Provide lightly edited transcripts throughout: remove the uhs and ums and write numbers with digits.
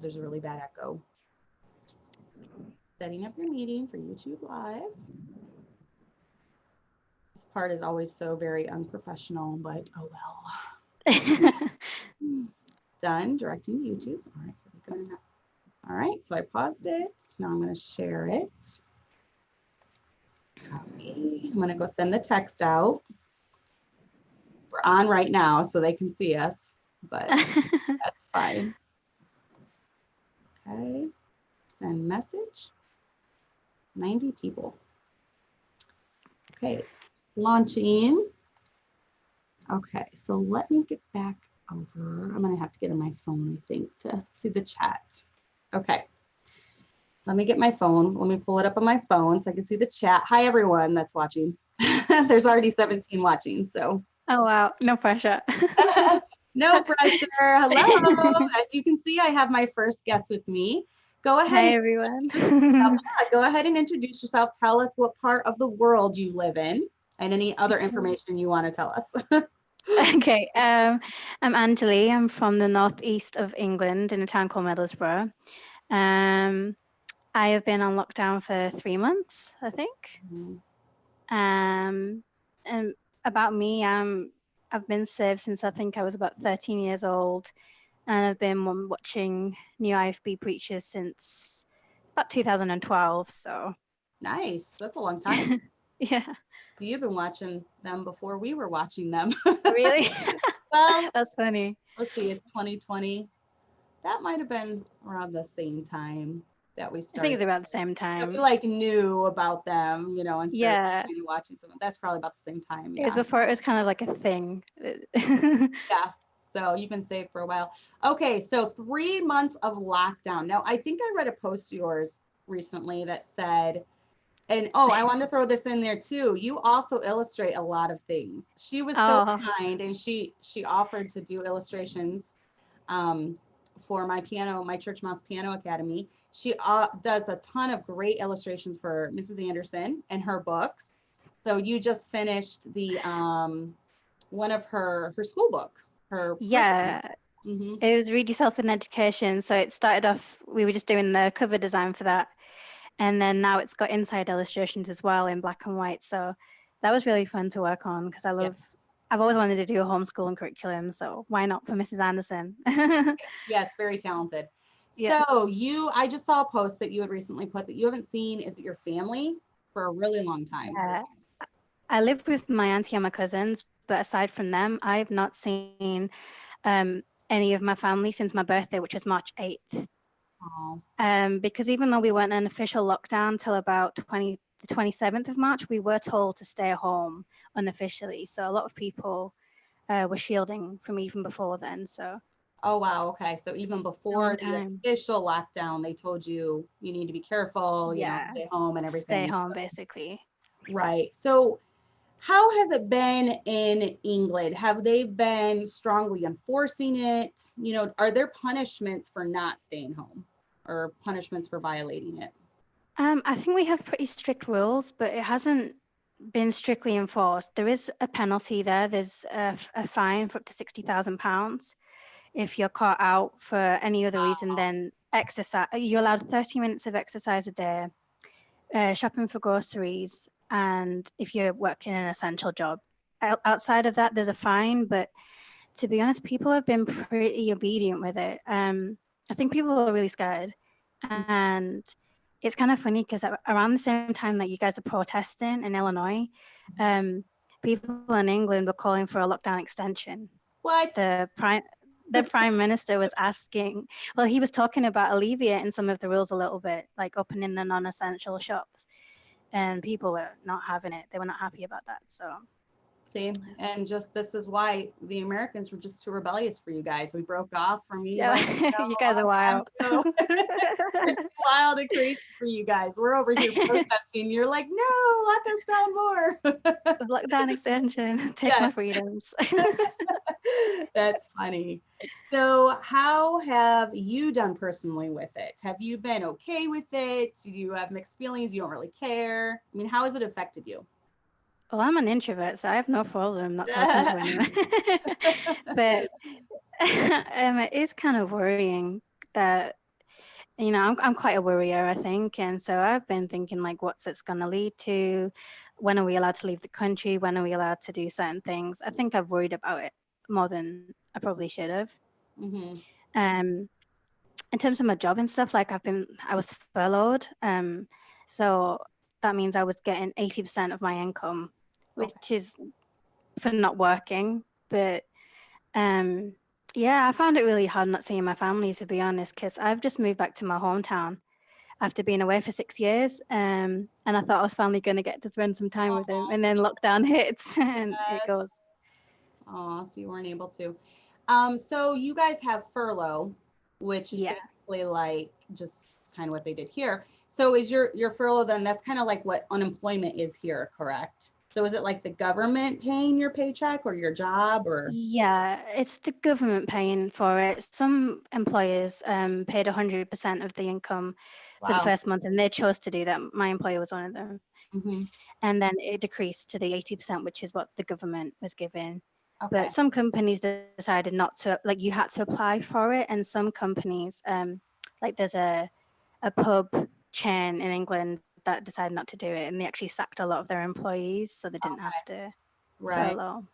because there's a really bad echo. Setting up your meeting for YouTube Live. This part is always so very unprofessional, but oh well. Done directing to YouTube. All right, here we go. All right, so I paused it. Now I'm going to share it. Copy. I'm going to go send the text out. We're on right now, so they can see us, but that's fine. Okay, send message. 90 people. Okay, launching. Okay, so let me get back over. I'm gonna have to get on my phone, I think, to see the chat. Okay, let me get my phone. Let me pull it up on my phone so I can see the chat. Hi, everyone that's watching. There's already 17 watching, so. Oh, wow, no pressure. No pressure. Hello. As you can see, I have my first guest with me. Go ahead. Hi, everyone. Go ahead and introduce yourself. Tell us what part of the world you live in and any other information you want to tell us. Okay, I'm Anjali. I'm from the northeast of England in a town called Middlesbrough. I have been on lockdown for 3 months, I think. And about me, I've been saved since I think I was about 13 years old, and I've been watching new IFB preachers since about 2012. So nice. That's a long time. Yeah. So you've been watching them before we were watching them. Really? Well, that's funny. Let's see, it's 2020. That might have been around the same time that we started. I think it's about the same time. We like knew about them, you know, and yeah, watching something. That's probably about the same time. It was before it was kind of like a thing. Yeah. So you've been saved for a while. Okay, so 3 months of lockdown. Now, I think I read a post of yours recently that said, and I wanted to throw this in there too. You also illustrate a lot of things. She was so kind, and she offered to do illustrations for my Church Mouse Piano Academy. She does a ton of great illustrations for Mrs. Anderson and her books. So you just finished the one of her school book. It was Read Yourself in Education. So it started off, we were just doing the cover design for that. And then now it's got inside illustrations as well in black and white. So that was really fun to work on because I've always wanted to do a homeschooling curriculum. So why not for Mrs. Anderson? Yes, very talented. Yeah. So I just saw a post that you had recently put that you haven't seen, is it your family, for a really long time? Yeah. I live with my auntie and my cousins, but aside from them, I've not seen any of my family since my birthday, which was March 8th. Because even though we weren't in an official lockdown till about the 27th of March, we were told to stay home unofficially. So a lot of people were shielding from even before then. So. Oh, wow. Okay. So even before the official lockdown, they told you need to be careful, you know, stay home and everything. Stay home, basically. Right. So how has it been in England? Have they been strongly enforcing it? You know, are there punishments for not staying home or punishments for violating it? I think we have pretty strict rules, but it hasn't been strictly enforced. There is a penalty there. There's a fine for up to £60,000 if you're caught out for any other reason than exercise. You're allowed 30 minutes of exercise a day, shopping for groceries, and if you're working an essential job. Outside of that, there's a fine, but to be honest, people have been pretty obedient with it. I think people are really scared. And it's kind of funny because around the same time that you guys are protesting in Illinois, people in England were calling for a lockdown extension. What? The prime minister was asking, well, he was talking about alleviating some of the rules a little bit, like opening the non-essential shops, and people were not having it. They were not happy about that. So see, and just this is why the Americans were just too rebellious for you guys. We broke off from you. Yeah, you guys are wild. It's wild and crazy for you guys. We're over here protesting. You're like, no, lock us down more. Lockdown extension, take my freedoms. That's funny. So how have you done personally with it? Have you been okay with it? Do you have mixed feelings? You don't really care? I mean, how has it affected you? Well, I'm an introvert, so I have no problem not talking to anyone. But it is kind of worrying that I'm quite a worrier, I think. And so I've been thinking, like, what's it's going to lead to? When are we allowed to leave the country? When are we allowed to do certain things? I think I've worried about it more than I probably should have. Mm-hmm. Um, in terms of my job and stuff, like I was furloughed. So that means I was getting 80% of my income, which Okay. is for not working. But um, yeah, I found it really hard not seeing my family, to be honest, because I've just moved back to my hometown after being away for 6 years. And I thought I was finally going to get to spend some time with them. And then lockdown hits and it Yes. goes, Oh, so you weren't able to. So you guys have furlough, which is yeah. basically like just kind of what they did here. So is your furlough then that's kind of like what unemployment is here, correct? So is it like the government paying your paycheck or your job or Yeah, it's the government paying for it. Some employers paid 100% of the income for the wow. first month, and they chose to do that. My employer was one of them. Mm-hmm. And then it decreased to the 80%, which is what the government was giving. Okay. But some companies decided not to, like you had to apply for it. And some companies, like there's a pub chain in England that decided not to do it, and they actually sacked a lot of their employees, so they didn't have to Right. furlough.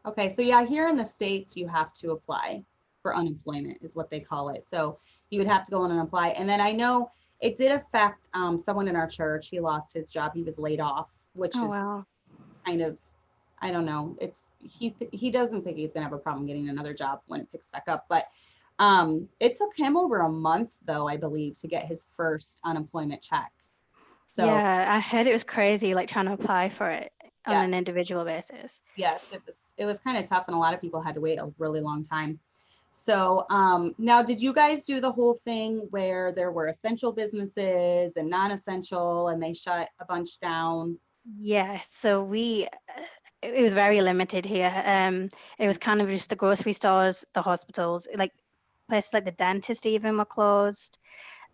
Okay. So yeah, here in the States you have to apply for unemployment is what they call it. So you would have to go in and apply. And then I know it did affect someone in our church. He lost his job. He was laid off, which Oh, is wow. kind of I don't know. It's he doesn't think he's gonna have a problem getting another job when it picks back up. But it took him over a month though, I believe, to get his first unemployment check. So Yeah, I heard it was crazy, like trying to apply for it on yes, an individual basis. yes, it was kind of tough, and a lot of people had to wait a really long time. So now, did you guys do the whole thing where there were essential businesses and non-essential, and they shut a bunch down? Yeah, so it was very limited here. It was kind of just the grocery stores, the hospitals, like places like the dentist even were closed.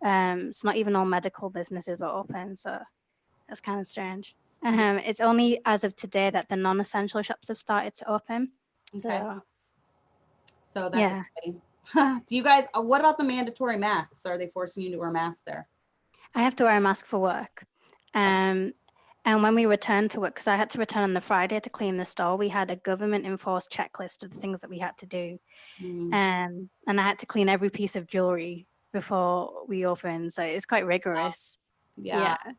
It's not even all medical businesses were open, so that's kind of strange. Yeah. It's only as of today that the non-essential shops have started to open. Okay. So So that's yeah, exciting. Do you guys? What about the mandatory masks? Are they forcing you to wear masks there? I have to wear a mask for work. Um, and when we returned to work, because I had to return on the Friday to clean the store, we had a government enforced checklist of the things that we had to do. Mm, And I had to clean every piece of jewelry before we opened. So it's quite wow. rigorous. Yeah. Yeah.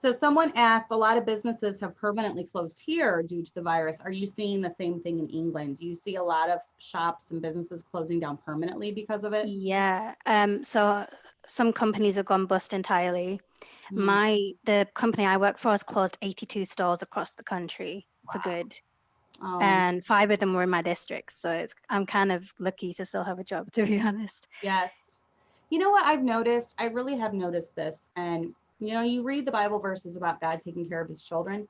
So someone asked, a lot of businesses have permanently closed here due to the virus. Are you seeing the same thing in England? Do you see a lot of shops and businesses closing down permanently because of it? Yeah. So some companies have gone bust entirely. Mm, The company I work for has closed 82 stores across the country for wow. good. Oh, And 5 of them were in my district. So I'm kind of lucky to still have a job, to be honest. yes. You know what I've noticed? I really have noticed this. And, you read the Bible verses about God taking care of his children.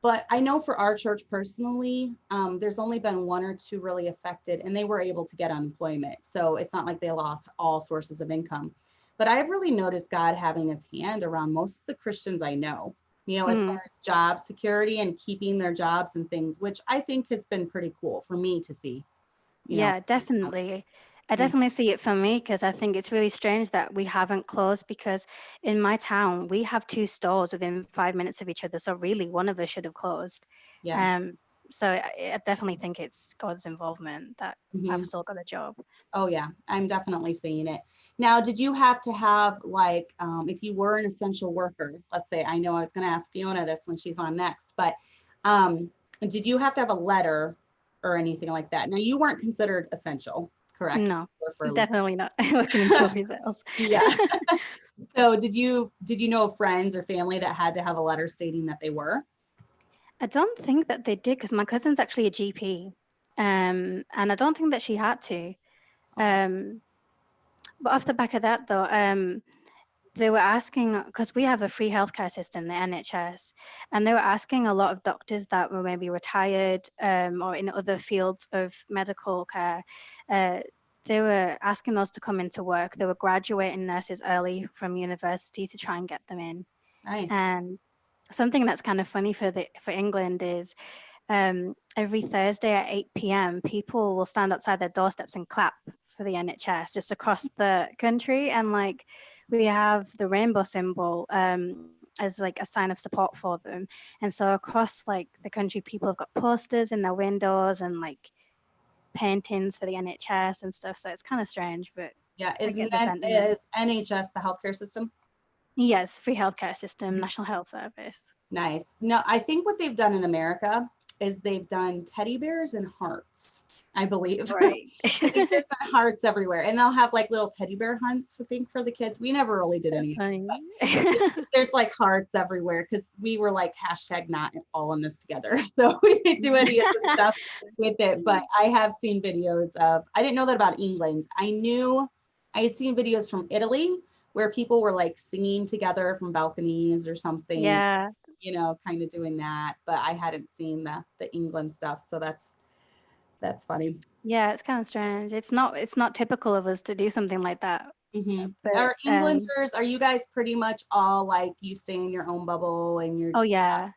But I know for our church personally, there's only been one or two really affected, and they were able to get unemployment. So it's not like they lost all sources of income. But I've really noticed God having his hand around most of the Christians I know, as far Mm. as job security and keeping their jobs and things, which I think has been pretty cool for me to see, Yeah, personally. definitely. I Yeah. definitely see it for me because I think it's really strange that we haven't closed because in my town we have 2 stores within 5 minutes of each other. So really, one of us should have closed. Yeah. Um, so I definitely think it's God's involvement that I've Mhm. still got a job. Oh yeah, I'm definitely seeing it. Now, did you have to have like, if you were an essential worker, let's say, I know I was going to ask Fiona this when she's on next, but um, did you have to have a letter or anything like that? Now, you weren't considered essential, correct? No, Or for definitely not. Working in jewelry sales. yeah. So, did you know friends or family that had to have a letter stating that they were? I don't think that they did because my cousin's actually a GP, and I don't think that she had to. Okay. Um, but off the back of that, though, they were asking because we have a free healthcare system, the NHS, and they were asking a lot of doctors that were maybe retired or in other fields of medical care. Uh, they were asking those to come into work. They were graduating nurses early from university to try and get them in. Nice. And something that's kind of funny for England is every Thursday at 8 p.m., people will stand outside their doorsteps and clap for the NHS just across the country. And like we have the rainbow symbol as like a sign of support for them. And so across like the country, people have got posters in their windows and like paintings for the NHS and stuff. So it's kind of strange, but Yeah, I get the sentiment. is NHS the healthcare system? Yes, free healthcare system, National Health Service. Nice. No, I think what they've done in America is they've done teddy bears and hearts, I believe. Right. Teddy bears and hearts everywhere. And they'll have like little teddy bear hunts, I think, for the kids. We never really did That's any. funny. There's like hearts everywhere because we were like hashtag not all in this together. So we didn't do any of the stuff with it. But I have seen videos of, I didn't know that about England. I had seen videos from Italy where people were like singing together from balconies or something. Yeah. You know, kind of doing that, but I hadn't seen the England stuff, so that's funny. Yeah, it's kind of strange. It's not typical of us to do something like that. Mm-hmm. But Are Englanders, are you guys pretty much all like you stay in your own bubble and you're oh yeah,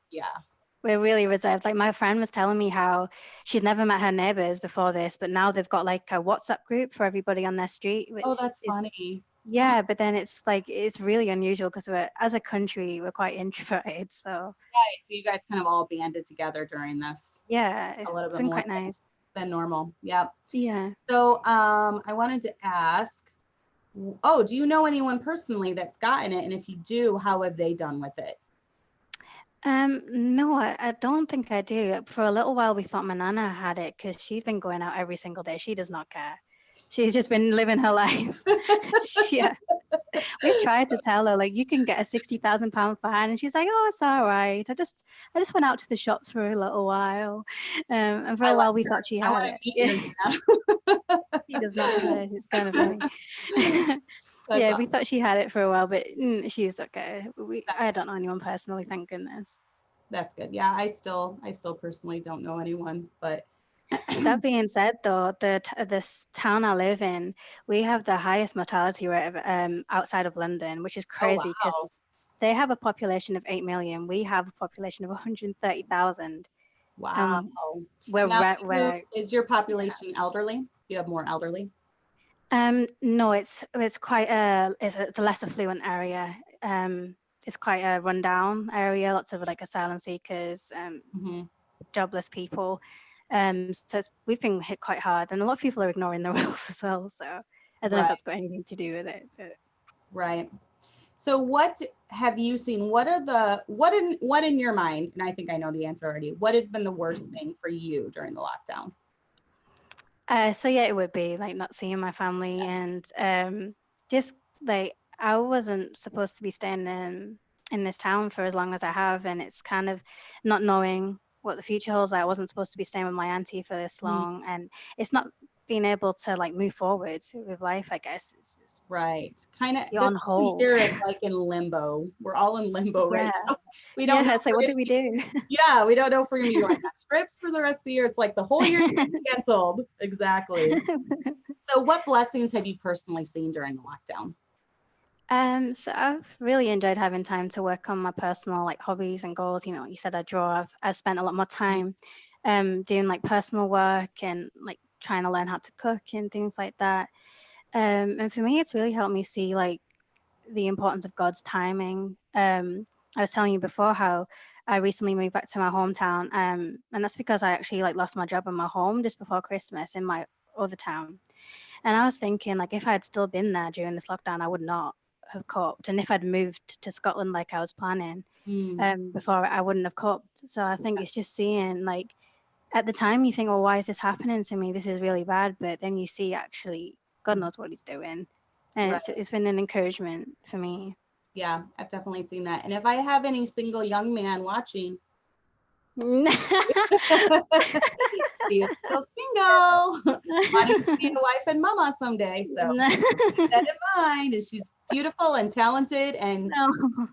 we're really reserved. Like my friend was telling me how she's never met her neighbors before this, but now they've got like a WhatsApp group for everybody on their street, Oh, which that's is funny. yeah, but then it's like it's really unusual because we're as a country we're quite introverted. So Right, so you guys kind of all banded together during this yeah, a little it's bit been more quite nice. than normal. Yep. Yeah. So I wanted to ask, oh, do you know anyone personally that's gotten it? And if you do, how have they done with it? No, I don't think I do. For a little while, we thought my nana had it because she's been going out every single day. She does not care. She's just been living her life. Yeah. We've tried to tell her, like, you can get a £60,000 fine. And she's like, oh, it's all right. I just went out to the shops for a little while. And for I a like while, we her. thought she I had want to it. meet Yeah. her now. She does not care. It's kind of funny. That's Yeah, awesome. we thought she had it for a while, but she's okay. I That's don't know anyone personally, thank goodness. That's good. Yeah, I still personally don't know anyone, but That being said, though, this town I live in, we have the highest mortality rate outside of London, which is oh crazy because wow. they have a population of 8 million. We have a population of 130,000. Wow. And we're Now, right where, is your population elderly? You have more elderly? no, it's quite it's a less affluent area. It's quite a rundown area, lots of like asylum seekers, Mm-hmm. jobless people. So we've been hit quite hard, and a lot of people are ignoring the rules as well. So I don't know if Right, that's got anything to do with it. But right. So what have you seen? What are what in your mind, and I think I know the answer already, what has been the worst thing for you during the lockdown? so yeah, it would be like not seeing my family, and just like I wasn't supposed to be staying in this town for as long as I have, and it's kind of not knowing what the future holds. I wasn't supposed to be staying with my auntie for this Mm, long, and it's not being able to like move forward with life. I guess it's just right. Kind of you're this on time of hold. year is like in limbo. We're all in limbo right Yeah. now. We don't know Yeah, if it's like, we're what gonna do we be, do? yeah, we don't know if we're gonna be going on trips for the rest of the year. It's like the whole year canceled. Exactly. So what blessings have you personally seen during the lockdown? So I've really enjoyed having time to work on my personal like hobbies and goals. You know, you said I draw. I've spent a lot more time doing like personal work and like trying to learn how to cook and things like that. And for me, it's really helped me see like the importance of God's timing. I was telling you before how I recently moved back to my hometown, and that's because I actually like lost my job in my home just before Christmas in my other town. And I was thinking, like, if I had still been there during this lockdown, I would not have coped. And if I'd moved to Scotland like I was planning Mm, before, I wouldn't have coped. So I think it's just seeing, like, at the time you think, well, why is this happening to me? This is really bad. But then you see, actually, God knows what He's doing. And right. it's been an encouragement for me. Yeah, I've definitely seen that. And if I have any single young man watching, he is still single, wanting to be a wife and mama someday. So keep that in mind. And she's beautiful and talented and No.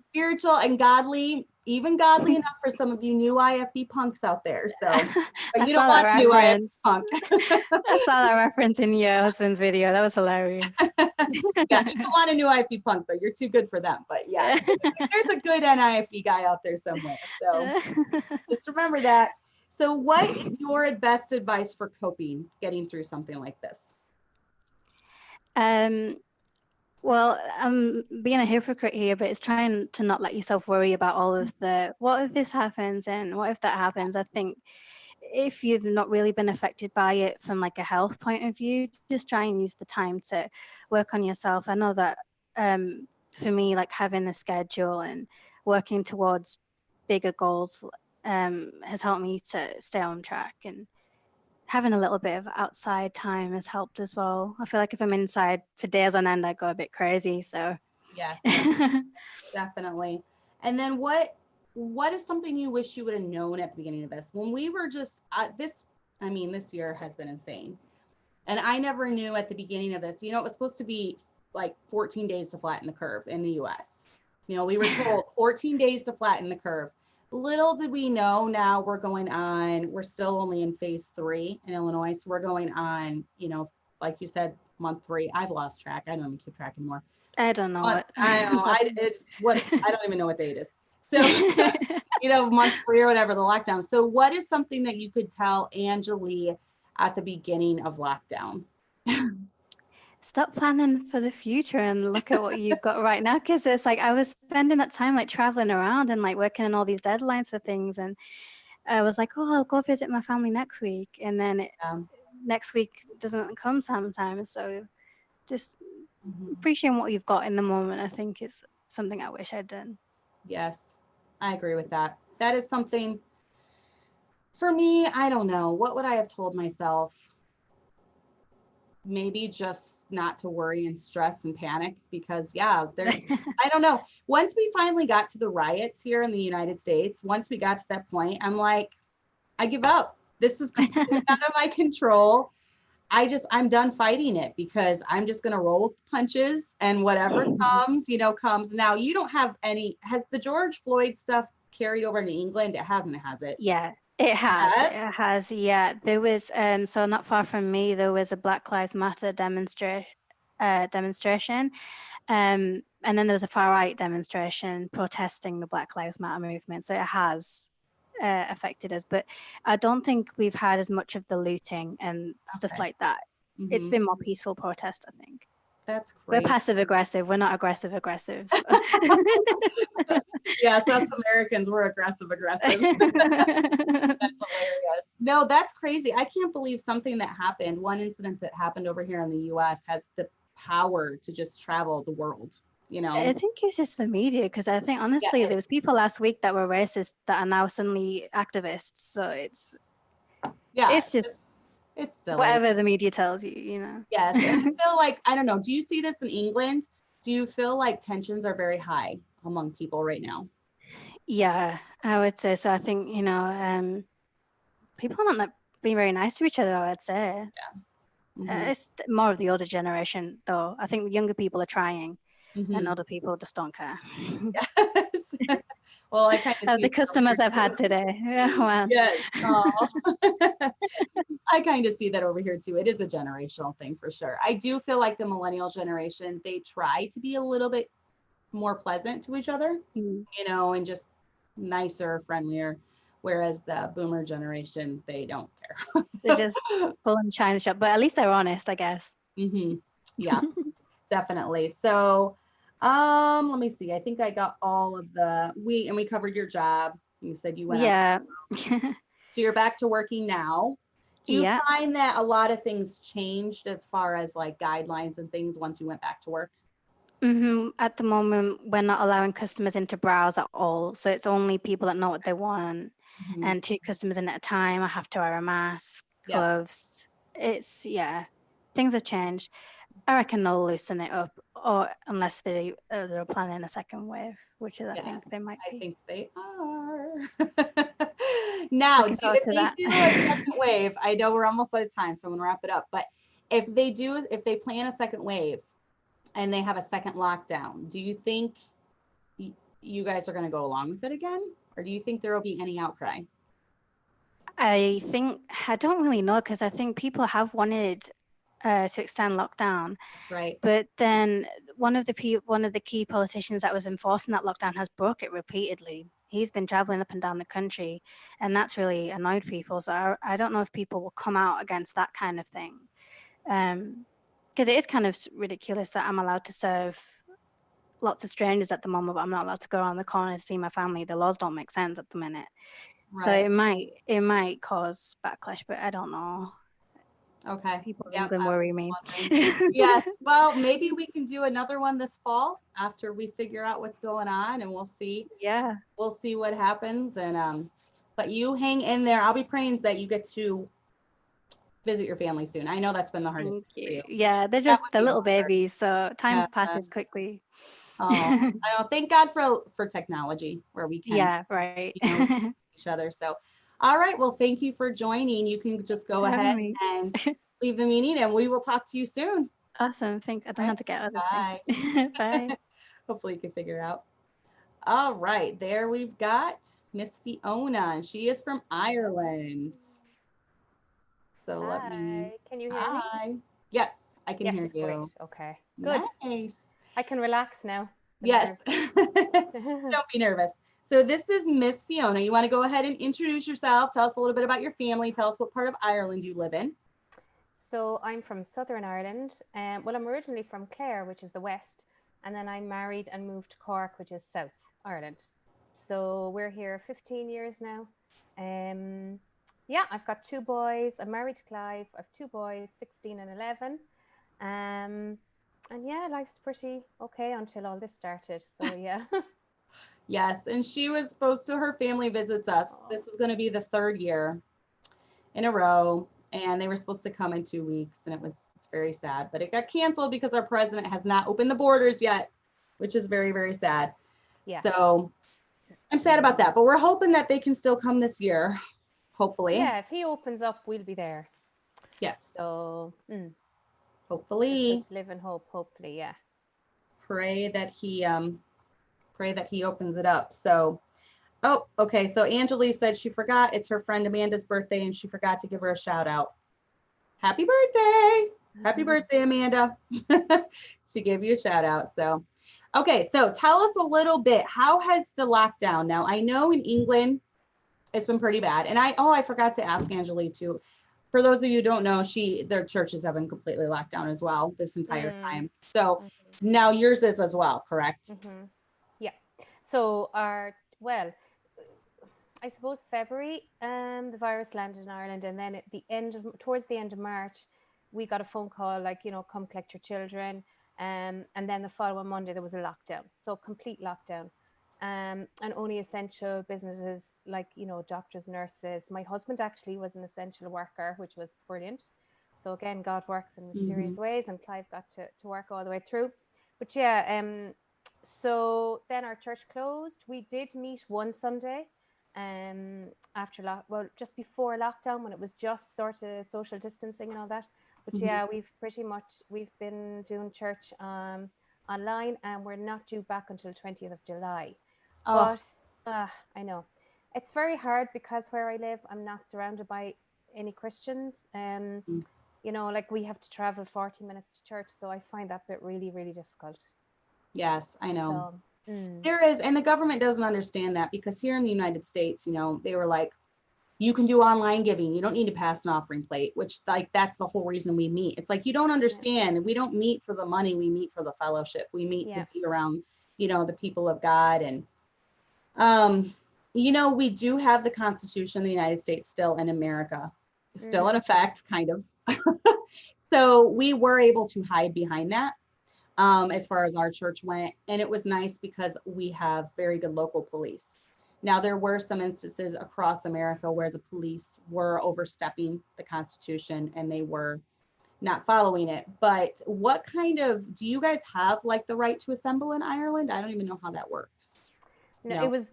spiritual and godly, even godly enough for some of you new IFB punks out there. So, but I you don't saw that want new IFB reference. punk. I saw that reference in your husband's video. That was hilarious. Yeah, you don't want a new IFB punk, though. You're too good for them. But yeah, there's a good NIFB guy out there somewhere. So just remember that. So, what is your best advice for coping, getting through something like this? um, Well, I'm being a hypocrite here, but it's trying to not let yourself worry about all of the what if this happens and what if that happens. I think if you've not really been affected by it from like a health point of view, just try and use the time to work on yourself. I know that for me, like having a schedule and working towards bigger goals has helped me to stay on track, and having a little bit of outside time has helped as well. I feel like if I'm inside for days on end, I go a bit crazy. So Yes, definitely. And then what is something you wish you would have known at the beginning of this? When we were just I mean, this year has been insane. And I never knew at the beginning of this, it was supposed to be like 14 days to flatten the curve in the US. We were told 14 days to flatten the curve. Little did we know, now we're still only in phase 3 in Illinois. So we're going on, like you said, month 3. I've lost track. I don't even keep track anymore. I don't know what I know. I don't even know what day it is. So, month 3 or whatever, the lockdown. So what is something that you could tell Angeli at the beginning of lockdown? Stop planning for the future and look at what you've got right now. Because it's like I was spending that time like traveling around and like working on all these deadlines for things. And I was like, oh, I'll go visit my family next week. And then next week doesn't come sometimes. So just appreciating what you've got in the moment, I think, is something I wish I'd done. Yes, I agree with that. That is something for me. I don't know. What would I have told myself? Maybe just not to worry and stress and panic, because there's I don't know. Once we finally got to the riots here in the United States, once we got to that point, I'm like, I give up. This is completely out of my control. I'm done fighting it, because I'm just going to roll with punches, and whatever comes, comes. Now, you don't have has the George Floyd stuff carried over to England? It hasn't, has it? Yeah, it has. Yes? It has. Yeah. There was so not far from me there was a Black Lives Matter demonstration. And then there was a far right demonstration protesting the Black Lives Matter movement. So it has affected us, but I don't think we've had as much of the looting and stuff Okay. like that. It's been more peaceful protest, I think. That's We're great. passive aggressive. We're not aggressive. So. Yes, us Americans, we're aggressive. That's hilarious. No, that's crazy. I can't believe something that happened, one incident that happened over here in the US, has the power to just travel the world, I think it's just the media, because I think honestly there was people last week that were racist that are now suddenly activists. So it's just it's silly. whatever the media tells you. Yes, and I feel like, I don't know, do you see this in England? Do you feel like tensions are very high among people right now? Yeah, I would say so. I think people are not being very nice to each other, I would say. It's more of the older generation, though. I think the younger people are trying, and older people just don't care. Yes. Well, I kind of The customers I've had today. Yeah, well. Yes. I kind of see that over here too. It is a generational thing for sure. I do feel like the millennial generation, they try to be a little bit more pleasant to each other, and just nicer, friendlier. Whereas the boomer generation, they don't care. They're just full in China shop, but at least they're honest, I guess. Yeah, definitely. So, let me see. I think I got all of we covered your job. You said you went out. Yeah. So you're back to working now. Do you Yeah. find that a lot of things changed as far as like guidelines and things once you went back to work? At the moment, we're not allowing customers in to browse at all. So it's only people that know what they want, and 2 customers in at a time. I have to wear a mask, Yep. gloves. Things have changed. I reckon they'll loosen it up, or unless they're planning a second wave, which I think they might I be. think they are. Now, Looking forward if to they that. do a second wave, I know we're almost out of time, so I'm gonna wrap it up. But if they plan a second wave and they have a second lockdown, do you think you guys are gonna go along with it again, or do you think there will be any outcry? I don't really know, because I think people have wanted to extend lockdown. That's right. But then one of the key politicians that was enforcing that lockdown has broke it repeatedly. He's been traveling up and down the country, and that's really annoyed people. So I don't know if people will come out against that kind of thing. Because it is kind of ridiculous that I'm allowed to serve lots of strangers at the moment, but I'm not allowed to go around the corner to see my family. The laws don't make sense at the minute. So Right. it might cause backlash, but I don't know. Okay. People in Yep. England I was worry me. wondering. Yes. Well, maybe we can do another one this fall after we figure out what's going on, and we'll see. Yeah. We'll see what happens. And but you hang in there. I'll be praying that you get to visit your family soon. I know that's been the hardest Thank thing for you. you. Yeah, they're That just would they're be little hard. babies, so time Yeah. passes quickly. Oh, I know. Thank God for technology where we can, Yeah, right. each other. So, all right. Well, thank you for joining. You can just go Having ahead me. and leave the meeting, and we will talk to you soon. Awesome. Thanks. I don't All know how right. to get out of this Bye. thing. Bye. Hopefully, you can figure it out. All right. There we've got Miss Fiona, and she is from Ireland. So let me. Hi, can you hear me? Hi. Yes, I can hear Yes, great. you. Okay, good. Nice. I can relax now. The Yes. nerves. Don't be nervous. So this is Miss Fiona. You want to go ahead and introduce yourself? Tell us a little bit about your family. Tell us what part of Ireland you live in. So I'm from Southern Ireland. Well, I'm originally from Clare, which is the west, and then I married and moved to Cork, which is South Ireland. So we're here 15 years now. Yeah, I've got two boys. I'm married to Clive. I have two boys, 16 and 11. And yeah, life's pretty okay until all this started. So yeah. Yes, and she was supposed to, her family visits us. Aw. This was going to be the third year in a row, and they were supposed to come in 2 weeks, and it's very sad, but it got canceled because our president has not opened the borders yet, which is very, very sad. Yeah. So I'm sad about that, but we're hoping that they can still come this year, hopefully. Yeah, if he opens up, we'll be there. Yes, So just hopefully. good to live in hope, hopefully, yeah. Pray that he opens it up. So, oh, okay. So Angeli said she forgot it's her friend Amanda's birthday and she forgot to give her a shout out. Happy birthday. Happy birthday, Amanda. She gave you a shout out. So, okay. So tell us a little bit. How has the lockdown? Now, I know in England, it's been pretty bad. And I forgot to ask Angeli too. For those of you who don't know, their churches have been completely locked down as well this entire time. So now yours is as well, correct? Yeah. So I suppose February, the virus landed in Ireland, and then towards the end of March, we got a phone call like, come collect your children. And then the following Monday there was a lockdown, so complete lockdown. And only essential businesses like, doctors, nurses. My husband actually was an essential worker, which was brilliant. So again, God works in mysterious ways, and Clive got to work all the way through. But yeah, so then our church closed. We did meet one Sunday just before lockdown, when it was just sort of social distancing and all that. But yeah, we've been doing church online, and we're not due back until 20th of July. Oh. But I know it's very hard because where I live, I'm not surrounded by any Christians. Like we have to travel 40 minutes to church, so I find that bit really, really difficult. Yes, I know. So, There is, and the government doesn't understand that, because here in the United States, they were like, you can do online giving. You don't need to pass an offering plate, which that's the whole reason we meet. It's like, you don't understand. Yeah. We don't meet for the money. We meet for the fellowship. We meet to be around, the people of God. And, we do have the Constitution of the United States still in America, still in effect, kind of. So we were able to hide behind that. As far as our church went. And it was nice because we have very good local police. Now, there were some instances across America where the police were overstepping the Constitution and they were not following it. But do you guys have like the right to assemble in Ireland? I don't even know how that works. No, it was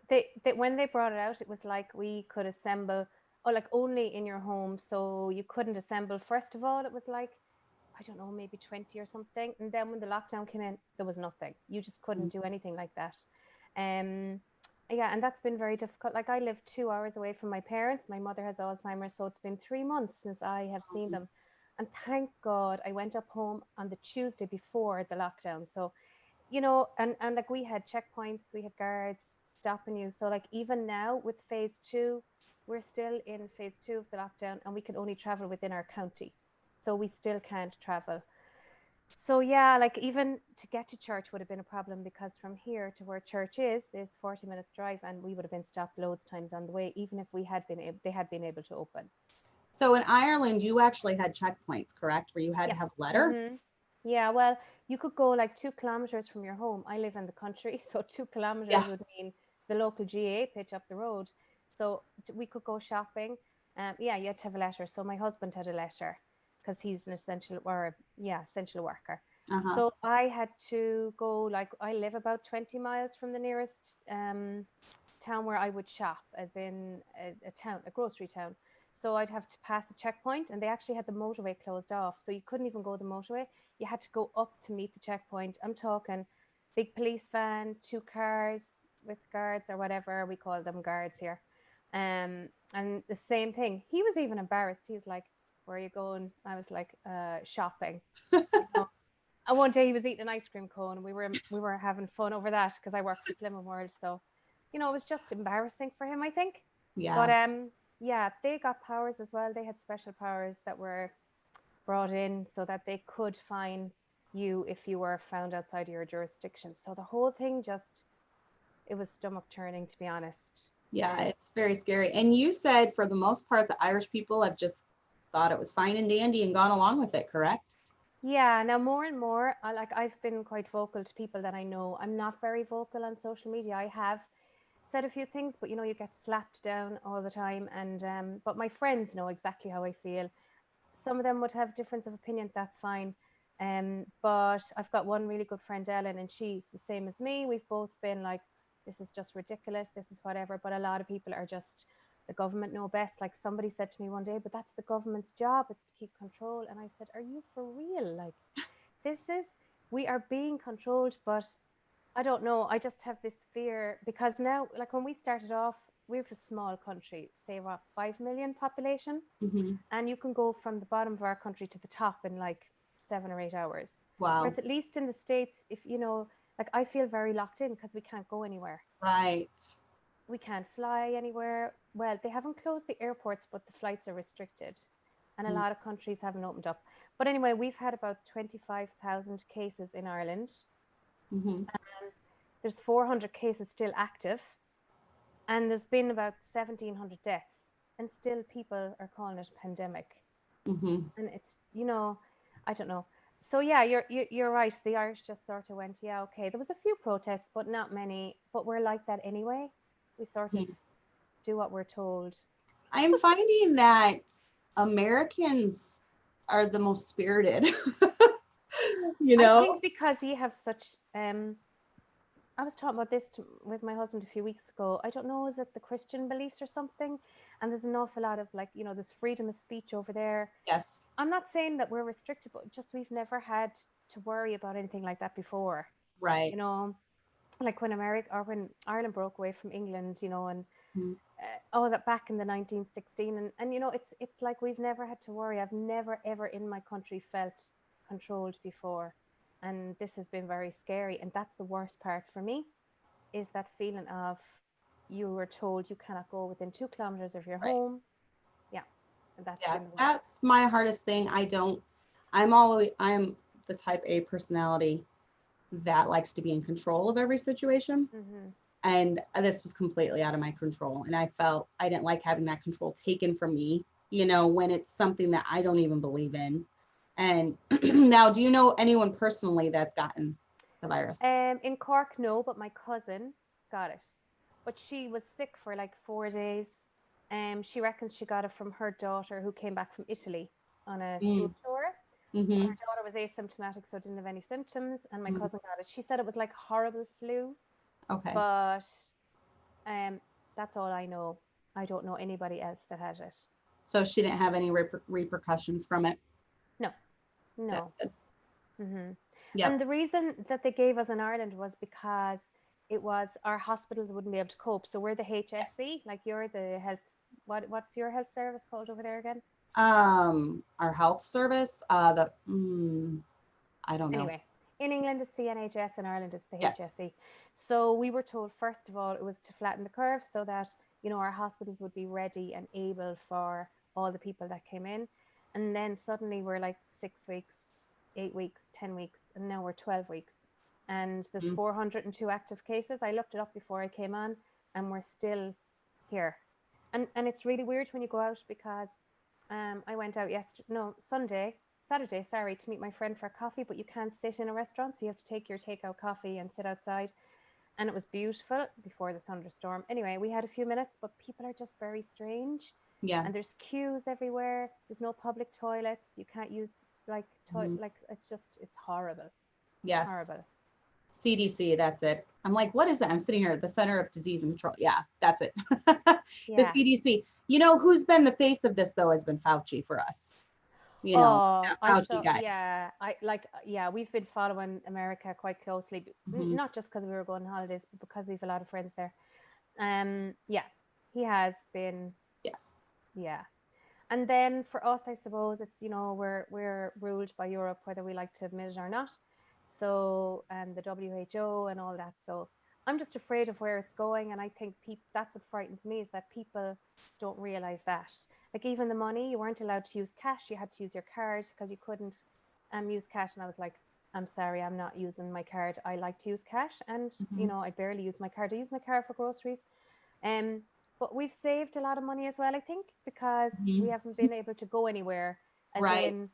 when they brought it out, it was like we could assemble, like only in your home. So you couldn't assemble. First of all, it was like, I don't know, maybe 20 or something. And then when the lockdown came in, there was nothing. You just couldn't do anything like that. Yeah, and that's been very difficult. Like I live 2 hours away from my parents. My mother has Alzheimer's, so it's been 3 months since I have seen them. And thank God I went up home on the Tuesday before the lockdown. So, and like we had checkpoints, we had guards stopping you. So like even now with phase 2, we're still in phase 2 of the lockdown, and we can only travel within our county. So we still can't travel. So yeah, like even to get to church would have been a problem, because from here to where church is 40 minutes drive, and we would have been stopped loads times on the way, even if we had been they had been able to open. So in Ireland, you actually had checkpoints, correct? Where you had to Yeah. have a letter? Yeah, well, you could go like 2 kilometers from your home. I live in the country, so 2 kilometers Yeah. would mean the local GA pitch up the road. So we could go shopping. Yeah, you had to have a letter. So my husband had a letter because he's an essential worker. Uh-huh. So I had to go, like, I live about 20 miles from the nearest town where I would shop, as in a grocery town. So I'd have to pass a checkpoint, and they actually had the motorway closed off. So you couldn't even go the motorway. You had to go up to meet the checkpoint. I'm talking big police van, 2 cars with guards, or whatever we call them, guards here. And the same thing. He was even embarrassed. He's like, "Where are you going?" I was like, "Shopping." You know? And one day he was eating an ice cream cone, and we were having fun over that, because I work for Slimming World. So, it was just embarrassing for him, I think. But Yeah. yeah, they got powers as well. They had special powers that were brought in so that they could fine you if you were found outside of your jurisdiction. So the whole thing it was stomach turning, to be honest. Yeah, it's very scary. And you said for the most part, the Irish people have just thought it was fine and dandy and gone along with it, correct? Yeah, now more and more, I've been quite vocal to people that I know. I'm not very vocal on social media. I have said a few things, but you get slapped down all the time. And but my friends know exactly how I feel. Some of them would have difference of opinion. That's fine. But I've got one really good friend, Ellen, and she's the same as me. We've both been like, this is just ridiculous. This is whatever. But a lot of people are just, the government know best. Like somebody said to me one day, but that's the government's job. It's to keep control. And I said, are you for real? Like, we are being controlled, but I don't know. I just have this fear, because now, like when we started off, we have a small country, say what, 5 million population, Mm-hmm. and you can go from the bottom of our country to the top in like 7 or 8 hours. Wow. Whereas at least in the States, if like I feel very locked in because we can't go anywhere. Right. We can't fly anywhere. Well, they haven't closed the airports, but the flights are restricted. And a lot of countries haven't opened up. But anyway, we've had about 25,000 cases in Ireland. Mm-hmm. There's 400 cases still active. And there's been about 1,700 deaths. And still people are calling it a pandemic. Mm-hmm. And it's, I don't know. So yeah, you're right. The Irish just sort of went, yeah, okay. There was a few protests, but not many. But we're like that anyway. We sort of do what we're told. I'm finding that Americans are the most spirited. I think because you have such I was talking about this with my husband a few weeks ago. I don't know, is it the Christian beliefs or something? And there's an awful lot of there's freedom of speech over there. Yes. I'm not saying that we're restricted, but just we've never had to worry about anything like that before. Right. Like when Ireland broke away from England, and Mm-hmm. that back in the 1916, and it's like we've never had to worry. I've never ever in my country felt controlled before, and this has been very scary. And that's the worst part for me, is that feeling of you were told you cannot go within 2 kilometers of your Right. home. Yeah, and that's Yeah, been the worst. that's my hardest thing. I'm the type A personality that likes to be in control of every situation. Mm-hmm. And this was completely out of my control. And I felt I didn't like having that control taken from me, when it's something that I don't even believe in. And now, do you know anyone personally that's gotten the virus? In Cork, no, but my cousin got it. But she was sick for like 4 days. She reckons she got it from her daughter, who came back from Italy on a school tour. Mm-hmm. Her daughter was asymptomatic, so didn't have any symptoms, and my cousin got it. She said it was like horrible flu. Okay. But that's all I know. I don't know anybody else that had it. So she didn't have any repercussions from it? No. That's good. Mm-hmm. Yep. And the reason that they gave us in Ireland was because it was our hospitals wouldn't be able to cope. So we're the HSE, like you're the health. What's your health service called over there again? Our health service, I don't know. Anyway, in England it's the NHS, in Ireland it's the Yes. HSE. So we were told, first of all, it was to flatten the curve so that our hospitals would be ready and able for all the people that came in. And then suddenly we're like 6 weeks 8 weeks, 10 weeks, and now we're 12 weeks. And there's Mm. 402 active cases. I looked it up before I came on, and we're still here. And it's really weird when you go out, because I went out Saturday, to meet my friend for coffee, but you can't sit in a restaurant, so you have to take your takeout coffee and sit outside. And it was beautiful before the thunderstorm. Anyway, we had a few minutes, but people are just very strange. Yeah. And there's queues everywhere. There's no public toilets. You can't use it's horrible. Yes. Horrible. CDC, that's it. I'm like, what is that? I'm sitting here at the Center of Disease and Control. Yeah, that's it. Yeah. The CDC. You know who's been the face of this though has been Fauci for us. You know, that Fauci guy. We've been following America quite closely, Mhm. not just because we were going on holidays, but because we have a lot of friends there. He has been. Yeah. And then for us, I suppose it's, we're ruled by Europe, whether we like to admit it or not. So, and the WHO and all that. So I'm just afraid of where it's going. And I think that's what frightens me, is that people don't realize that. Like, even the money, you weren't allowed to use cash. You had to use your card, because you couldn't use cash. And I was like, I'm sorry, I'm not using my card. I like to use cash. And, Mhm. I barely use my card. I use my card for groceries. But we've saved a lot of money as well, I think, because Mhm. we haven't been able to go anywhere. As Right. in,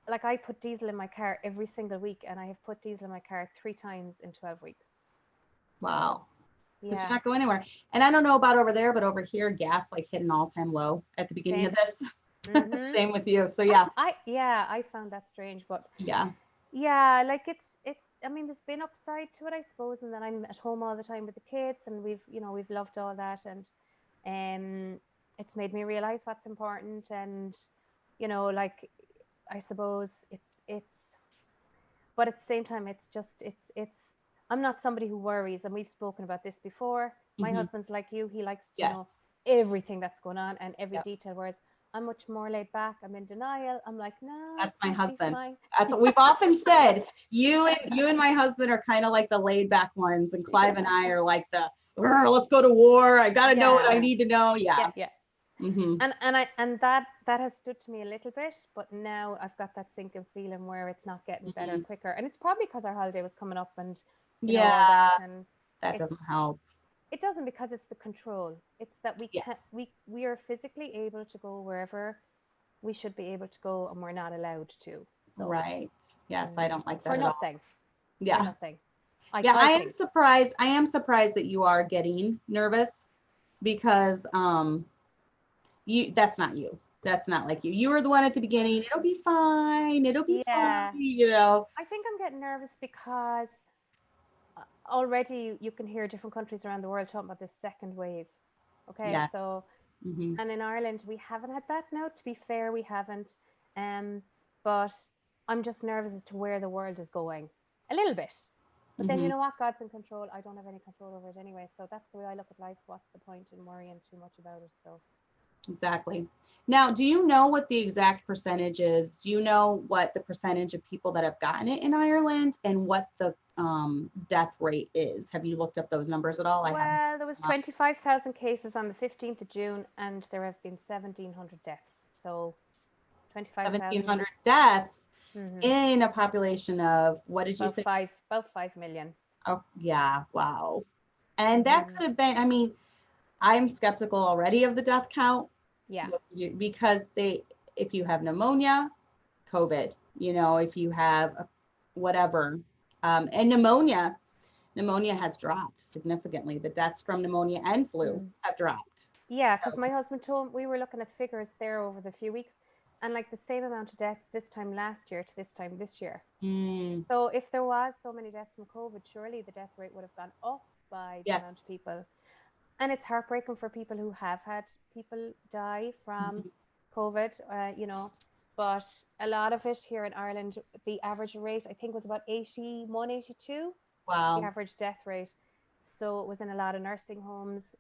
like, I put diesel in my car every single week, and I have put diesel in my car 3 times in 12 weeks. Wow. Because Yeah. you're not going anywhere. And I don't know about over there, but over here, gas like hit an all-time low at the beginning of this. Mhm. Same with you. So yeah. I found that strange, but Yeah. yeah, like it's I mean, there's been upside to it, I suppose, and then I'm at home all the time with the kids, and we've loved all that, and it's made me realize what's important, and like, I suppose it's but at the same time, it's I'm not somebody who worries, and we've spoken about this before. My Mhm. husband's like you. He likes to Yes. know everything that's going on and every Yep. detail, whereas I'm much more laid back. I'm in denial. I'm like, no, That's it's my going to be husband. fine. That's what we've often said. You and my husband are kind of like the laid back ones, and Clive and I are like the let's go to war. I gotta know what I Yeah. need to know. Yeah. Yeah. Mm-hmm. And that has stood to me a little bit, but now I've got that sinking feeling where it's not getting better Mm-hmm. quicker, and it's probably because our holiday was coming up, and Yeah, all that, and that doesn't help. it doesn't, because it's the control. It's that we Yes. can't we are physically able to go wherever we should be able to go, and we're not allowed to. So Right. Yes, I don't like that for at all. nothing. Yeah. For nothing. Yeah, I am think. surprised. I am surprised that you are getting nervous, because that's not you. That's not like you. You were the one at the beginning. It'll be fine. It'll be Yeah. fine, you know. I think I'm getting nervous because already you can hear different countries around the world talking about this second wave. Okay, Yeah. so Mm-hmm. and in Ireland we haven't had that now. To be fair, we haven't. But I'm just nervous as to where the world is going. A little bit. But then, Mm-hmm. you know what? God's in control. I don't have any control over it anyway. So that's the way I look at life. What's the point in worrying too much about it? So Exactly. Now, do you know what the exact percentage is? Do you know what the percentage of people that have gotten it in Ireland, and what the death rate is? Have you looked up those numbers at all? I haven't. well, there was 25,000 cases on the 15th of June, and there have been 1,700 deaths. So 25,000. 1,700 deaths Mm-hmm. in a population of, what did you say? About 5 million. Oh, yeah. Wow. And that could have been, I mean, I'm skeptical already of the death count. Yeah. Because if you have pneumonia, COVID, if you have whatever, and pneumonia has dropped significantly. The deaths from pneumonia and flu have dropped. Yeah, because my husband told we were looking at figures there over the few weeks, and like the same amount of deaths this time last year to this time this year. So if there was so many deaths from COVID, surely the death rate would have gone up by the amount of people. And it's heartbreaking for people who have had people die from COVID, but a lot of it here in Ireland, the average rate, I think, was about 81, 82. Wow. The average death rate. So it was in a lot of nursing homes.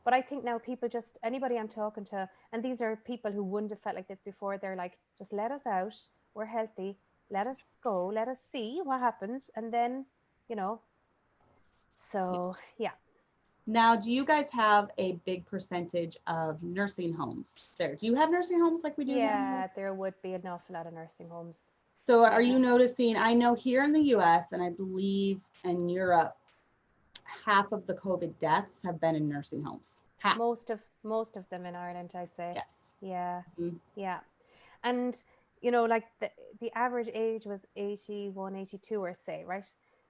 But I think now people anybody I'm talking to, and these are people who wouldn't have felt like this before, they're like, just let us out. We're healthy. Let us go. Let us see what happens. And then, so yeah. Now, do you guys have a big percentage of nursing homes there? Do you have nursing homes like we do here? Yeah, there would be an awful lot of nursing homes. So are Yeah. you noticing, I know here in the US and I believe in Europe, half of the COVID deaths have been in nursing homes. Half. Most of them in Ireland, I'd say. Yes. Yeah. Mhm. Yeah. And you know, like the average age was 81, 82 or say, right?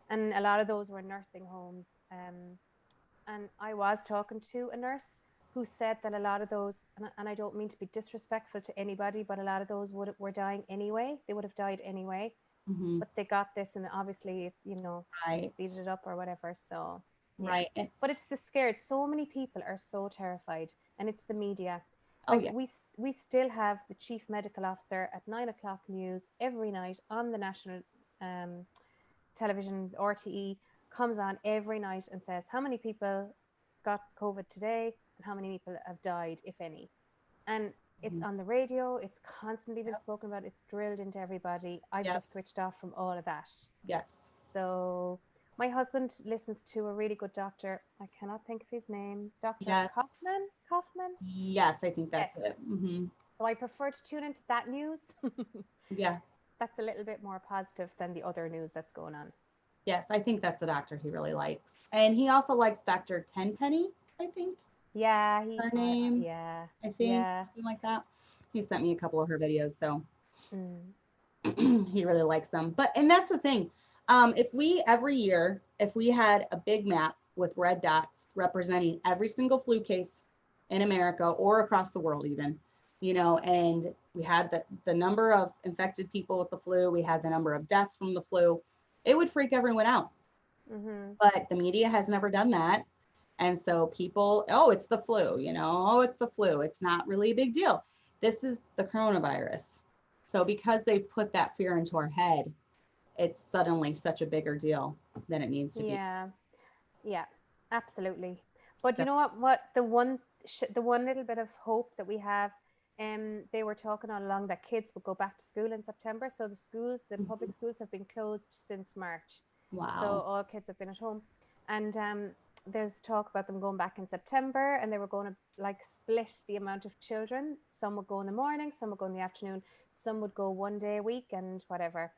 And a lot of those were nursing homes. And I was talking to a nurse who said that a lot of those, and I don't mean to be disrespectful to anybody, but a lot of those were dying anyway. They would have died anyway, Mhm. but they got this, and obviously, you know, Right. speeded it up or whatever. So, yeah. Right. And, But it's the scared. So many people are so terrified, and it's the media. oh Like yeah. we still have the chief medical officer at 9 o'clock news every night on the national um, television, RTE, comes on every night and says how many people got COVID today and how many people have died, if any. And it's Mhm. on the radio, it's constantly been Yep. spoken about, it's drilled into everybody. I've Yep. just switched off from all of that. Yes. So my husband listens to a really good doctor. I cannot think of his name. Dr. Yes. Kaufman? Kaufman? Yes, I think that's Yes. it. Hmm. So I prefer to tune into that news. Yeah. That's a little bit more positive than the other news that's going on. Yes, I think that's the doctor he really likes. And he also likes Dr. Tenpenny, I think Yeah, her name. yeah, I think yeah. something like that. He sent me a couple of her videos, so Mm. he really likes them. But and that's the thing. If we every year, if we had a big map with red dots representing every single flu case in America or across the world, even, you know, and we had the number of infected people with the flu, we had the number of deaths from the flu, it would freak everyone out. Mm-hmm. But the media has never done that. And so people, oh, it's the flu, you know, oh, it's the flu. It's not really a big deal. This is the coronavirus. So because they've put that fear into our head, it's suddenly such a bigger deal than it needs to be. Yeah, yeah, absolutely. But you Def- know what? What the one little bit of hope that we have, they were talking all along that kids would go back to school in September. So the public schools have been closed since March. So Wow. all kids have been at home, and there's talk about them going back in September, and they were going to like split the amount of children. Some would go in the morning, some would go in the afternoon, some would go one day a week, and whatever.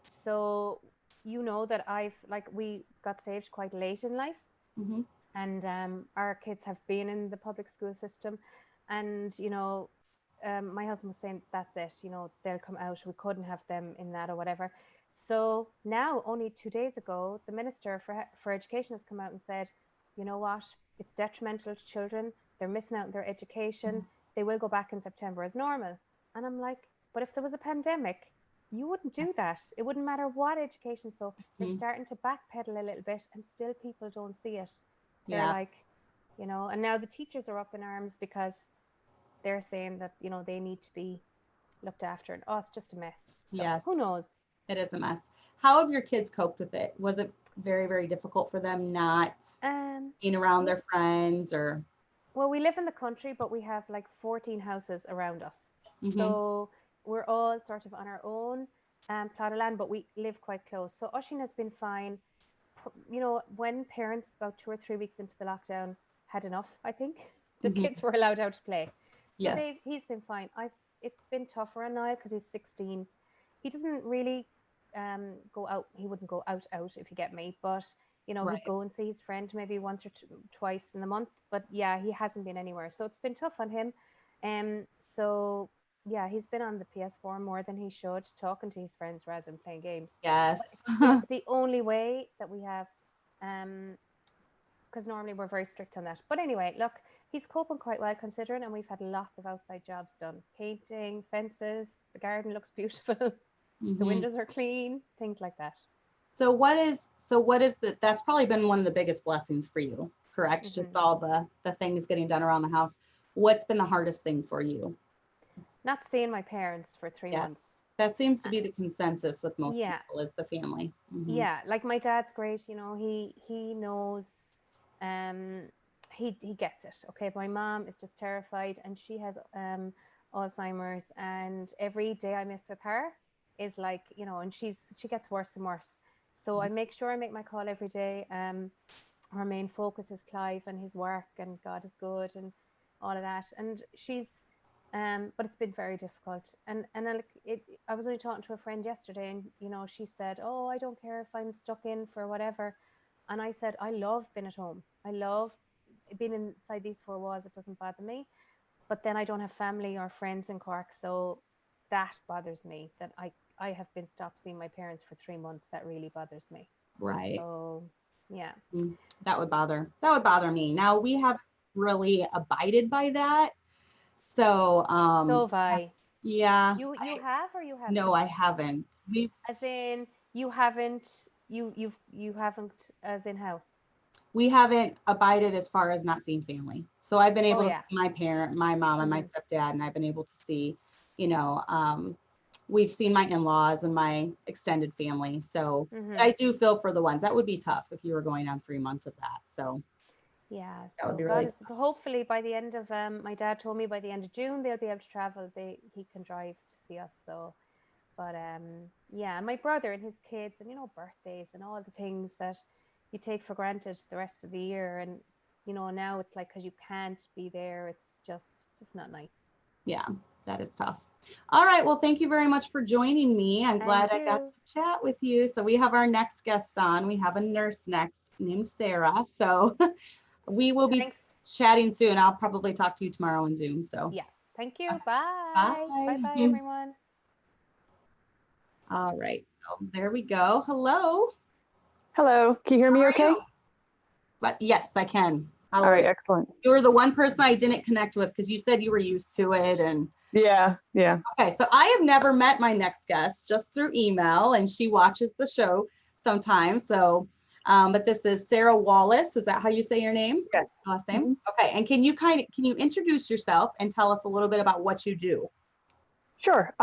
So you know that we got saved quite late in life, Hmm. and our kids have been in the public school system, and you know, my husband was saying that's it, you know, they'll come out, we couldn't have them in that or whatever. So now, only 2 days ago, the minister for education has come out and said, you know what, it's detrimental to children, they're missing out on their education, they will go back in September as normal. And I'm like, but if there was a pandemic, you wouldn't do that. It wouldn't matter what education. So they're starting to backpedal a little bit, and still people don't see it. They're Yeah. like, you know, and now the teachers are up in arms because they're saying that, you know, they need to be looked after. And oh, it's just a mess. So Yes. who knows? It is a mess. How have your kids coped with it? Was it very, very difficult for them not being around their friends or? Well, we live in the country, but we have like 14 houses around us. Mhm. So we're all sort of on our own plot of land, but we live quite close. So Oisin has been fine. You know, when parents about 2 or 3 weeks into the lockdown had enough, I think the Mhm. kids were allowed out to play. So Yes. he's been fine. It's been tougher on Niall because he's 16. He doesn't really go out. He wouldn't go out if you get me, but you know, Right. he'd go and see his friend maybe once or twice in the month. But yeah, he hasn't been anywhere. So it's been tough on him. So yeah, he's been on the PS4 more than he should, talking to his friends rather than playing games. Yes. But it's the only way that we have, because normally we're very strict on that. But anyway, look, he's coping quite well considering, and we've had lots of outside jobs done, painting, fences, the garden looks beautiful, the Mhm. windows are clean, things like that. So what is that's probably been one of the biggest blessings for you, correct? Just all the things getting done around the house. What's been the hardest thing for you? Not seeing my parents for 3 Yes. months. That seems to be the consensus with most Yeah. people is the family. Mhm. Yeah, like my dad's great, you know, he knows, he gets it. Okay, my mom is just terrified, and she has Alzheimer's, and every day I miss with her is like, you know, and she gets worse and worse. So I make sure I make my call every day. Her main focus is Clive and his work and God is good and all of that. And she's But it's been very difficult. And I was only talking to a friend yesterday, and she said, "Oh, I don't care if I'm stuck in for whatever." And I said, "I love being at home. I love being inside these four walls. It doesn't bother me. But then I don't have family or friends in Cork, so that bothers me. That I have been stopped seeing my parents for 3 months. That really bothers me." Right. So yeah. That would bother me. Now we have really abided by that. So, So have I. yeah, You have or you no, haven't? I haven't. As in you haven't you haven't as in how? We haven't abided as far as not seeing family. So I've been Oh able to yeah. see my mom and my stepdad, and I've been able to see, you know, we've seen my in-laws and my extended family. So I do feel for the ones that would be tough if you were going on 3 months of that. So Yeah, that would so be God really is hopefully by the end of my dad told me by the end of June they'll be able to travel. He can drive to see us. So, but yeah, my brother and his kids, and birthdays and all the things that you take for granted the rest of the year, and now it's like because you can't be there, it's just not nice. Yeah, that is tough. All right. Well, thank you very much for joining me. I'm glad And I got you. to chat with you. So we have our next guest on. We have a nurse next named Sarah. So we will be Thanks. chatting soon. I'll probably talk to you tomorrow on Zoom. So Yeah. Thank you. Bye. Bye bye. bye everyone. All right. So there we go. Hello. Hello, can you hear me okay? But yes, I can. All right, excellent. You were the one person I didn't connect with because you said you were used to it. And Yeah. okay, so I have never met my next guest, just through email, and she watches the show sometimes. So, but this is Sarah Wallace. Is that how you say your name? Yes. Last name. Okay, and can you introduce yourself and tell us a little bit about what you do? Sure.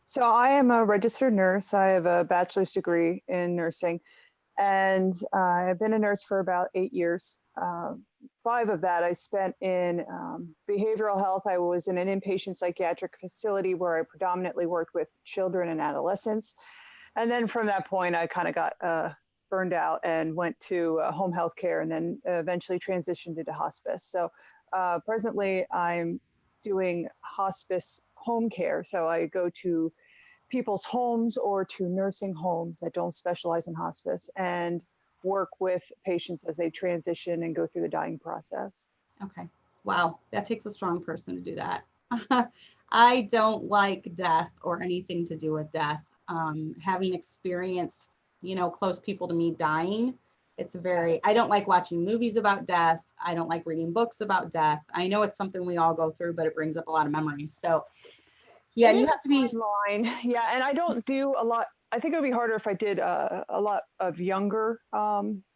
So I am a registered nurse. I have a bachelor's degree in nursing, and I've been a nurse for about 8 years. 5 of that I spent in behavioral health. I was in an inpatient psychiatric facility where I predominantly worked with children and adolescents. And then from that point, I kind of got burned out and went to home health care, and then eventually transitioned into hospice. So presently I'm doing hospice home care. So I go to people's homes or to nursing homes that don't specialize in hospice and work with patients as they transition and go through the dying process. Okay. Wow, that takes a strong person to do that. I don't like death or anything to do with death. Having experienced, close people to me dying, I don't like watching movies about death. I don't like reading books about death. I know it's something we all go through, but it brings up a lot of memories. So yeah, you have to be line. Yeah, and I don't do a lot. I think it would be harder if I did a lot of younger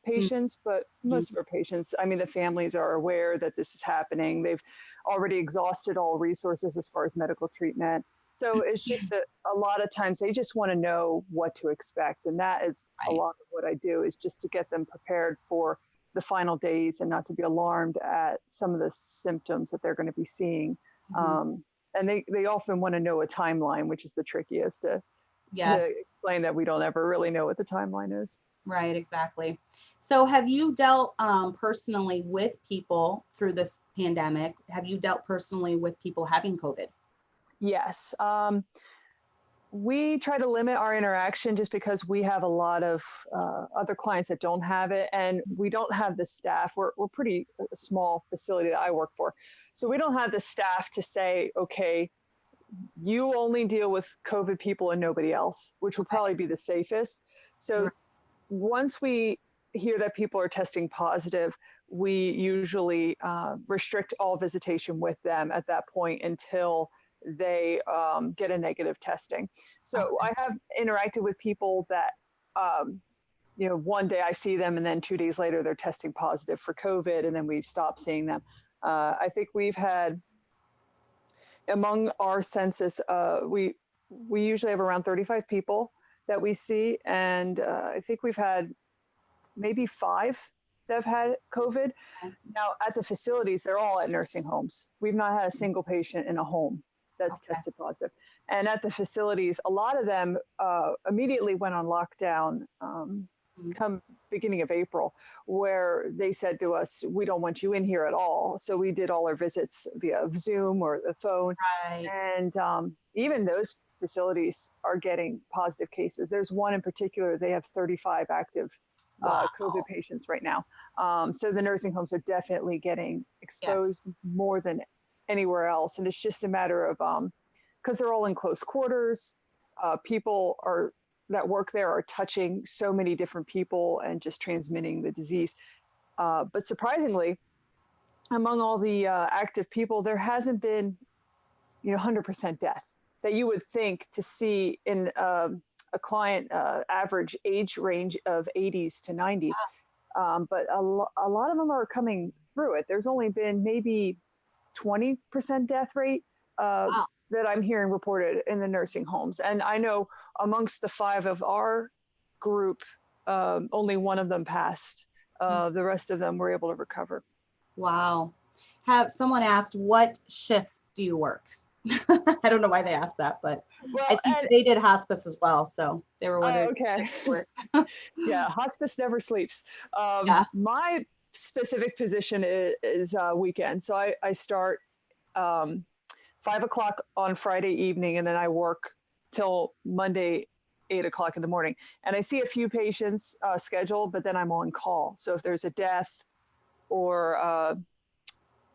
patients, but most of our patients, I mean, the families are aware that this is happening. They've already exhausted all resources as far as medical treatment. So it's just a lot of times they just want to know what to expect. And that is a lot of what I do, is just to get them prepared for the final days and not to be alarmed at some of the symptoms that they're going to be seeing. And they often want to know a timeline, which is the trickiest to explain, that we don't ever really know what the timeline is. Right, exactly. So have you dealt personally with people through this pandemic? Have you dealt personally with people having COVID? Yes. We try to limit our interaction just because we have a lot of other clients that don't have it, and we don't have the staff. We're pretty small facility that I work for. So we don't have the staff to say, okay, you only deal with COVID people and nobody else, which would probably be the safest. So once we hear that people are testing positive, we usually restrict all visitation with them at that point until they get a negative testing. So I have interacted with people that, one day I see them and then 2 days later they're testing positive for COVID, and then we stop seeing them. I think we've had, among our census, we usually have around 35 people that we see, and I think we've had maybe 5 that have had COVID. Now at the facilities, they're all at nursing homes. We've not had a single patient in a home that's tested positive. And at the facilities, a lot of them immediately went on lockdown come beginning of April, where they said to us, we don't want you in here at all. So we did all our visits via Zoom or the phone. Right. And even those facilities are getting positive cases. There's one in particular, they have 35 active Wow. COVID patients right now. So the nursing homes are definitely getting exposed more than anywhere else. And it's just a matter of, because they're all in close quarters, people that work there are touching so many different people and just transmitting the disease. But surprisingly, among all the active people, there hasn't been 100% death that you would think to see in a client average age range of 80s to 90s. But a lot of them are coming through it. There's only been maybe 20% death rate that I'm hearing reported in the nursing homes. And I know amongst the 5 of our group, only one of them passed. The rest of them were able to recover. Wow. Have someone asked, what shifts do you work? I don't know why they asked that, but I think they did hospice as well. So they were wondering. Okay. Yeah, hospice never sleeps. My specific position is weekend. So I start 5 o'clock on Friday evening, and then I work till Monday, 8 o'clock in the morning. And I see a few patients scheduled, but then I'm on call. So if there's a death or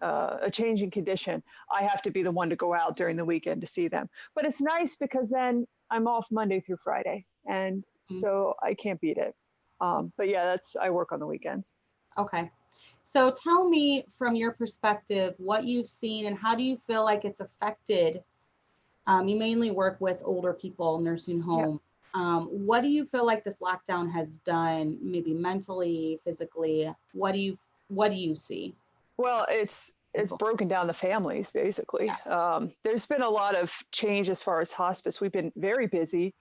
a change in condition, I have to be the one to go out during the weekend to see them. But it's nice because then I'm off Monday through Friday, and so I can't beat it. But yeah, I work on the weekends. Okay. So tell me from your perspective, what you've seen and how do you feel like it's affected? You mainly work with older people, nursing home. What do you feel like this lockdown has done, maybe mentally, physically? What do you see? Well, it's broken down the families, basically. There's been a lot of change as far as hospice. We've been very busy,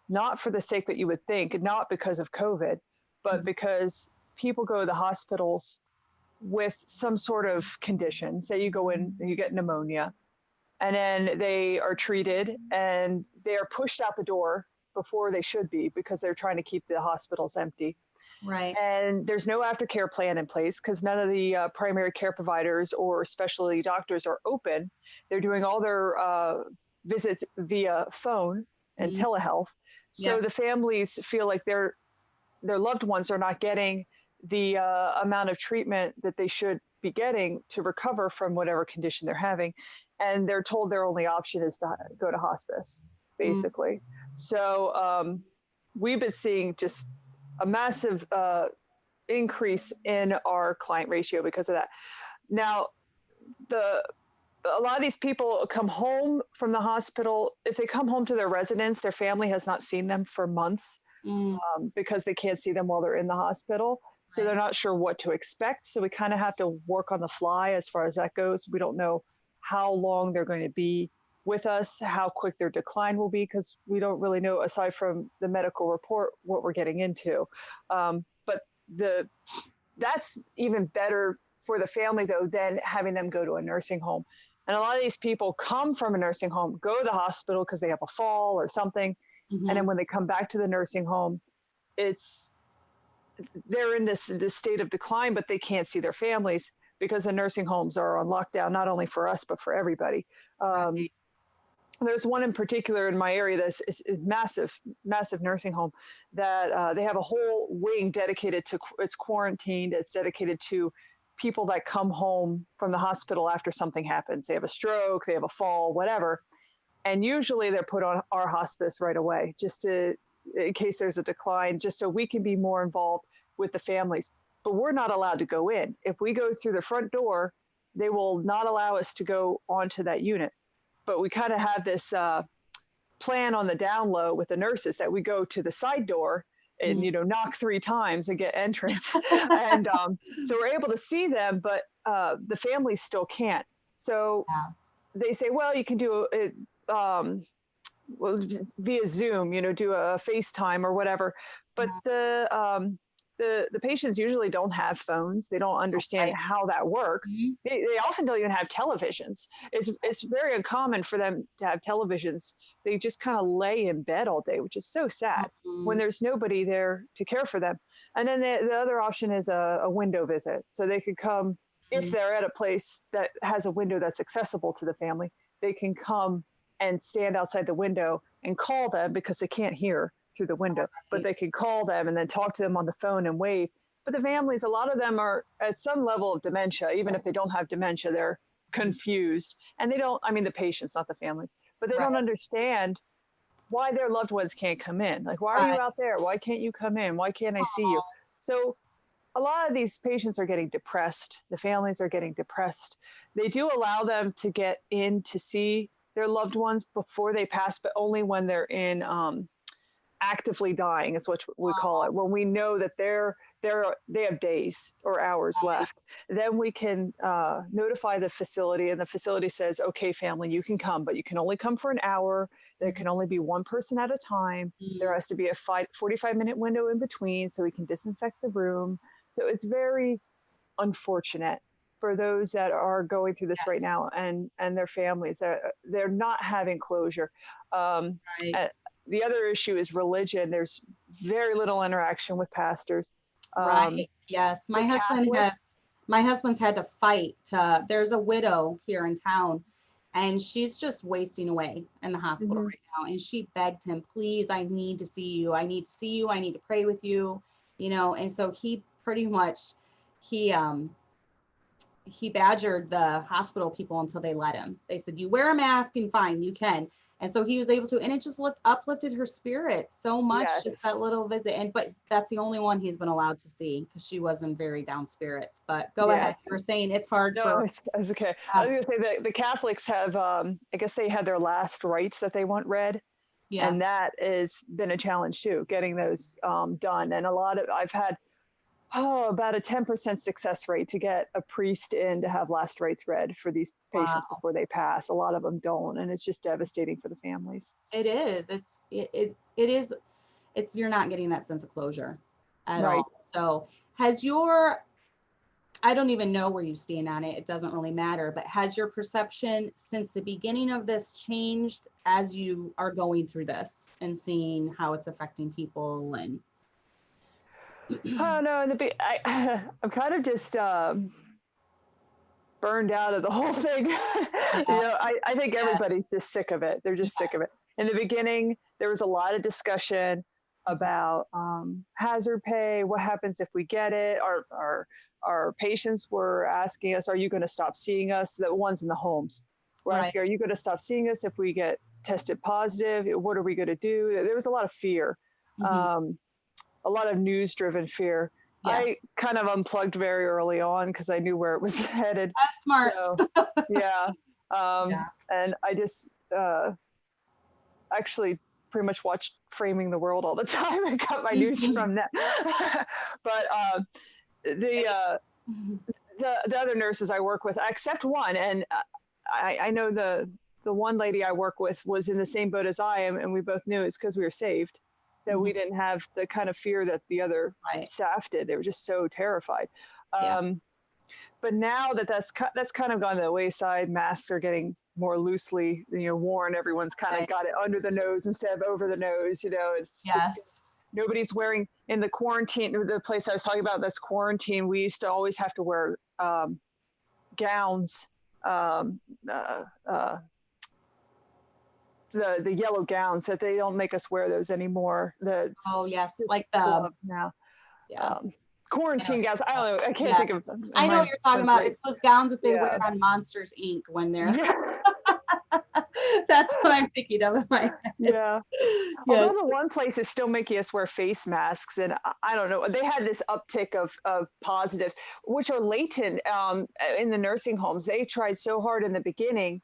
not for the sake that you would think, not because of COVID, but because people go to the hospitals with some sort of condition. Say you go in and you get pneumonia, and then they are treated and they are pushed out the door before they should be because they're trying to keep the hospitals empty. Right. And there's no aftercare plan in place because none of the primary care providers or specialty doctors are open. They're doing all their visits via phone and telehealth. So the families feel like their loved ones are not getting the amount of treatment that they should be getting to recover from whatever condition they're having. And they're told their only option is to go to hospice, basically. So we've been seeing just a massive increase in our client ratio because of that. Now, a lot of these people come home from the hospital. If they come home to their residence, their family has not seen them for months because they can't see them while they're in the hospital. So they're not sure what to expect. So we kind of have to work on the fly as far as that goes. We don't know how long they're going to be with us, how quick their decline will be, because we don't really know, aside from the medical report, what we're getting into. But that's even better for the family, though, than having them go to a nursing home. And a lot of these people come from a nursing home, go to the hospital because they have a fall or something. And then when they come back to the nursing home, they're in this state of decline, but they can't see their families because the nursing homes are on lockdown, not only for us, but for everybody. There's one in particular in my area that's a massive nursing home that they have a whole wing dedicated to, it's quarantined, it's dedicated to people that come home from the hospital after something happens. They have a stroke, they have a fall, whatever. And usually they're put on our hospice right away, just in case there's a decline, just so we can be more involved with the families. But we're not allowed to go in. If we go through the front door, they will not allow us to go onto that unit. But we kind of have this plan on the down low with the nurses that we go to the side door and, knock 3 times and get entrance. And so we're able to see them, but the families still can't. So they say, well, you can do it via Zoom, do a FaceTime or whatever. But the patients usually don't have phones. They don't understand how that works. They often don't even have televisions. It's very uncommon for them to have televisions. They just kind of lay in bed all day, which is so sad when there's nobody there to care for them. And then the other option is a window visit. So they could come, if they're at a place that has a window that's accessible to the family, they can come and stand outside the window and call them because they can't hear through the window, but they can call them and then talk to them on the phone and wave. But the families, a lot of them are at some level of dementia. Even if they don't have dementia, they're confused. And they don't, I mean, the patients, not the families, but they don't understand why their loved ones can't come in. Like, why are you out there? Why can't you come in? Why can't I see you? So a lot of these patients are getting depressed. The families are getting depressed. They do allow them to get in to see their loved ones before they pass, but only when they're in actively dying is what we call it. When we know that they have days or hours left, then we can notify the facility, and the facility says, okay, family, you can come, but you can only come for an hour. There can only be one person at a time. There has to be a 45-minute window in between so we can disinfect the room. So it's very unfortunate for those that are going through this right now, and their families. They're not having closure. The other issue is religion. There's very little interaction with pastors. Yes. My husband's had to fight. There's a widow here in town, and she's just wasting away in the hospital right now. And she begged him, please, I need to see you. I need to see you. I need to pray with you, you know? And so he pretty much, he badgered the hospital people until they let him. They said, you wear a mask and fine, you can. And so he was able to, and it just uplifted her spirit so much, just that little visit. But that's the only one he's been allowed to see because she was in very down spirits. But go ahead. You were saying it's hard for. It's okay. I was going to say that the Catholics have, I guess they had their last rites that they want read. Yeah. And that has been a challenge too, getting those done. And I've had about a 10% success rate to get a priest in to have last rites read for these patients before they pass. A lot of them don't, and it's just devastating for the families. It is. It's you're not getting that sense of closure at all. So I don't even know where you stand on it. It doesn't really matter, but has your perception since the beginning of this changed as you are going through this and seeing how it's affecting people? And oh no, I'm kind of just burned out of the whole thing. You know, I think everybody's just sick of it. They're just sick of it. In the beginning, there was a lot of discussion about hazard pay. What happens if we get it? Our patients were asking us, are you going to stop seeing us? The ones in the homes were asking, are you going to stop seeing us if we get tested positive? What are we going to do? There was a lot of fear. A lot of news-driven fear. I kind of unplugged very early on because I knew where it was headed. That's smart. So, and I just actually pretty much watched Framing the World all the time and got my news from that. But the other nurses I work with, except one, and I know the one lady I work with was in the same boat as I am, and we both knew it's because we were saved. That we didn't have the kind of fear that the other staff did. They were just so terrified. But now that's kind of gone to the wayside. Masks are getting more loosely, worn. Everyone's kind of got it under the nose instead of over the nose. It's just, nobody's wearing in the quarantine. The place I was talking about that's quarantine. We used to always have to wear gowns. The yellow gowns that they don't make us wear those anymore. Like the now. Quarantine gowns. I don't know. I can't think of them. I know what you're talking about. It's those gowns that they wear on Monsters Inc. when they're. That's what I'm thinking of in my head. Although the one place is still making us wear face masks, and I don't know. They had this uptick of positives, which are latent in the nursing homes. They tried so hard in the beginning.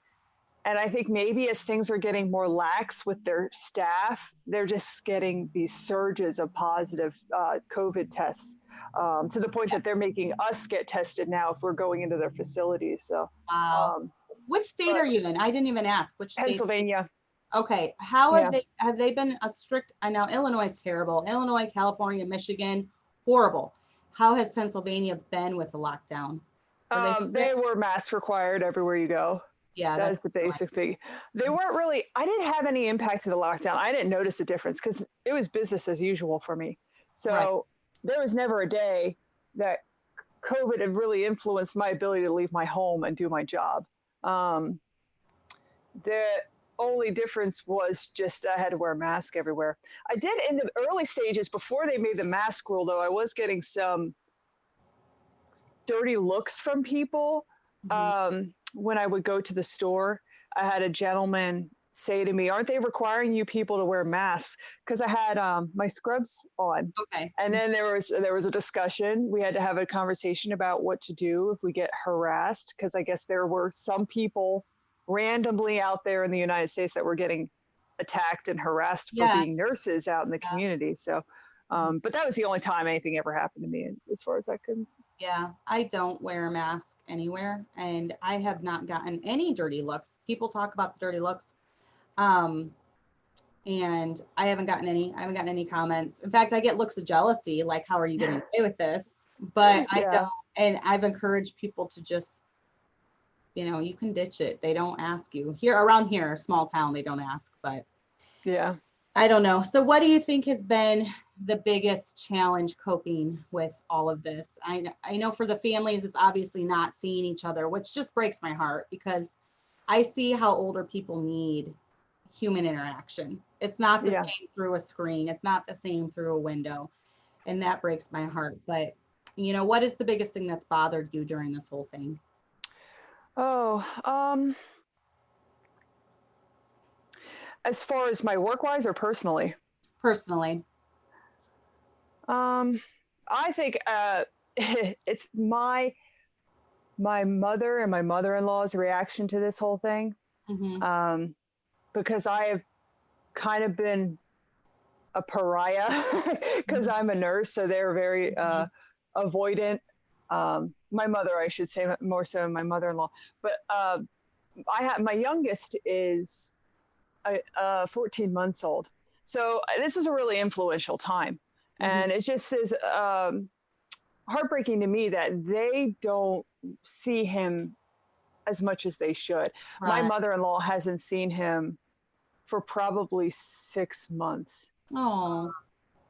And I think maybe as things are getting more lax with their staff, they're just getting these surges of positive COVID tests to the point that they're making us get tested now if we're going into their facilities. So, which state are you in? I didn't even ask. Which state? Pennsylvania. Okay. How have they been a strict? I know Illinois is terrible. Illinois, California, Michigan, horrible. How has Pennsylvania been with the lockdown? They were masks required everywhere you go. Yeah, that's the basic thing. They weren't really, I didn't have any impact to the lockdown. I didn't notice a difference because it was business as usual for me. So there was never a day that COVID had really influenced my ability to leave my home and do my job. The only difference was just I had to wear a mask everywhere. I did in the early stages before they made the mask rule, though. I was getting some dirty looks from people when I would go to the store. I had a gentleman say to me, "Aren't they requiring you people to wear masks?" Because I had my scrubs on. Okay. And then there was a discussion. We had to have a conversation about what to do if we get harassed, because I guess there were some people randomly out there in the United States that were getting attacked and harassed for being nurses out in the community. So, but that was the only time anything ever happened to me, as far as I could. Yeah, I don't wear a mask anywhere, and I have not gotten any dirty looks. People talk about the dirty looks, and I haven't gotten any. I haven't gotten any comments. In fact, I get looks of jealousy, like, "How are you getting away with this?" But I don't. And I've encouraged people to just, you can ditch it. They don't ask you here around here, small town. They don't ask, but yeah. I don't know. So what do you think has been the biggest challenge coping with all of this? I know for the families, it's obviously not seeing each other, which just breaks my heart, because I see how older people need human interaction. It's not the same through a screen. It's not the same through a window. And that breaks my heart. But, what is the biggest thing that's bothered you during this whole thing? Oh, as far as my work-wise or personally? Personally. I think it's my mother and my mother-in-law's reaction to this whole thing. Because I have kind of been a pariah because I'm a nurse, so they're very avoidant. My mother, I should say, more so my mother-in-law. But I have my youngest is 14 months old, so this is a really influential time, and it just is heartbreaking to me that they don't see him as much as they should. My mother-in-law hasn't seen him for probably 6 months. Oh.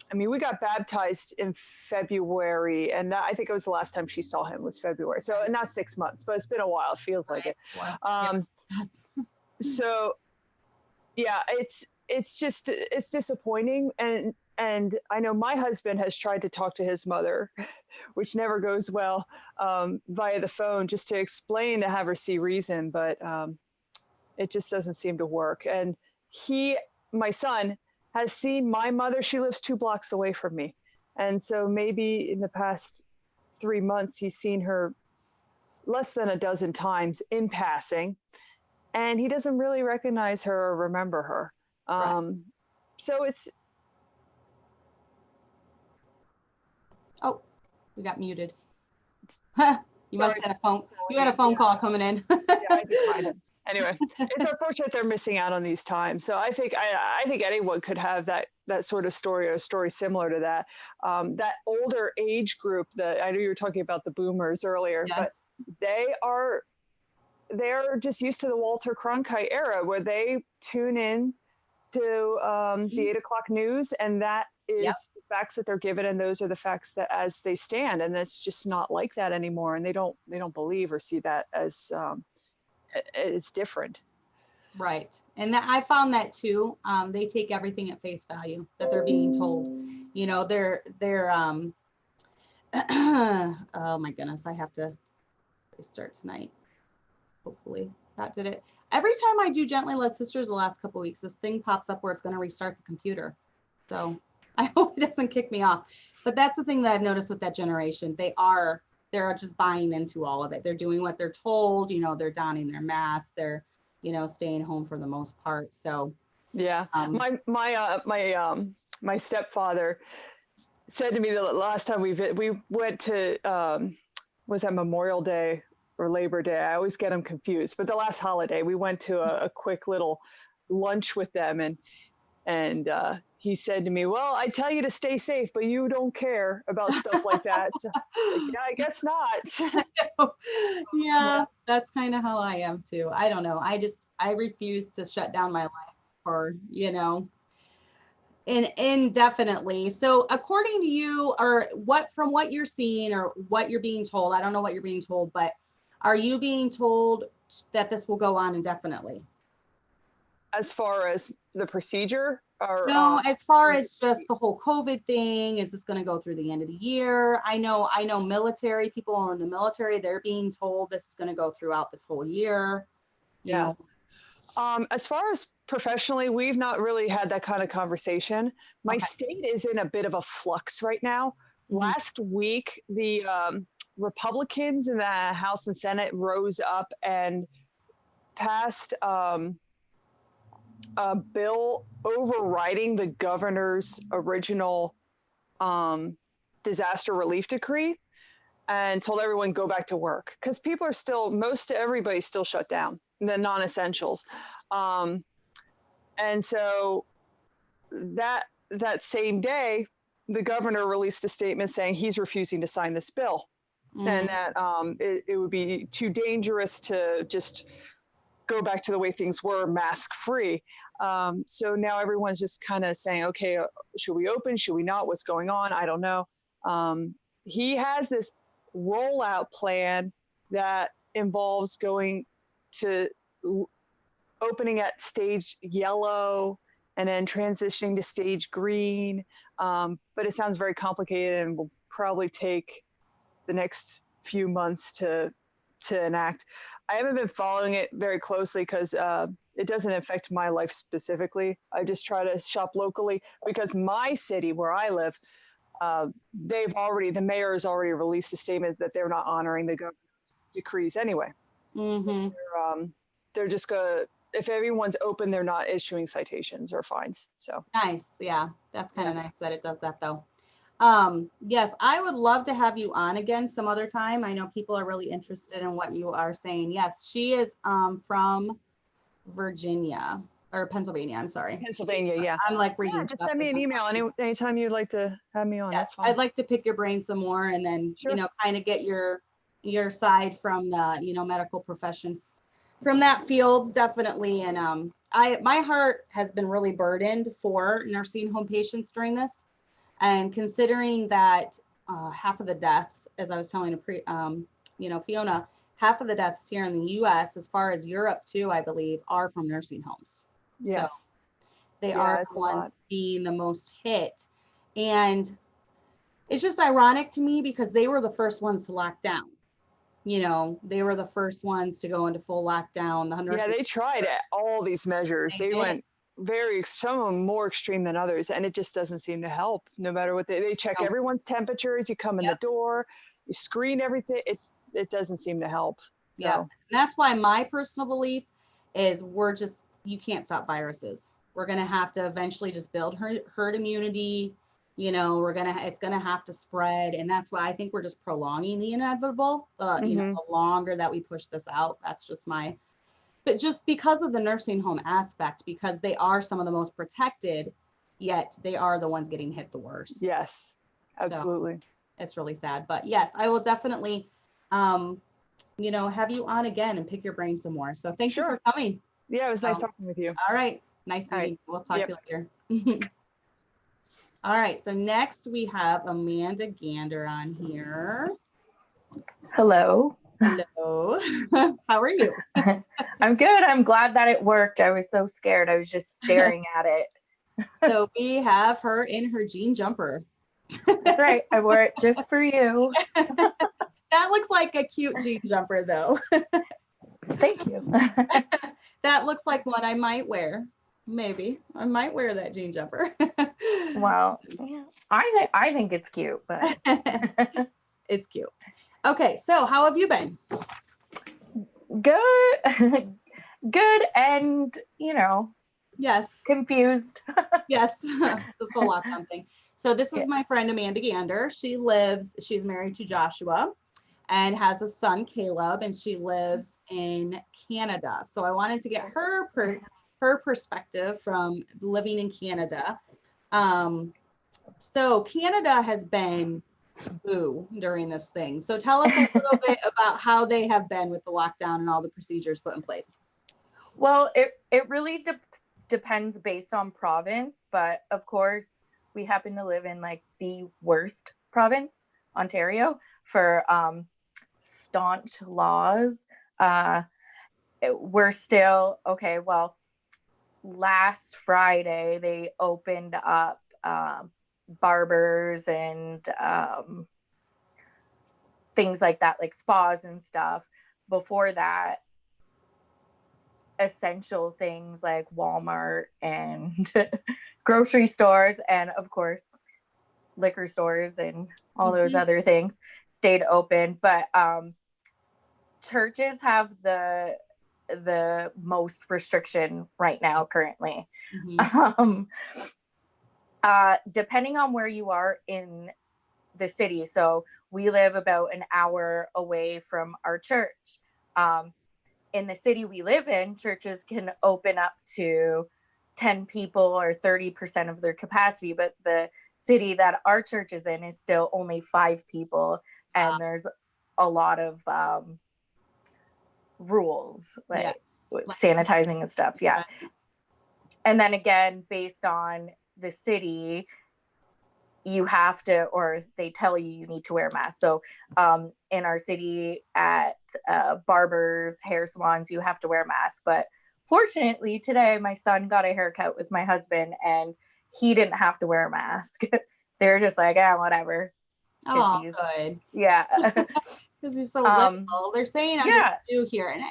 I mean, we got baptized in February, and I think it was the last time she saw him was February. So not 6 months, but it's been a while. It feels like it. So yeah, it's disappointing. And I know my husband has tried to talk to his mother, which never goes well, via the phone, just to explain, to have her see reason, but it just doesn't seem to work. And my son, has seen my mother. She lives 2 blocks away from me. And so maybe in the past 3 months, he's seen her less than a dozen times in passing, and he doesn't really recognize her or remember her. So it's. Oh, we got muted. You must have had a phone. You had a phone call coming in. Yeah, I declined it. Anyway, it's unfortunate they're missing out on these times. So I think anyone could have that sort of story, or a story similar to that. That older age group that I know you were talking about, the boomers earlier, but they're just used to the Walter Cronkite era, where they tune in to the 8 o'clock news, and that is the facts that they're given, and those are the facts that as they stand. And it's just not like that anymore, and they don't believe or see that as it's different. Right. And I found that too. They take everything at face value that they're being told. They're oh my goodness, I have to restart tonight. Hopefully that did it. Every time I do Gently Led Sisters the last couple of weeks, this thing pops up where it's going to restart the computer. So I hope it doesn't kick me off. But that's the thing that I've noticed with that generation. They're just buying into all of it. They're doing what they're told, they're donning their masks, they're, staying home for the most part. So yeah, my stepfather said to me the last time we went to, was that Memorial Day or Labor Day? I always get them confused, but the last holiday we went to a quick little lunch with them, and he said to me, "Well, I tell you to stay safe, but you don't care about stuff like that." So, yeah, I guess not. Yeah, that's kind of how I am too. I don't know. I refuse to shut down my life for, Indefinitely. So according to you, or from what you're seeing or what you're being told, I don't know what you're being told, but are you being told that this will go on indefinitely? As far as the procedure, or No, as far as just the whole COVID thing, is this going to go through the end of the year? I know military people are in the military, they're being told this is going to go throughout this whole year. You Yeah. know. As far as professionally, we've not really had that kind of conversation. My Okay. state is in a bit of a flux right now. Mhm. Last week, the Republicans in the House and Senate rose up and passed a bill overriding the governor's original disaster relief decree, and told everyone go back to work, because people are still, everybody's still shut down, the non-essentials. And so that same day, the governor released a statement saying he's refusing to sign this bill, and that it would be too dangerous to just go back to the way things were, mask free. So now everyone's just kind of saying, okay, should we open? Should we not? What's going on? I don't know. He has this rollout plan that involves going to opening at stage yellow and then transitioning to stage green. But it sounds very complicated and will probably take the next few months to enact. I haven't been following it very closely because it doesn't affect my life specifically. I just try to shop locally, because my city where I live, the mayor has already released a statement that they're not honoring the governor's decrees anyway. They're just gonna, if everyone's open, they're not issuing citations or fines. So Nice. Yeah, that's kind of nice that it does that though. Yes, I would love to have you on again some other time. I know people are really interested in what you are saying. Yes, she is from Virginia or Pennsylvania. I'm sorry. Pennsylvania, yeah. I'm like reading. Yeah, just send me an email anytime you'd like to have me on. That's fine. I'd like to pick your brain some more, and then kind of get your side from the medical profession, from that field, definitely. And my heart has been really burdened for nursing home patients during this. And considering that half of the deaths, as I was telling Fiona, half of the deaths here in the U.S., as far as Europe too, I believe, are from nursing homes. Yes. So they are the ones being the most hit. And it's just ironic to me because they were the first ones to lock down. They were the first ones to go into full lockdown. They tried all these measures. They went some of them more extreme than others, and it just doesn't seem to help. No matter what they check everyone's temperatures. You come in the door, you screen everything. It doesn't seem to help. So. Yeah, and that's why my personal belief is you can't stop viruses. We're gonna have to eventually just build herd immunity. It's gonna have to spread, and that's why I think we're just prolonging the inevitable. The longer that we push this out, that's just but just because of the nursing home aspect, because they are some of the most protected, yet they are the ones getting hit the worst. Yes, absolutely. So it's really sad, but yes, I will definitely, have you on again and pick your brain some more. So thank you for coming. Yeah, it was nice talking with you. All right. Nice meeting you. We'll talk to you later. All right. So next we have Amanda Gander on here. Hello. Hello. How are you? I'm good. I'm glad that it worked. I was so scared. I was just staring at it. So we have her in her jean jumper. That's right. I wore it just for you. That looks like a cute jean jumper though. Thank you. That looks like one I might wear. Maybe I might wear that jean jumper. Well, yeah, I think it's cute, but it's cute. Okay, so how have you been? Good. Good, and yes, confused. Yes, this whole lockdown thing. So this is my friend Amanda Gander. She's married to Joshua and has a son, Caleb, and she lives in Canada. So I wanted to get her perspective from living in Canada. So Canada has been boo during this thing. So tell us a little bit about how they have been with the lockdown and all the procedures put in place. Well, it really depends based on province, but of course we happen to live in like the worst province, Ontario, for staunch laws. We're still okay. Well, last Friday they opened up barbers and things like that, like spas and stuff. Before that, essential things like Walmart and grocery stores, and of course liquor stores and all those other things stayed open. But churches have the most restriction right now currently. Depending on where you are in the city. So we live about an hour away from our church. In the city we live in, churches can open up to 10 people or 30% of their capacity, but the city that our church is in is still only 5 people, and there's a lot of rules, like sanitizing and stuff. Yeah. And then again, based on the city, you have to, or they tell you you need to wear a mask. So in our city at barbers, hair salons, you have to wear a mask. But fortunately today, my son got a haircut with my husband and he didn't have to wear a mask. They're just like, whatever. Oh, good. Yeah. Because he's so little. They're saying I do here. And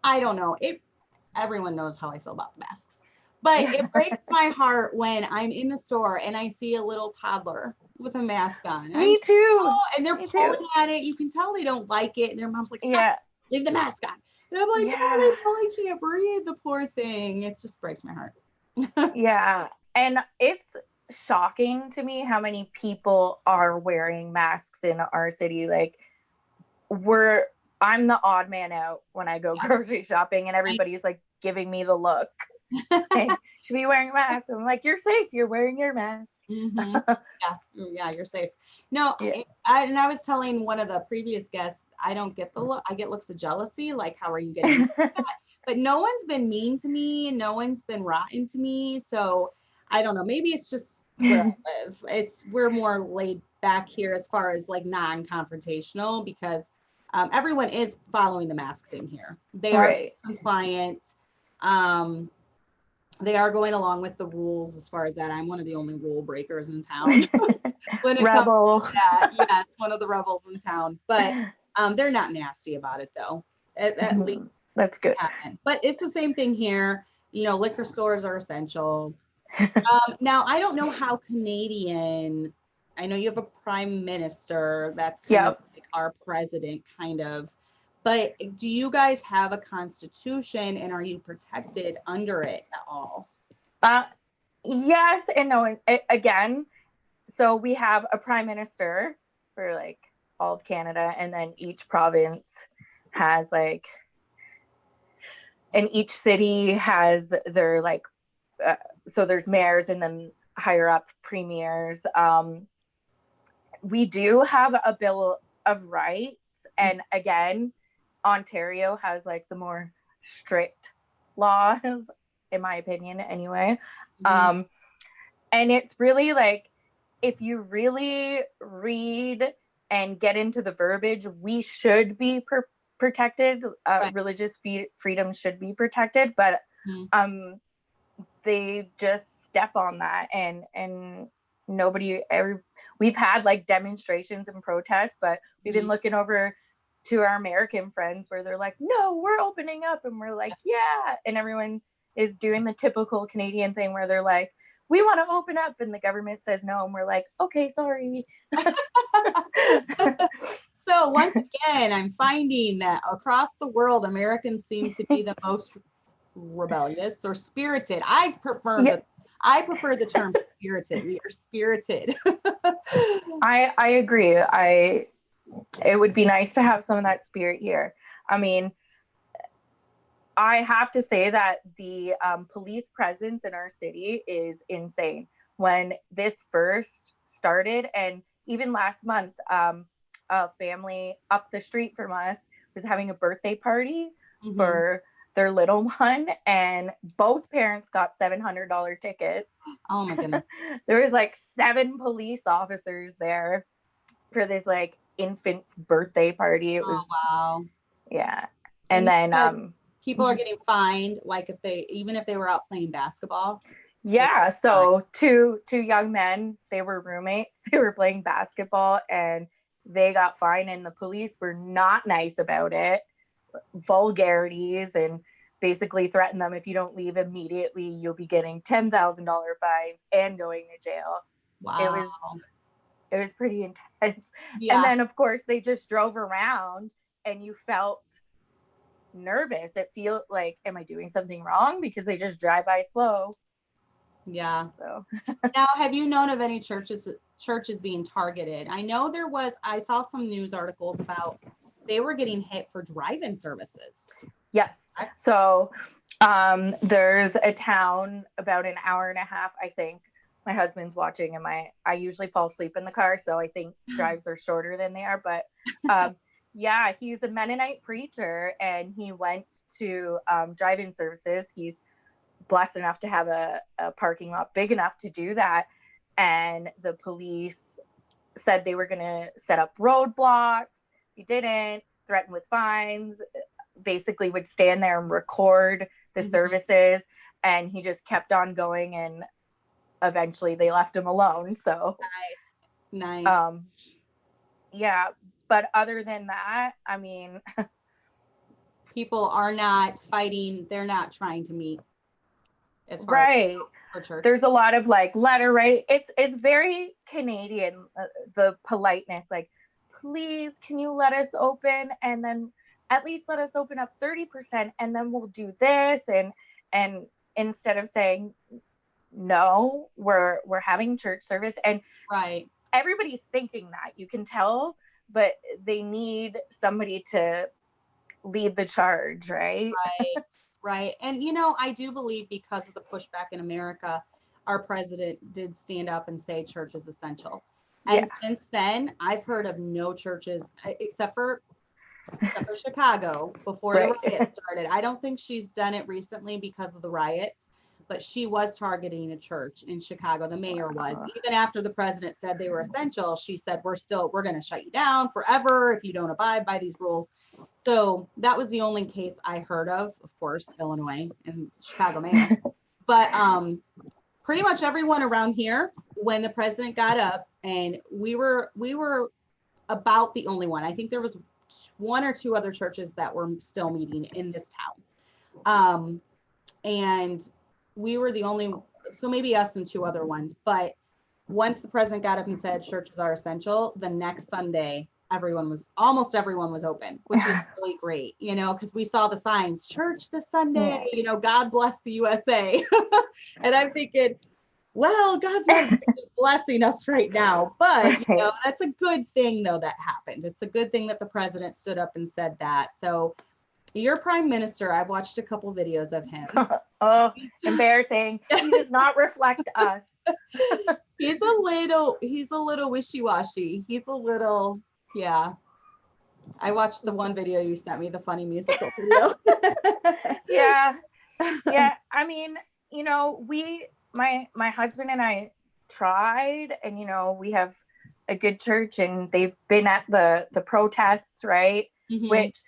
I don't know. Everyone knows how I feel about masks. But it breaks my heart when I'm in the store and I see a little toddler with a mask on. Me too. And they're pulling at it. You can tell they don't like it. And their mom's like, stop, leave the mask on. And I'm like, oh, they probably can't breathe, the poor thing. It just breaks my heart. Yeah. And it's shocking to me how many people are wearing masks in our city. Like I'm the odd man out when I go grocery shopping and everybody's like giving me the look. Hey, should be wearing a mask. I'm like, you're safe. You're wearing your mask. Yeah, you're safe. No, and I was telling one of the previous guests, I don't get the look. I get looks of jealousy. Like, how are you getting that? But no one's been mean to me. No one's been rotten to me. So I don't know. Maybe it's just where I live. We're more laid back here as far as like non-confrontational, because everyone is following the mask thing here. They are compliant. They are going along with the rules as far as that. I'm one of the only rule breakers in town. When it Rebel. comes to that, yes, one of the rebels in town. But they're not nasty about it though. At least that's good. But it's the same thing here. You know, liquor stores are essential. Now I don't know how Canadian. I know you have a prime minister. That's kind of like our president, kind of. But do you guys have a constitution, and are you protected under it at all? Yes and no. Again, so we have a prime minister for like all of Canada, and then each province has like, and each city has their like, so there's mayors and then higher up premiers. We do have a Bill of Rights, and again, Ontario has like the more strict laws, in my opinion, anyway. And it's really like, if you really read and get into the verbiage, we should be protected. Religious freedom should be protected, but they just step on that, and we've had like demonstrations and protests, but we've been looking over to our American friends where they're like, no, we're opening up, and we're like, yeah, and everyone is doing the typical Canadian thing where they're like, we want to open up, and the government says no, and we're like, okay, sorry. So once again, I'm finding that across the world, Americans seem to be the most rebellious or spirited. I prefer the term spirited. We are spirited. I agree. It would be nice to have some of that spirit here. I mean, I have to say that the police presence in our city is insane. When this first started, and even last month, a family up the street from us was having a birthday party for their little one, and both parents got $700 tickets. Oh my goodness. There was like 7 police officers there for this like infant's birthday party. It was wow. yeah. And And then people are getting fined, like even if they were out playing basketball. yeah, so two young men, they were roommates, they were playing basketball, and they got fined, and the police were not nice about it. Vulgarities, and basically threatened them, if you don't leave immediately, you'll be getting $10,000 fines and going to jail. Wow. It was pretty intense. Yeah. And then of course they just drove around, and you felt nervous. It feel like, am I doing something wrong? Because they just drive by slow. Yeah. So now, have you known of any churches being targeted? I know I saw some news articles about they were getting hit for drive-in services. yes. So there's a town about an hour and a half, I think. My husband's watching, and I usually fall asleep in the car, so I think drives are shorter than they are. But yeah, he's a Mennonite preacher, and he went to drive-in services. He's blessed enough to have a parking lot big enough to do that. And the police said they were going to set up roadblocks. He didn't, threatened with fines, basically would stand there and record the services. And he just kept on going, and eventually they left him alone. So nice. Yeah. But other than that, I mean, people are not fighting. They're not trying to meet. As far right. As for church. There's a lot of like letter, right? It's very Canadian, the politeness, like, please, can you let us open? And then at least let us open up 30%, and then we'll do this. And instead of saying, no, we're having church service. And right. Everybody's thinking that, you can tell, but they need somebody to lead the charge, right? Right. Right. And, I do believe because of the pushback in America, our president did stand up and say church is essential. And since then, I've heard of no churches except for Chicago before the riots started. I don't think she's done it recently because of the riots, but she was targeting a church in Chicago. The mayor was. Even after the president said they were essential, she said, we're going to shut you down forever if you don't abide by these rules. So that was the only case I heard of course, Illinois and Chicago mayor. But pretty much everyone around here, when the president got up, and we were about the only one. I think there was 1 or 2 other churches that were still meeting in this town. And we were the only, so maybe us and 2 other ones. But once the president got up and said churches are essential, the next Sunday, almost everyone was open, which was really great, because we saw the signs, church this Sunday, God bless the USA. And I'm thinking, well, God's not blessing us right now, but that's a good thing though that happened. It's a good thing that the president stood up and said that. So your prime minister, I've watched a couple videos of him. Oh, embarrassing. He does not reflect us. He's a little wishy-washy. He's a little, yeah. I watched the one video you sent me, the funny musical video. Yeah. I mean, my husband and I tried, and we have a good church, and they've been at the protests, right? Mm-hmm. Which,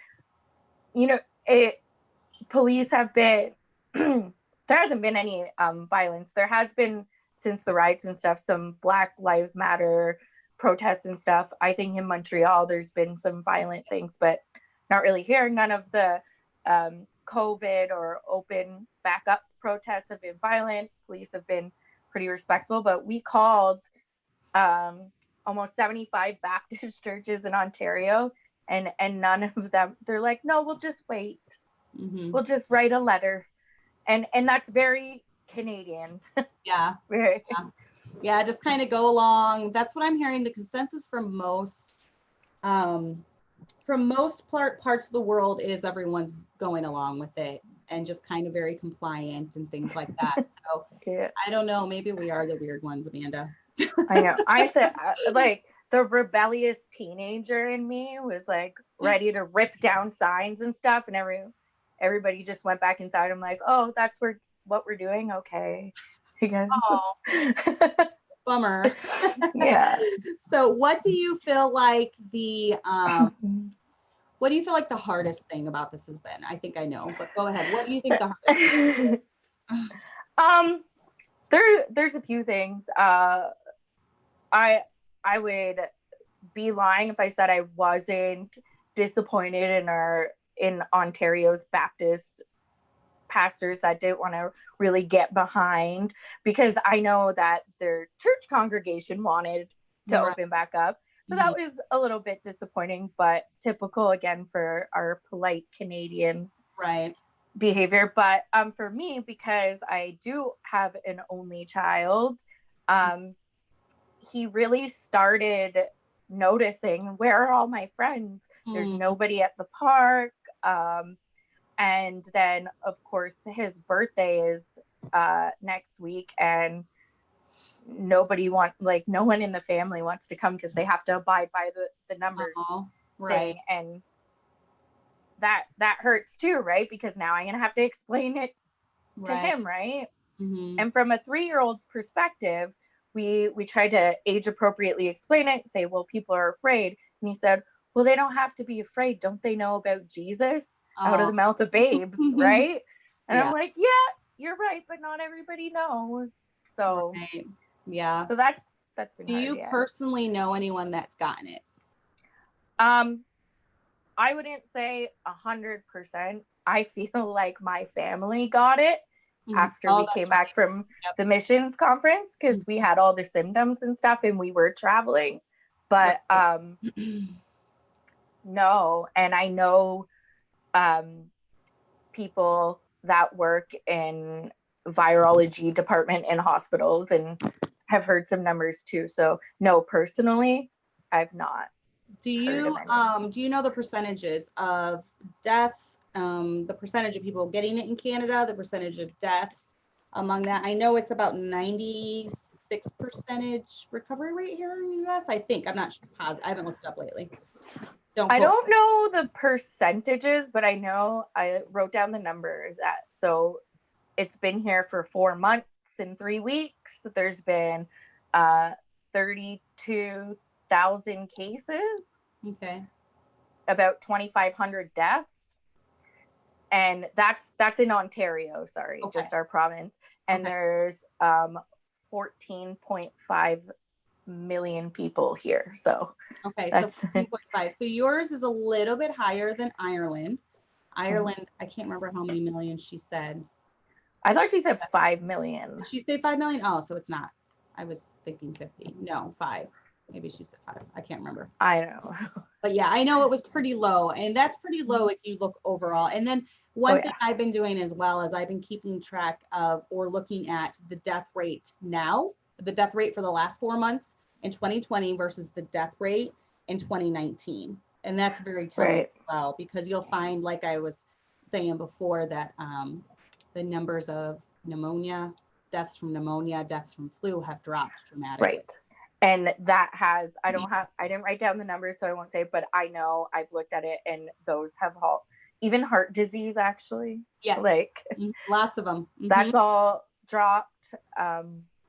police have been, there hasn't been any violence. There has been, since the riots and stuff, some Black Lives Matter protests and stuff. I think in Montreal there's been some violent things, but not really here. None of the COVID or open back up protests have been violent. Police have been pretty respectful, but we called almost 75 Baptist churches in Ontario, and none of them, they're like, no, we'll just wait. Mm-hmm. We'll just write a letter. And that's very Canadian. Yeah. Yeah, just kind of go along. That's what I'm hearing. The consensus from most parts of the world is everyone's going along with it and just kind of very compliant and things like that. So I don't know. Maybe we are the weird ones, Amanda. I know. I said, like, the rebellious teenager in me was like ready to rip down signs and stuff, and everybody just went back inside. I'm like, oh, that's what we're doing. Okay. Again. Oh, bummer. Yeah. So what do you feel like the hardest thing about this has been? I think I know, but go ahead. What do you think the hardest thing is? There's a few things. I would be lying if I said I wasn't disappointed in Ontario's Baptist pastors that didn't want to really get behind, because I know that their church congregation wanted to open back up. So that was a little bit disappointing, but typical again for our polite Canadian behavior. But for me, because I do have an only child, he really started noticing, where are all my friends? There's nobody at the park. And then of course his birthday is next week, and no one in the family wants to come because they have to abide by the numbers thing. And that hurts too, right? Because now I'm gonna have to explain it to him, right? And from a 3-year-old's perspective, we tried to age appropriately explain it and say, well, people are afraid. And he said, well, they don't have to be afraid. Don't they know about Jesus out of the mouth of babes, right? And I'm like, yeah, you're right, but not everybody knows. So yeah. So that's been Do hard, you personally know anyone that's gotten it? I wouldn't say 100%. I feel like my family got it after we came back from the missions conference, because we had all the symptoms and stuff and we were traveling. But no, and I know people that work in virology department in hospitals and have heard some numbers too. So no, personally, I've not. Do you know the percentages of deaths, the percentage of people getting it in Canada, the percentage of deaths among that? I know it's about 96% recovery rate here in the US. I think. I'm not positive. I haven't looked it up lately. I don't know the percentages, but I know I wrote down the number so it's been here for 4 months and 3 weeks. There's been 32,000 cases. Okay. About 2,500 deaths. And that's in Ontario, sorry, just our province. And there's 14.5 million people here. So that's so 14.5. So yours is a little bit higher than Ireland. Ireland, I can't remember how many million she said. I thought she said 5 million. Did she say 5 million? Oh, so it's not. I was thinking 50. No, 5. Maybe she said 5. I can't remember. I know. But yeah, I know it was pretty low, and that's pretty low if you look overall. And then one thing I've been doing as well is I've been keeping track of or looking at the death rate now, the death rate for the last 4 months in 2020 versus the death rate in 2019. And that's very telling as well, because you'll find, like I was saying before, that the numbers of deaths from pneumonia, deaths from flu have dropped dramatically. Right. And that has, I didn't write down the numbers, so I won't say, but I know I've looked at it, and those have even heart disease, actually. Yes. Like lots of them. That's all dropped.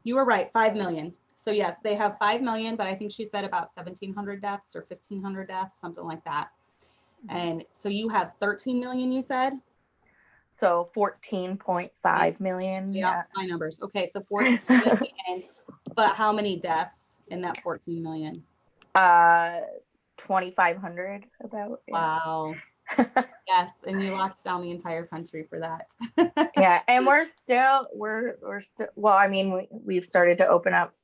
You were right, 5 million. So yes, they have 5 million, but I think she said about 1,700 deaths or 1,500 deaths, something like that. And so you have 13 million, you said? So 14.5 million. Yeah, my numbers. Okay, so 14 million, but how many deaths in that 14 million? 2,500 about. Wow. Yes, and you locked down the entire country for that. Yeah, and we're still, well, I mean, we've started to open up.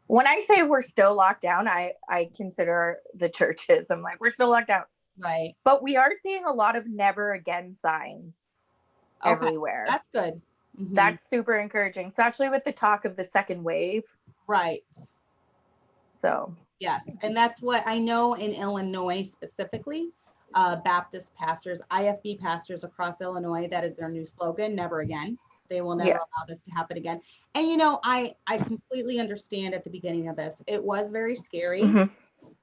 When I say we're still locked down, I consider the churches. I'm like, we're still locked down. Right. But we are seeing a lot of never again signs everywhere. That's good. That's super encouraging, especially with the talk of the second wave. Right. So. Yes, and that's what I know in Illinois specifically. Baptist pastors, IFB pastors across Illinois, that is their new slogan, never again. They will never allow this to happen again. And you know, I completely understand at the beginning of this, it was very scary. You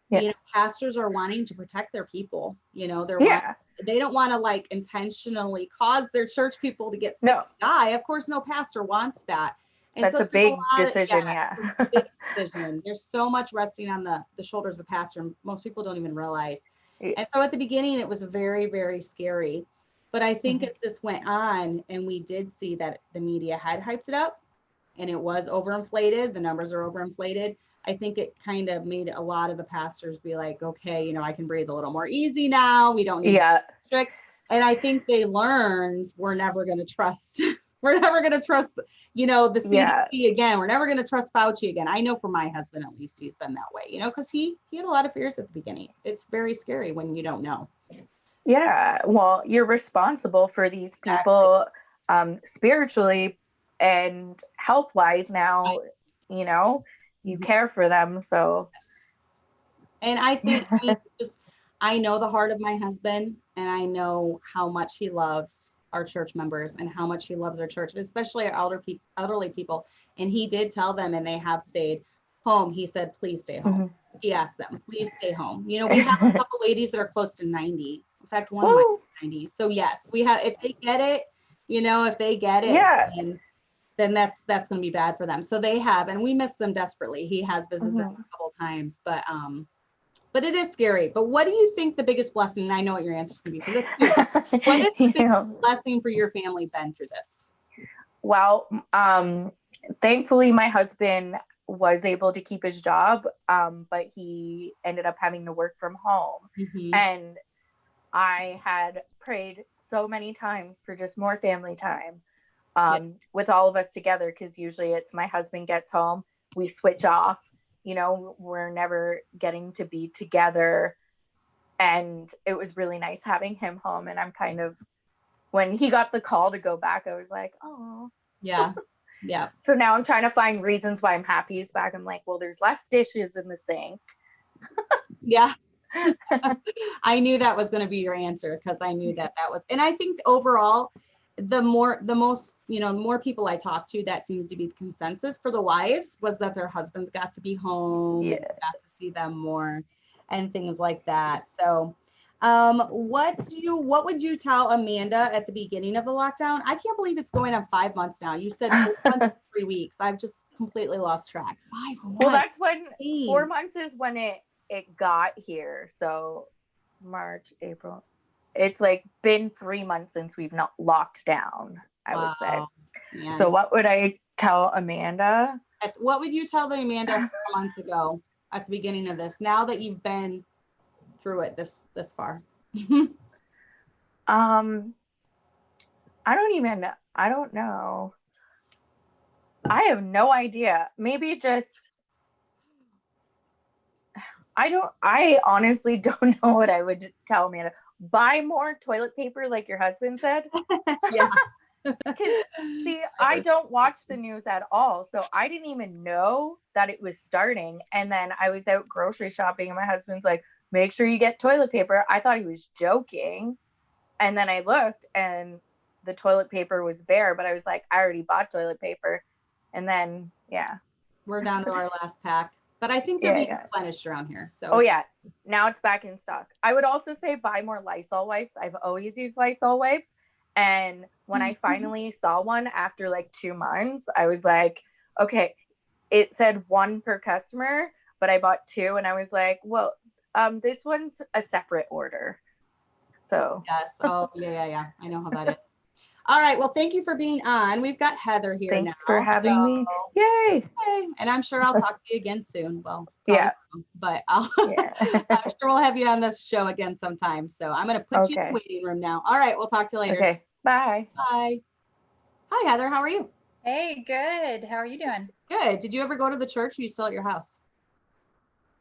know, pastors are wanting to protect their people. You know, Yeah. they don't want to like intentionally cause their church people to get sick No. and die. Of course, no pastor wants that. And That's so a there's big lot of- decision. it's Yeah. a big decision. There's so much resting on the shoulders of the pastor, and most people don't even realize. Yeah. And so at the beginning, it was very, very scary. But I think Mhm. as this went on, and we did see that the media had hyped it up, and it was overinflated. The numbers are overinflated. I think it kind of made a lot of the pastors be like, okay, you know, I can breathe a little more easy now. We don't need Yeah. to be strict. And I think they learned we're never going to trust. We're never going to trust, you know, the CDC Yeah. again. We're never going to trust Fauci again. I know for my husband, at least, he's been that way, you know, because he had a lot of fears at the beginning. It's very scary when you don't know. Yeah. Well, you're responsible for these people spiritually and health wise now, you know, you care for them. So, and I think I know the heart of my husband, and I know how much he loves our church members and how much he loves our church, especially our elderly people. And he did tell them, and they have stayed home. He said, please stay home. He asked them, please stay home. You know, we have a couple ladies that are close to 90. In fact, one of my 90. So yes, we have, if they get it, you know, if they get it, yeah. then that's going to be bad for them. So they have, and we miss them desperately. He has visited them a couple times, but it is scary. But what do you think the biggest blessing, and I know what your answer is going to be for this too. What is the biggest blessing for your family been through this? Well, thankfully my husband was able to keep his job, but he ended up having to work from home. And I had prayed so many times for just more family time with all of us together, because usually it's my husband gets home, we switch off, you know, we're never getting to be together. And it was really nice having him home. And I'm kind of, when he got the call to go back, I was like, oh yeah. So now I'm trying to find reasons why I'm happy he's back. I'm like, well, there's less dishes in the sink. Yeah. I knew that was going to be your answer, because I knew that was, and I think overall, the most, you know, the more people I talk to, that seems to be the consensus for the wives, was that their husbands got to be home, got to see them more and things like that. So what would you tell Amanda at the beginning of the lockdown? I can't believe it's going on 5 months now. You said 4 months, 3 weeks. I've just completely lost track. 5 months. Well, that's when 4 months is when it got here. So March, April, it's like been 3 months since we've not locked down, I would say. Man. So what would I tell Amanda? What would you tell the Amanda 4 months ago at the beginning of this, now that you've been through it this far? I don't know. I have no idea. Maybe just, I honestly don't know what I would tell Amanda. Buy more toilet paper, like your husband said. Yeah. See, I don't watch the news at all. So I didn't even know that it was starting. And then I was out grocery shopping and my husband's like, make sure you get toilet paper. I thought he was joking. And then I looked and the toilet paper was bare, but I was like, I already bought toilet paper. And then, we're down to our last pack, but I think they're being replenished around here. So now it's back in stock. I would also say buy more Lysol wipes. I've always used Lysol wipes. And when I finally saw one after like 2 months, I was like, okay, it said 1 per customer, but I bought 2 and I was like, well, this one's a separate order. So yes. Oh yeah. I know how that is. All right. Well, thank you for being on. We've got Heather here. Thanks for having me. Yay. Okay. And I'm sure I'll talk to you again soon. Well, but I'm sure we'll have you on this show again sometime. So I'm going to put you in the waiting room now. All right. We'll talk to you later. Okay. Bye. Bye. Hi, Heather. How are you? Hey, good. How are you doing? Good. Did you ever go to the church, or are you still at your house?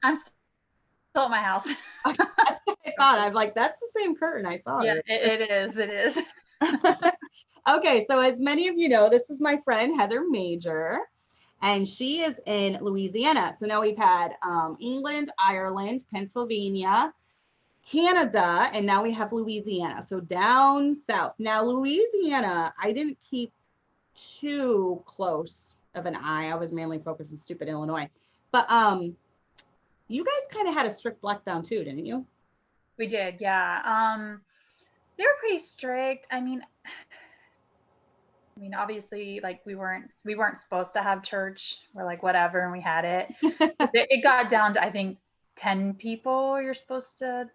I'm still at my house. That's what I thought. I'm like, that's the same curtain I saw. Yeah, it is. It is. Okay, so as many of you know, this is my friend Heather Major, and she is in Louisiana. So now we've had England, Ireland, Pennsylvania, Canada, and now we have Louisiana. So down south. Now Louisiana, I didn't keep too close of an eye. I was mainly focused on stupid Illinois. But you guys kind of had a strict lockdown too, didn't you? We did, yeah. They were pretty strict. I mean, obviously, like we weren't supposed to have church. We're like, whatever, and we had it. It got down to, I think, 10 people you're supposed to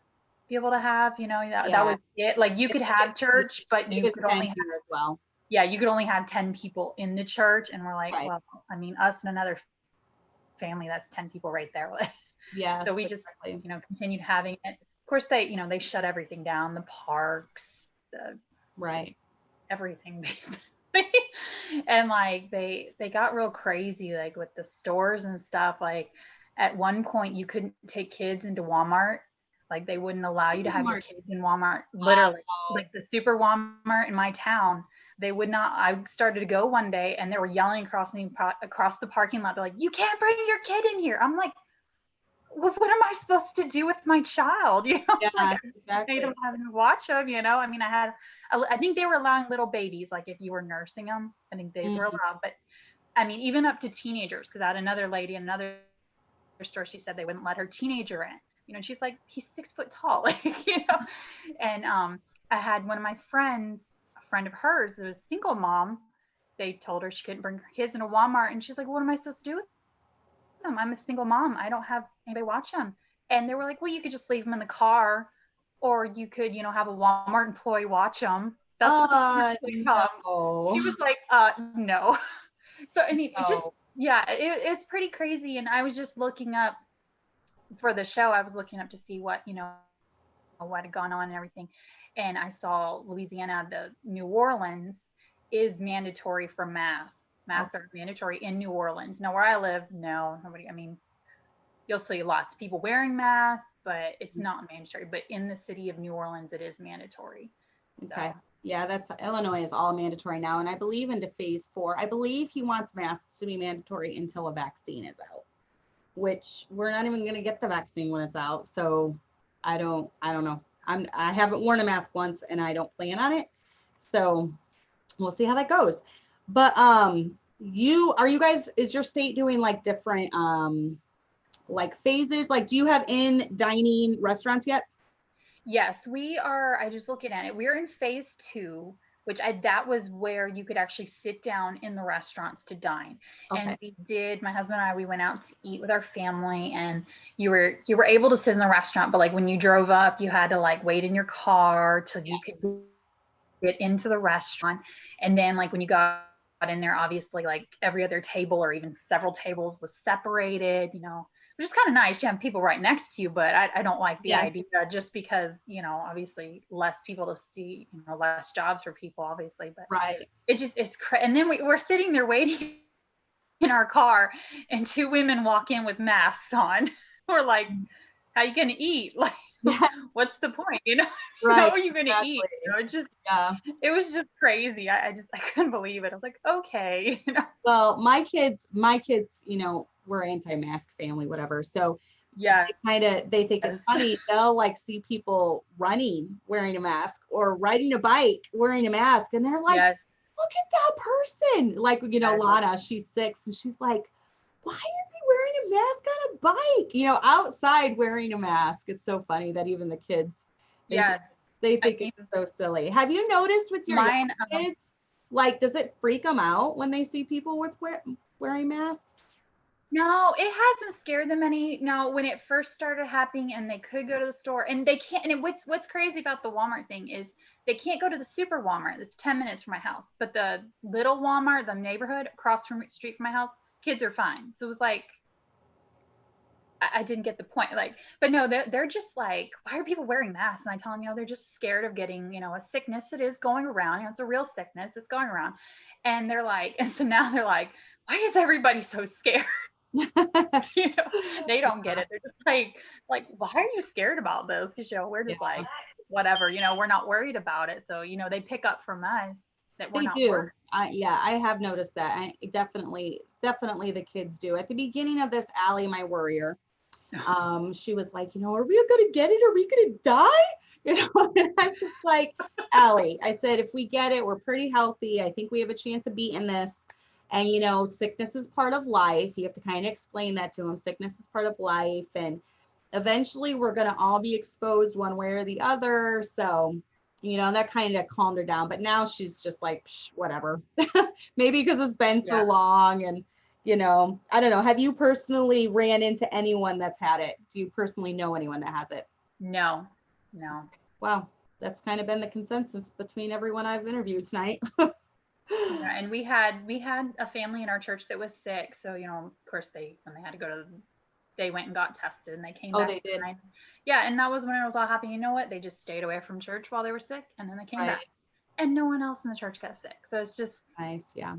be able to have. That was it. Like you could have church, but you could only have, as well. Yeah, you could only have 10 people in the church, and we're like, Right. well, us and another family, that's 10 people right there. Yeah. So we just, continued having it. Of course, they shut everything down, the parks, everything basically. And like they got real crazy, like with the stores and stuff. Like at one point you couldn't take kids into Walmart. Like they wouldn't allow you to have your kids in Walmart. Literally, like the super Walmart in my town, they would not. I started to go one day and they were yelling across the parking lot. They're like, "You can't bring your kid in here." I'm like, what am I supposed to do with my child? Yeah, like, exactly. I don't have to watch them, I think they were allowing little babies, like if you were nursing them, I think they were allowed. But even up to teenagers, because I had another lady in another store, she said they wouldn't let her teenager in, and she's like, he's 6 foot tall, And I had one of my friends, a friend of hers, who was a single mom. They told her she couldn't bring her kids into Walmart, and she's like, what am I supposed to do with them? I'm a single mom. I don't have anybody watch them. And they were like, well, you could just leave them in the car, or you could, have a Walmart employee watch them. That's what no. He was like, no. So it's pretty crazy. And I was just looking up for the show. I was looking up to see what had gone on and everything. And I saw Louisiana, the New Orleans is mandatory for masks. Masks are mandatory in New Orleans. Now, where I live, no, nobody. You'll see lots of people wearing masks, but it's not mandatory. But in the city of New Orleans, it is mandatory. Okay. So. Yeah, Illinois is all mandatory now. And I believe into phase 4, I believe he wants masks to be mandatory until a vaccine is out, which we're not even going to get the vaccine when it's out. So I don't know. I haven't worn a mask once and I don't plan on it. So we'll see how that goes. But you guys, is your state doing like different like phases? Like, do you have in dining restaurants yet? Yes, we are. I just looking at it. We're in phase 2, which that was where you could actually sit down in the restaurants to dine. Okay. And my husband and I, we went out to eat with our family, and you were able to sit in the restaurant, but like when you drove up, you had to like wait in your car till you could get into the restaurant. And then like when you got in there, obviously like every other table or even several tables was separated, which is kind of nice. You have people right next to you, but I don't like the idea, just because, obviously less people to see, less jobs for people, obviously, but it's crazy. And then we're sitting there waiting in our car, and 2 women walk in with masks on. We're like, how are you going to eat? Like, what's the point? How are you going to eat? It was just crazy. I couldn't believe it. I was like, okay. Well, my kids, we're anti-mask family, whatever. So they think it's funny. They'll like see people running wearing a mask or riding a bike wearing a mask, and they're like, look at that person. Like, Lana, she's 6, and she's like, why is he wearing a mask on a bike? Outside wearing a mask. It's so funny that even the kids, they think it's so silly. Have you noticed with your kids, like, does it freak them out when they see people wearing masks? No, it hasn't scared them any. Now, when it first started happening and they could go to the store and they can't, and what's crazy about the Walmart thing is they can't go to the super Walmart. It's 10 minutes from my house, but the little Walmart, the neighborhood across from street from my house, kids are fine. So it was like, I didn't get the point. Like, but no, they're just like, why are people wearing masks? And I tell them, they're just scared of getting, a sickness that is going around. It's a real sickness. It's going around. And they're like, and so now they're like, why is everybody so scared? They don't get it. They're just like, why are you scared about this? Because we're just like, whatever, we're not worried about it. So they pick up from us that we're not worried. I have noticed that. I definitely the kids do. At the beginning of this, Allie, my worrier, she was like, are we gonna get it? Are we gonna die? And I'm just like, Allie, I said, if we get it, we're pretty healthy. I think we have a chance of beating this. And, you know, sickness is part of life. You have to kind of explain that to them. Sickness is part of life. And eventually we're going to all be exposed one way or the other. So, you know, that kind of calmed her down. But now she's just like, psh, whatever. Maybe because it's been so long. And, you know, I don't know. Have you personally ran into anyone that's had it? Do you personally know anyone that has it? No. Wow. That's kind of been the consensus between everyone I've interviewed tonight. Yeah, and we had a family in our church that was sick. So, you know, of course when they had to go to, they went and got tested and they came back. They did. Fine. Yeah, and that was when I was all happy. You know what? They just stayed away from church while they were sick, and then they came back, and no one else in the church got sick. So it's just nice, yeah.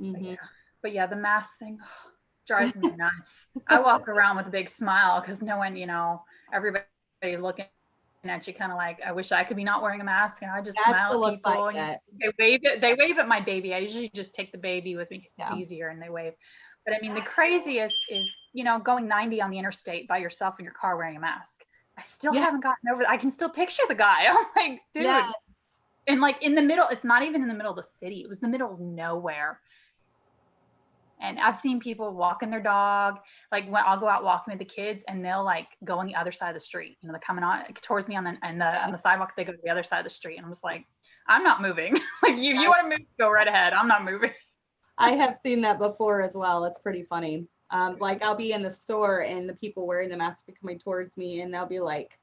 But yeah, the mask thing drives me nuts. I walk around with a big smile because no one, you know, everybody's looking at you kind of like, I wish I could be not wearing a mask, and I just smile at people. Like and they wave at my baby. I usually just take the baby with me because it's easier, and they wave. But I mean, the craziest is, you know, going 90 on the interstate by yourself in your car wearing a mask. I still haven't gotten over that. I can still picture the guy. I'm like, dude. Yes. And like in the middle, it's not even in the middle of the city. It was the middle of nowhere. And I've seen people walking their dog, like when I'll go out walking with the kids and they'll like go on the other side of the street. You know, they're coming on towards me on the sidewalk, they go to the other side of the street. And I'm just like, I'm not moving. Like you want to move, go right ahead. I'm not moving. I have seen that before as well. It's pretty funny. Like I'll be in the store and the people wearing the mask are coming towards me and they'll be like,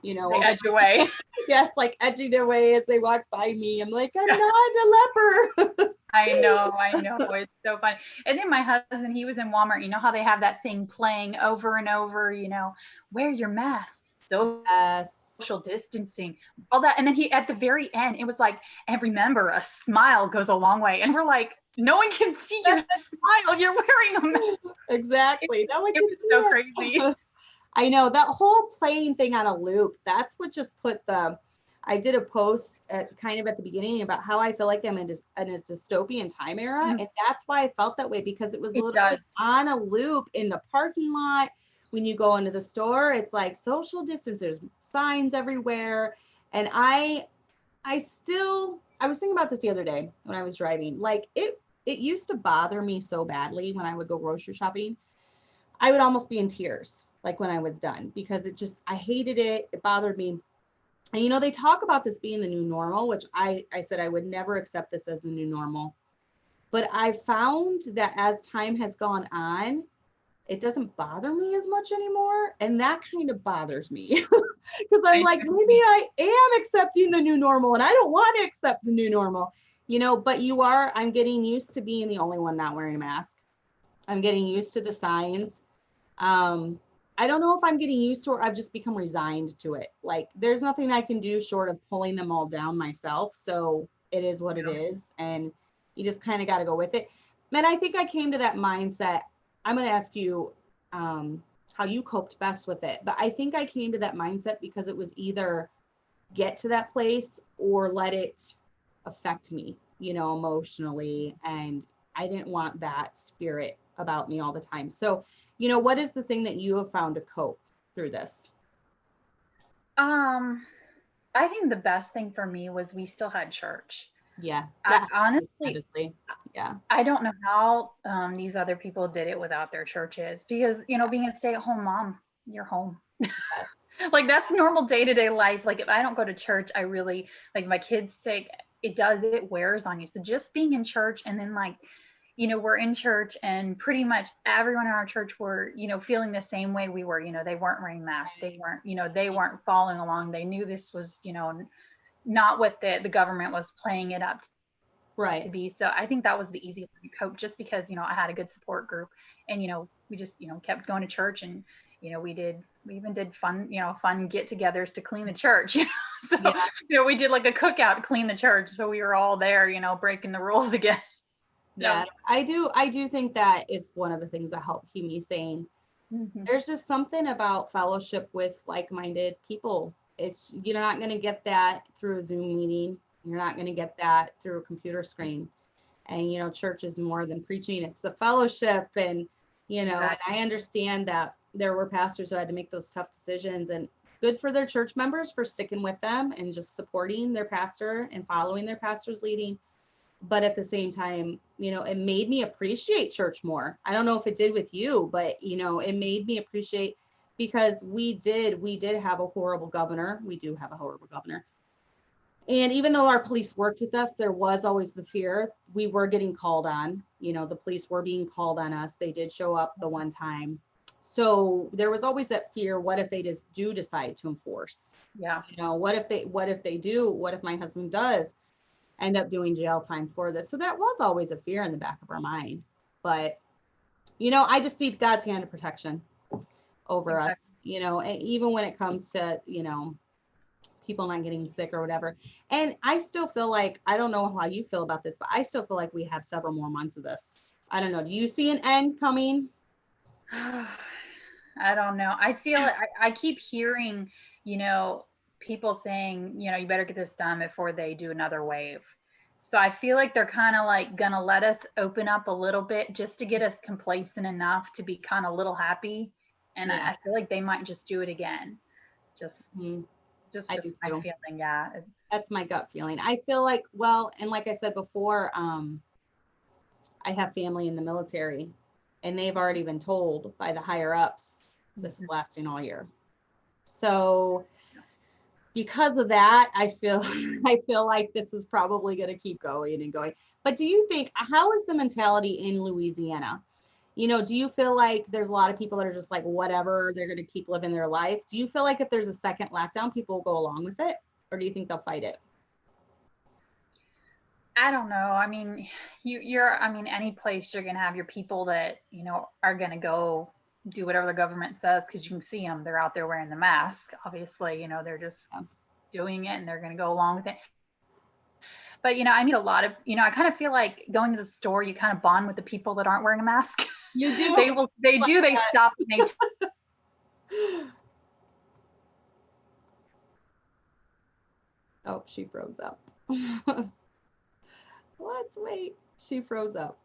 you know, they edge away. Yes, like edging their way as they walk by me. I'm like, I'm not a leper. I know. It's so funny. And then my husband, he was in Walmart. You know how they have that thing playing over and over, you know, wear your mask. Social distancing, all that. And then he, at the very end, it was like, and remember, a smile goes a long way. And we're like, no one can see your smile. You're wearing a mask. Exactly. No one can see so crazy. I know that whole playing thing on a loop. That's what just put I did a post kind of at the beginning about how I feel like I'm in a dystopian time era. And that's why I felt that way, because it was literally on a loop in the parking lot. When you go into the store, it's like social distance, there's signs everywhere. And I was thinking about this the other day when I was driving. Like it used to bother me so badly when I would go grocery shopping. I would almost be in tears, like when I was done, because I hated it. It bothered me. And, you know, they talk about this being the new normal, which I said I would never accept this as the new normal. But I found that as time has gone on, it doesn't bother me as much anymore. And that kind of bothers me because I'm like, maybe I am accepting the new normal and I don't want to accept the new normal, you know, but I'm getting used to being the only one not wearing a mask. I'm getting used to the signs. I don't know if I'm getting used to it or I've just become resigned to it. Like there's nothing I can do short of pulling them all down myself. So it is what it is. And you just kind of got to go with it. And I think I came to that mindset. I'm going to ask you how you coped best with it. But I think I came to that mindset because it was either get to that place or let it affect me, you know, emotionally. And I didn't want that spirit about me all the time. So, you know, what is the thing that you have found to cope through this? I think the best thing for me was we still had church. Yeah. Honestly, yeah. I don't know how these other people did it without their churches, because, you know, being a stay-at-home mom, you're home. Like that's normal day-to-day life. Like if I don't go to church, I really, like my kids' sake, it wears on you. So just being in church, and then like, you know, we're in church and pretty much everyone in our church were, you know, feeling the same way we were. You know, they weren't wearing masks. They weren't following along. They knew this was, you know, not what the government was playing it up to be. So I think that was the easiest way to cope, just because, you know, I had a good support group, and, you know, we just, you know, kept going to church, and, you know, we even did fun get-togethers to clean the church. You know? So, you know, we did like a cookout to clean the church. So we were all there, you know, breaking the rules again. Yeah, I do think that is one of the things that helped keep me sane. There's just something about fellowship with like-minded people. You're not going to get that through a Zoom meeting. You're not going to get that through a computer screen. And, you know, church is more than preaching. It's the fellowship. And, you know, and I understand that there were pastors who had to make those tough decisions, and good for their church members for sticking with them and just supporting their pastor and following their pastor's leading. but at the same time, you know, it made me appreciate church more. I don't know if it did with you, but you know, it made me appreciate, because we did have a horrible governor. We do have a horrible governor. And even though our police worked with us, there was always the fear. We were getting called on, you know, the police were being called on us. They did show up the one time. So there was always that fear. What if they just do decide to enforce? Yeah. You know, what if they do, what if my husband does end up doing jail time for this? So that was always a fear in the back of our mind. But, you know, I just see God's hand of protection over us, you know, and even when it comes to, you know, people not getting sick or whatever. And I still feel like, I don't know how you feel about this, but I still feel like we have several more months of this. I don't know. Do you see an end coming? I don't know. I feel I keep hearing, you know, people saying, you know, you better get this done before they do another wave. So I feel like they're kind of like gonna let us open up a little bit just to get us complacent enough to be kind of a little happy. And Yeah. I feel like they might just do it again. Just I do my too. feeling. Yeah. That's my gut feeling. I feel like, well, and like I said before, I have family in the military, and they've already been told by the higher ups this is lasting all year. So because of that, I feel like this is probably going to keep going and going. But do you think, how is the mentality in Louisiana? You know, do you feel like there's a lot of people that are just like, whatever, they're going to keep living their life? Do you feel like if there's a second lockdown, people will go along with it? Or do you think they'll fight it? I don't know. I mean, I mean, any place you're going to have your people that, you know, are going to go do whatever the government says, because you can see them. They're out there wearing the mask. Obviously, you know, they're just doing it and they're going to go along with it. But, you know, I meet a lot of, you know, I kind of feel like going to the store, you kind of bond with the people that aren't wearing a mask. You do? They stop and they Oh, she froze up. Let's wait. She froze up.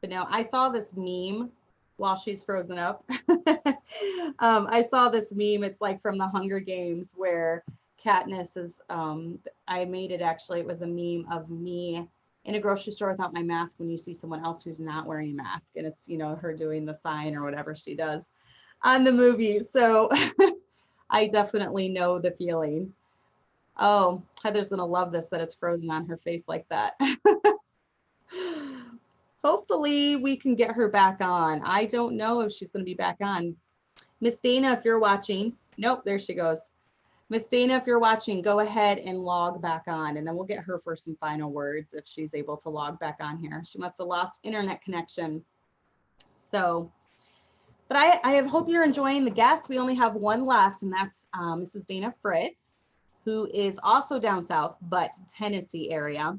But now I saw this meme while she's frozen up. I saw this meme. It's like from the Hunger Games where Katniss is, I made it actually. It was a meme of me in a grocery store without my mask when you see someone else who's not wearing a mask. And it's, you know, her doing the sign or whatever she does on the movie. So I definitely know the feeling. Oh, Heather's going to love this, that it's frozen on her face like that. Hopefully we can get her back on. I don't know if she's going to be back on. Miss Dana, if you're watching, nope, there she goes. Miss Dana, if you're watching, go ahead and log back on, and then we'll get her for some final words if she's able to log back on here. She must have lost internet connection. So, but I hope you're enjoying the guests. We only have one left, and that's Mrs. Dana Fritz, who is also down south, but Tennessee area.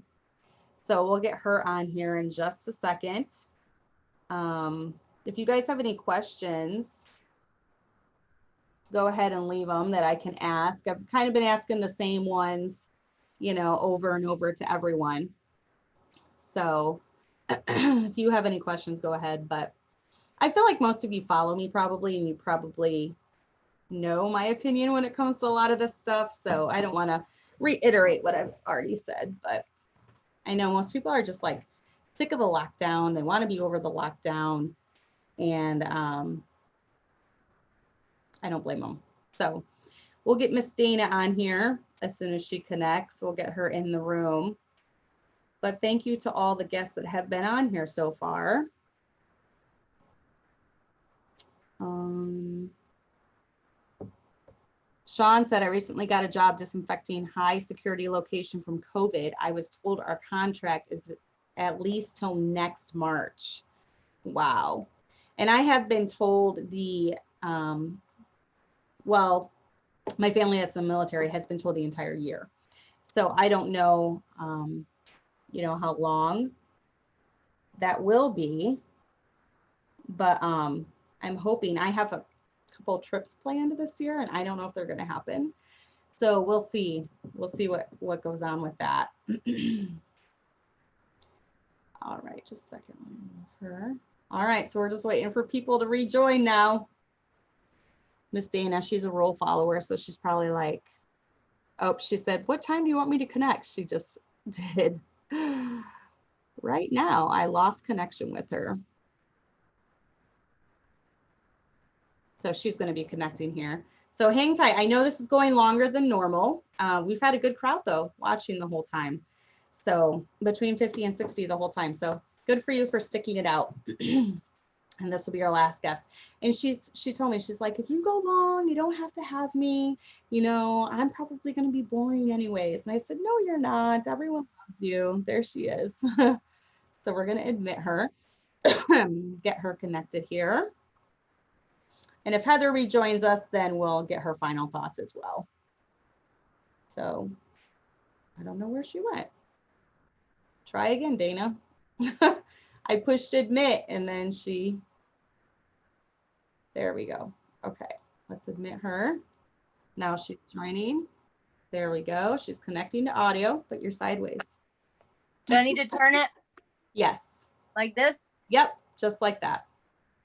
So we'll get her on here in just a second. If you guys have any questions, go ahead and leave them that I can ask. I've kind of been asking the same ones, you know, over and over to everyone. So if you have any questions, go ahead. But I feel like most of you follow me probably, and you probably know my opinion when it comes to a lot of this stuff. So I don't want to reiterate what I've already said, but I know most people are just like sick of the lockdown. They want to be over the lockdown, and I don't blame them. So we'll get Miss Dana on here as soon as she connects. We'll get her in the room. But thank you to all the guests that have been on here so far. Sean said, I recently got a job disinfecting high security location from COVID. I was told our contract is at least till next March. Wow. And I have been told well, my family that's in the military has been told the entire year. So I don't know, you know, how long that will be, but I'm hoping. I have a couple trips planned this year, and I don't know if they're going to happen. So we'll see. We'll see what goes on with that. All right, just a second. Let me move her. All right, so we're just waiting for people to rejoin now. Miss Dana, she's a rule follower, so she's probably like, oh, she said, what time do you want me to connect? She just did. Right now, I lost connection with her. So she's going to be connecting here. So hang tight. I know this is going longer than normal. We've had a good crowd though, watching the whole time. So between 50 and 60 the whole time. So good for you for sticking it out. And this will be our last guest. And she told me, she's like, if you go long, you don't have to have me. You know, I'm probably going to be boring anyways. And I said, no, you're not. Everyone loves you. There she is. So we're going to admit her, get her connected here. And if Heather rejoins us, then we'll get her final thoughts as well. So I don't know where she went. Try again, Dana. I pushed admit and then there we go. Okay, let's admit her. Now she's joining. There we go. She's connecting to audio, but you're sideways. Do I need to turn it Yes. like this? Yep, just like that.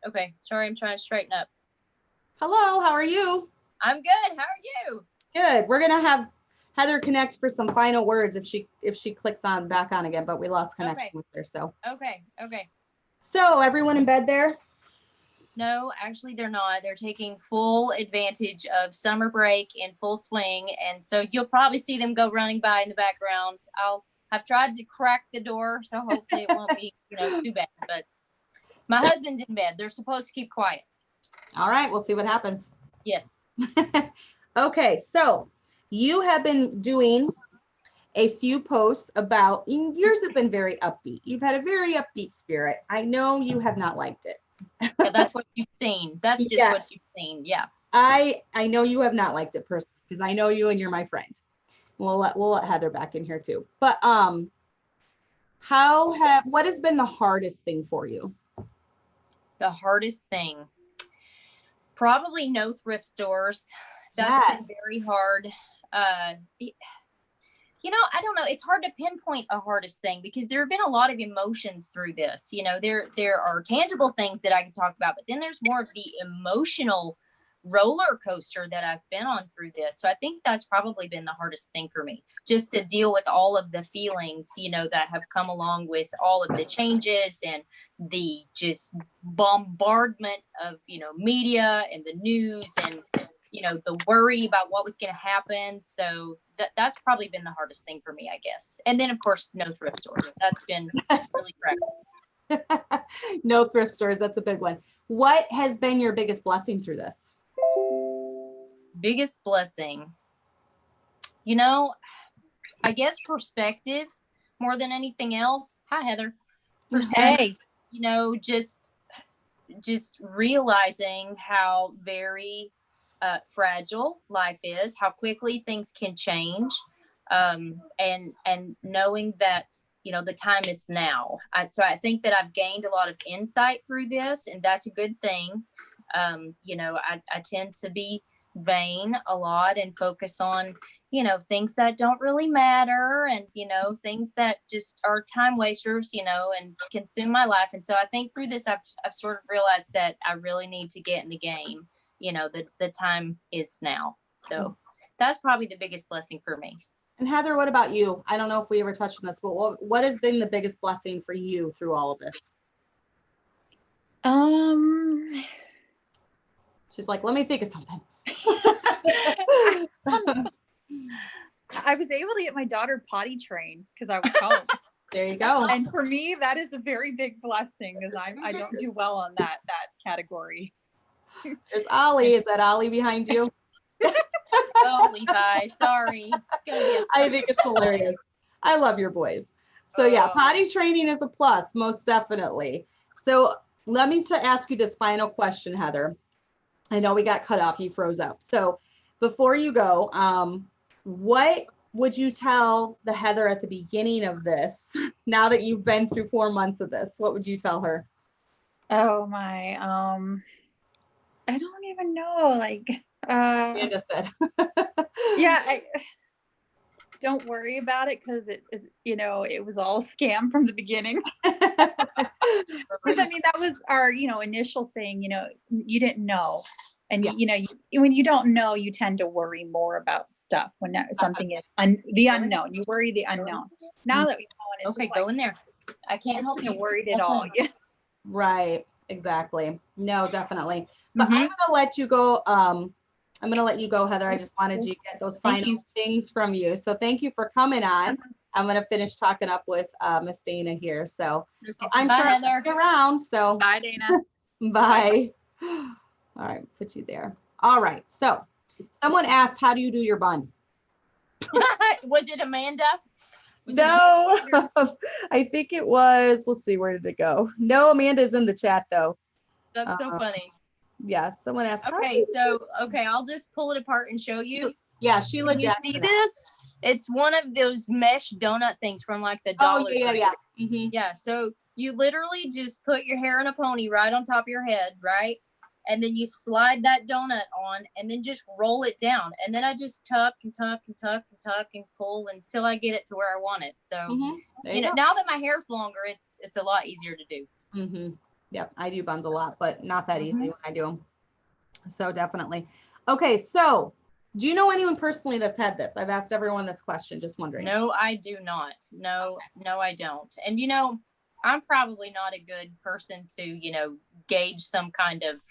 Okay, sorry, I'm trying to straighten up. Hello, how are you? I'm good. How are you? Good. We're gonna have Heather connect for some final words if she clicks back on again, but we lost connection with her. So Okay. so everyone in bed there? No, actually they're not. They're taking full advantage of summer break in full swing. And so you'll probably see them go running by in the background. I've tried to crack the door, so hopefully it won't be, too bad. But my husband's in bed. They're supposed to keep quiet. All right, we'll see what happens. Yes. Okay, so you have been doing a few posts about, yours have been very upbeat. You've had a very upbeat spirit. I know you have not liked it. Yeah, that's what you've seen. That's just Yes. what you've seen. Yeah. I know you have not liked it personally because I know you and you're my friend. We'll let Heather back in here too. But what has been the hardest thing for you? The hardest thing, probably no thrift stores. That's been very hard. I don't know. It's hard to pinpoint a hardest thing because there have been a lot of emotions through this. There are tangible things that I can talk about, but then there's more of the emotional roller coaster that I've been on through this. So I think that's probably been the hardest thing for me, just to deal with all of the feelings, that have come along with all of the changes and the just bombardment of, media and the news and, the worry about what was going to happen. So that's probably been the hardest thing for me, I guess. And then of course, no thrift stores. That's been really crap. No thrift stores. That's a big one. What has been your biggest blessing through this? Biggest blessing, I guess perspective more than anything else. Hi, Heather. Perspective, just realizing how very fragile life is, how quickly things can change, and knowing that the time is now. So I think that I've gained a lot of insight through this, and that's a good thing. I tend to be vain a lot and focus on things that don't really matter, and things that just are time wasters, and consume my life. And so I think through this I've sort of realized that I really need to get in the game. The time is now. So that's probably the biggest blessing for me. And Heather, what about you? I don't know if we ever touched on this, but what has been the biggest blessing for you through all of this? She's like, let me think of something. I was able to get my daughter potty trained because I was home. There you go. And for me, that is a very big blessing because I don't do well on that category. There's Ollie. Is that Ollie behind you? Oh, Levi, sorry. It's gonna be I think it's hilarious. I love your boys. So yeah, potty training is a plus, most definitely. So let me ask you this final question, Heather. I know we got cut off. You froze up. So before you go, what would you tell the Heather at the beginning of this? Now that you've been through 4 months of this, what would you tell her? Oh my, I don't even know. Amanda said. Yeah, don't worry about it because it was all scam from the beginning. Because that was our initial thing. You didn't know, And Yeah. when you don't know, you tend to worry more about stuff when something is the unknown. You worry the unknown. Now that we know, and it's Okay, just go like, in there. I can't help you're you. worried at That's all. fine. Yeah. Right. Exactly. No, definitely. But Mhm. I'm gonna let you go. I'm gonna let you go, Heather. I just wanted you to get those Thank final you. things from you. So thank you for coming on. I'm gonna finish talking up with Miss Dana here. So I'm Bye, sure Heather. I'll be around. So Bye, Dana. bye. All right, put you there. All right. So someone asked, how do you do your bun? Was it Amanda? Was it No, Amanda? I think it was, let's see, where did it go? No, Amanda's in the chat though. That's so funny. Yeah, someone asked. how do Okay, you so I'll just pull it apart and show you. Yeah, Sheila Can you Jackson. see this? It's one of those mesh donut things from like the Oh, Dollar yeah, Tree. yeah, yeah. Mhm. Yeah, so you literally just put your hair in a pony right on top of your head, right? And then you slide that donut on and then just roll it down. And then I just tuck and tuck and tuck and tuck and pull until I get it to where I want it. So, Mhm. There you know, go. now that my hair's longer, it's a lot easier to do. Mhm. Yep, I do buns a lot, but not that easy Mhm. when I do them. So definitely. Okay, so do you know anyone personally that's had this? I've asked everyone this question, just wondering. No, I do not. No, I don't. And you know, I'm probably not a good person to, gauge some kind of,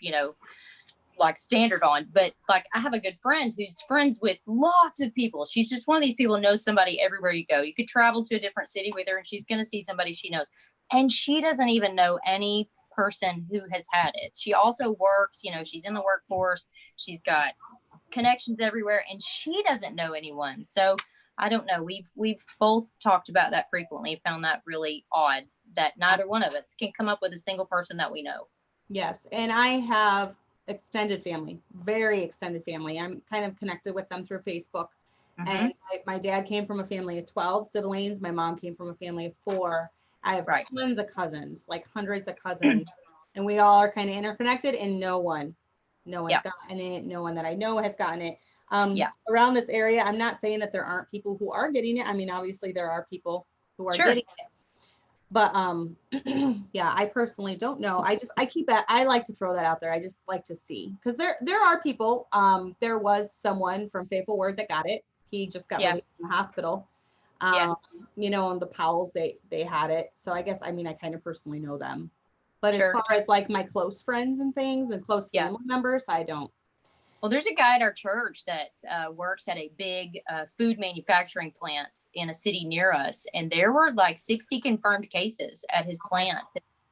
like standard on, but like I have a good friend who's friends with lots of people. She's just one of these people who knows somebody everywhere you go. You could travel to a different city with her and she's going to see somebody she knows. And she doesn't even know any person who has had it. She also works, she's in the workforce. She's got connections everywhere and she doesn't know anyone. So I don't know. We've both talked about that frequently, found that really odd that neither one of us can come up with a single person that we know. Yes, and I have extended family, very extended family. I'm kind of connected with them through Facebook. And my dad came from a family of 12 siblings. My mom came from a family of 4. I have tons of cousins, like hundreds of cousins, and we all are kind of interconnected. And no one's gotten it. No one that I know has gotten it. Around this area, I'm not saying that there aren't people who are getting it. I mean, obviously there are people who are getting it. But yeah, I personally don't know. I like to throw that out there. I just like to see, because there are people. There was someone from Faithful Word that got it. He just got released from the hospital. And the Powells, they had it. So I guess, I kind of personally know them. But as far as like my close friends and things and close family members, I don't. Well, there's a guy at our church that works at a big food manufacturing plant in a city near us. And there were like 60 confirmed cases at his plant.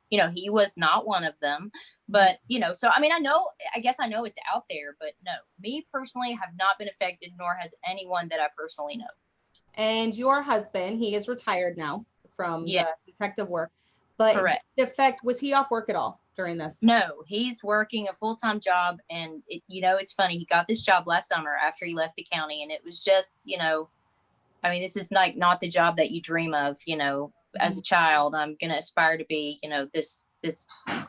He was not one of them. But, so, I guess I know it's out there. But no, me personally have not been affected, nor has anyone that I personally know. And your husband, he is retired now from the detective work. But the effect, was he off work at all during this? No, he's working a full-time job. And, it's funny. He got this job last summer after he left the county. And it was just, this is like not the job that you dream of, as a child. I'm going to aspire to be, this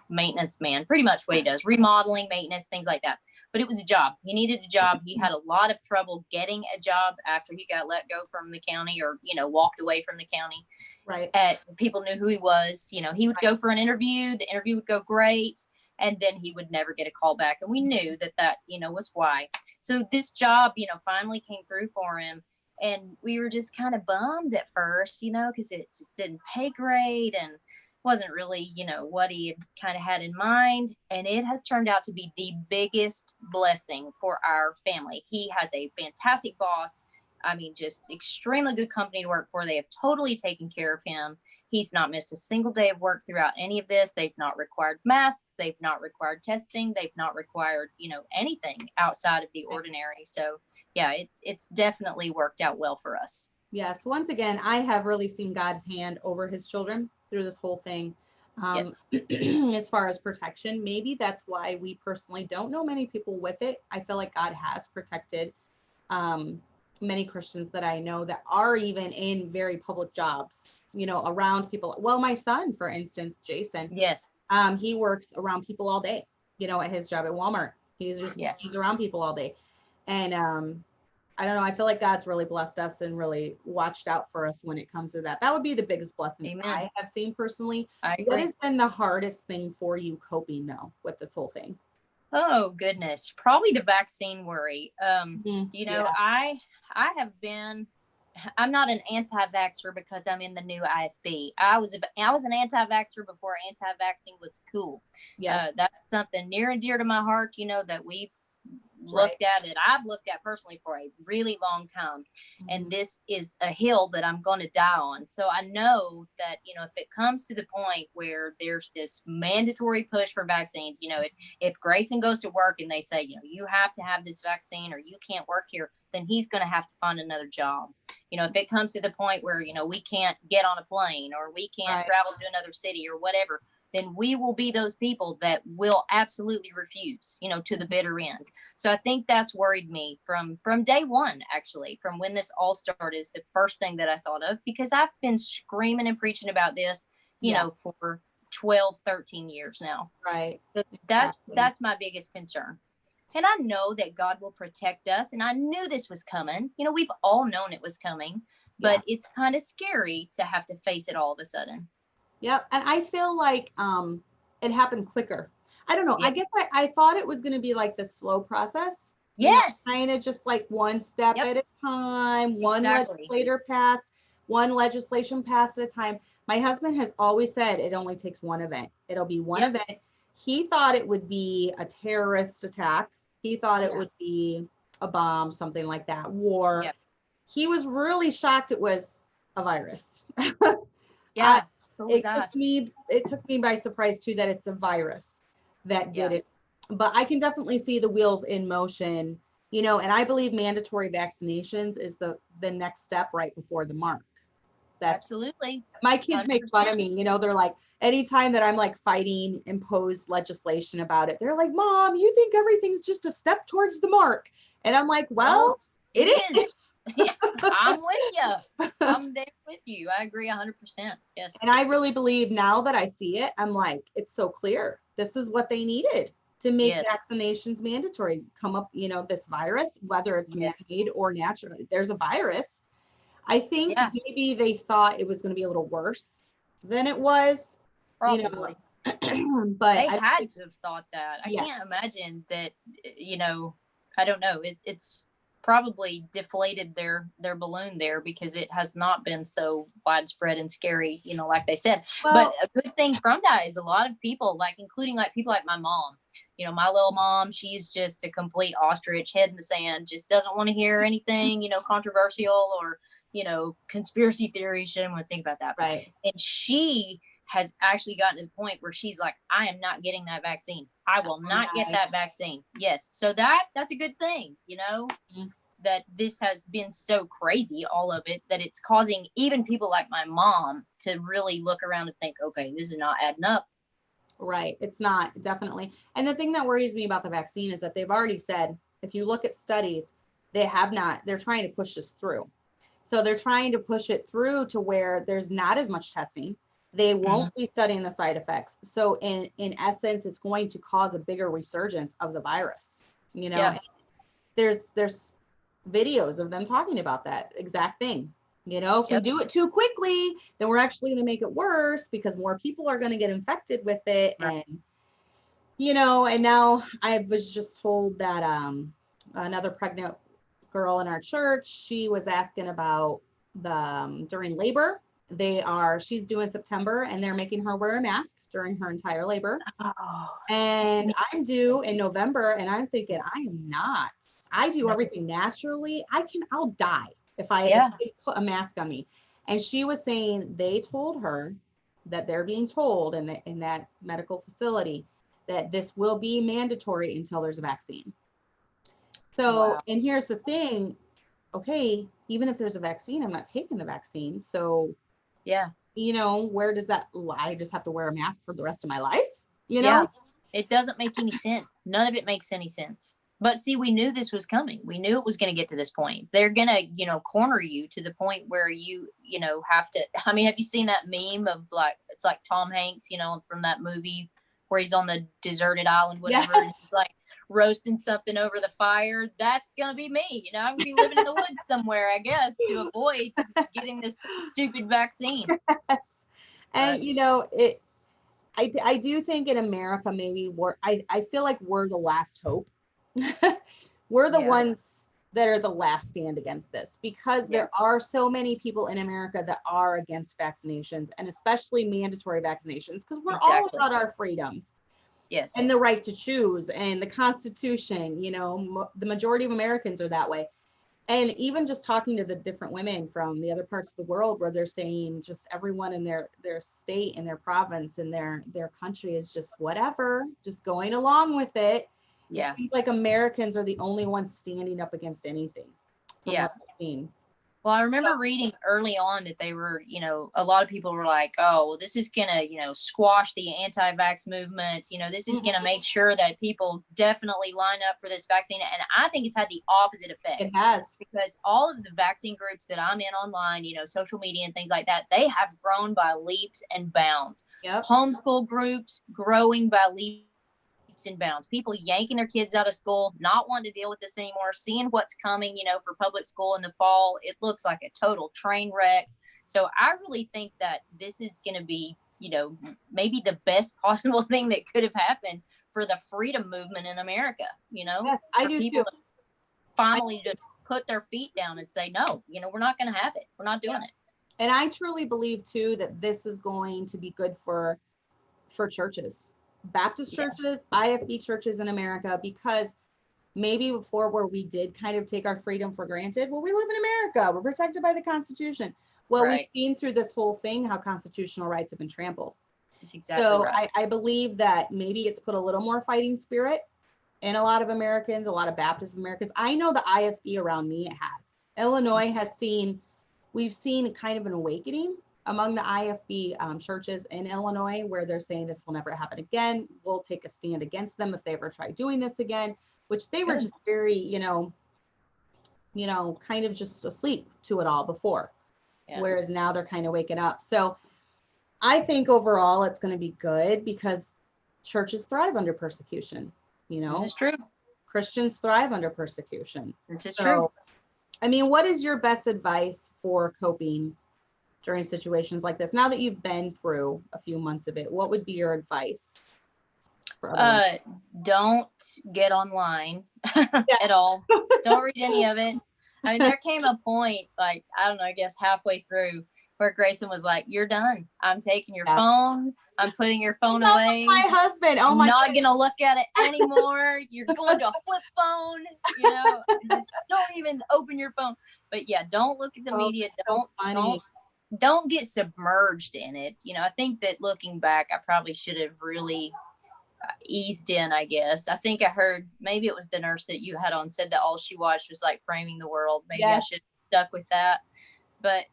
maintenance man, pretty much what he does, remodeling, maintenance, things like that. But it was a job. He needed a job. He had a lot of trouble getting a job after he got let go from the county or, walked away from the county. Right. People knew who he was. He would go for an interview. The interview would go great. And then he would never get a call back. And we knew that, was why. So this job, finally came through for him. And we were just kind of bummed at first, because it just didn't pay great and wasn't really, what he had kind of had in mind. And it has turned out to be the biggest blessing for our family. He has a fantastic boss. Just extremely good company to work for. They have totally taken care of him. He's not missed a single day of work throughout any of this. They've not required masks. They've not required testing. They've not required, anything outside of the ordinary. So yeah, it's definitely worked out well for us. Yes. Once again, I have really seen God's hand over his children through this whole thing. As far as protection, maybe that's why we personally don't know many people with it. I feel like God has protected many Christians that I know that are even in very public jobs, around people. Well, my son, for instance, Jason, he works around people all day, at his job at Walmart. He's around people all day. And I don't know. I feel like God's really blessed us and really watched out for us when it comes to that. That would be the biggest blessing I have seen personally. I agree. What has been the hardest thing for you coping though with this whole thing? Oh goodness, probably the vaccine worry. You know, Yeah. I'm not an anti-vaxxer because I'm in the new IFB. I was an anti-vaxxer before anti-vaccine was cool. Yes. That's something near and dear to my heart, you know, that we've looked at it. I've looked at personally for a really long time. And this is a hill that I'm going to die on. So I know that, you know, if it comes to the point where there's this mandatory push for vaccines, you know, if Grayson goes to work and they say, you know, you have to have this vaccine or you can't work here, then he's going to have to find another job. You know, if it comes to the point where, you know, we can't get on a plane or we can't travel to another city or whatever, then we will be those people that will absolutely refuse, you know, to the bitter end. So I think that's worried me from day one, actually, from when this all started. Is the first thing that I thought of, because I've been screaming and preaching about this, you know, for 12, 13 years now. Right. So that's my biggest concern. And I know that God will protect us. And I knew this was coming. You know, we've all known it was coming, but it's kind of scary to have to face it all of a sudden. Yep. And I feel like it happened quicker. I don't know. I guess I thought it was going to be like the slow process. Yes. Kind of just like one step at a time, one legislation passed at a time. My husband has always said it only takes one event. It'll be one event. He thought it would be a terrorist attack. He thought it would be a bomb, something like that, war. Yep. He was really shocked it was a virus. Yeah. It took me by surprise too that it's a virus that did it. But I can definitely see the wheels in motion, you know, and I believe mandatory vaccinations is the next step right before the mark. Absolutely. My kids 100%. Make fun of me, you know, they're like, anytime that I'm like fighting imposed legislation about it, they're like, Mom, you think everything's just a step towards the mark. And I'm like, well, it is. Yeah, I'm with you. I'm there with you. I agree 100%. Yes. And I really believe now that I see it, I'm like, it's so clear. This is what they needed to make vaccinations mandatory. Come up, you know, this virus, whether it's man-made or natural, there's a virus. I think maybe they thought it was going to be a little worse than it was. Probably. You know, but they had to have thought that. I can't imagine that, you know, I don't know. It's probably deflated their balloon there, because it has not been so widespread and scary, you know, like they said. But a good thing from that is a lot of people, like including like people like my mom, you know, my little mom, she's just a complete ostrich, head in the sand, just doesn't want to hear anything, you know, controversial or, you know, conspiracy theories. She didn't want to think about that. Right. And she has actually gotten to the point where she's like, I am not getting that vaccine. I will not get that vaccine. Yes. So that's a good thing, you know, that this has been so crazy, all of it, that it's causing even people like my mom to really look around and think, okay, this is not adding up. Right. It's not, definitely. And the thing that worries me about the vaccine is that they've already said, if you look at studies, they're trying to push this through. So they're trying to push it through to where there's not as much testing. They won't be studying the side effects. So in essence, it's going to cause a bigger resurgence of the virus. You know, there's videos of them talking about that exact thing. You know, if we do it too quickly, then we're actually going to make it worse, because more people are going to get infected with it. Right. And, you know, and now I was just told that another pregnant girl in our church, she was asking about during labor. She's due in September, and they're making her wear a mask during her entire labor. And I'm due in November, and I'm thinking, I am not. I do everything naturally. I'll die if they put a mask on me. And she was saying they told her that they're being told in that medical facility that this will be mandatory until there's a vaccine. So, and here's the thing. Okay, even if there's a vaccine, I'm not taking the vaccine. So, you know, where does that lie? I just have to wear a mask for the rest of my life, you know? It doesn't make any sense. None of it makes any sense. But see, we knew this was coming. We knew it was going to get to this point. They're going to, you know, corner you to the point where you know, have to, I mean, have you seen that meme of like, it's like Tom Hanks, you know, from that movie where he's on the deserted island, whatever, and he's like roasting something over the fire? That's going to be me. You know, I'm going to be living in the woods somewhere, I guess, to avoid getting this stupid vaccine. And, you know, I do think in America, maybe I feel like we're the last hope. We're the ones that are the last stand against this, because there are so many people in America that are against vaccinations, and especially mandatory vaccinations, because we're all about our freedoms. Yes. And the right to choose and the Constitution, you know, the majority of Americans are that way. And even just talking to the different women from the other parts of the world, where they're saying just everyone in their state and their province and their country is just whatever, just going along with it. Yeah. It seems like Americans are the only ones standing up against anything. Yeah. What I've seen. Well, I remember reading early on that they were, you know, a lot of people were like, oh, well, this is going to, you know, squash the anti-vax movement. You know, this is going to make sure that people definitely line up for this vaccine. And I think it's had the opposite effect. It has. Because all of the vaccine groups that I'm in online, you know, social media and things like that, they have grown by leaps and bounds. Yep. Homeschool groups growing by leaps and bounds. People yanking their kids out of school, not wanting to deal with this anymore, seeing what's coming, you know, for public school in the fall. It looks like a total train wreck. So I really think that this is going to be, you know, maybe the best possible thing that could have happened for the freedom movement in America, you know, Yes, I for do people too. to finally just put their feet down and say, no, you know, we're not going to have it. We're not doing it. And I truly believe too that this is going to be good for churches, Baptist churches, IFB churches in America, because maybe before, where we did kind of take our freedom for granted, well, we live in America, we're protected by the Constitution. Well, we've seen through this whole thing how constitutional rights have been trampled. That's exactly so right. I believe that maybe it's put a little more fighting spirit in a lot of Americans, a lot of Baptist Americans. I know the IFB around me, it has. Illinois has we've seen kind of an awakening among the IFB churches in Illinois, where they're saying this will never happen again. We'll take a stand against them if they ever try doing this again, which they were just very, you know, kind of just asleep to it all before. Whereas now they're kind of waking up. So I think overall it's going to be good, because churches thrive under persecution. You know, This is true. Christians thrive under persecution. This is true. I mean, what is your best advice for coping during situations like this? Now that you've been through a few months of it, what would be your advice for other don't get online at all. Don't read any of it. I mean, there came a point, like, I don't know, I guess halfway through, where Grayson was like, you're done. I'm taking your phone. I'm putting your phone away. My husband. Oh my I'm not going to look at it anymore. You're going to a flip phone, you know, just don't even open your phone. But yeah, don't look at the media. Don't get submerged in it. You know, I think that looking back, I probably should have really eased in, I guess. I think I heard, maybe it was the nurse that you had on said that all she watched was like Framing the World. Maybe I should have stuck with that. But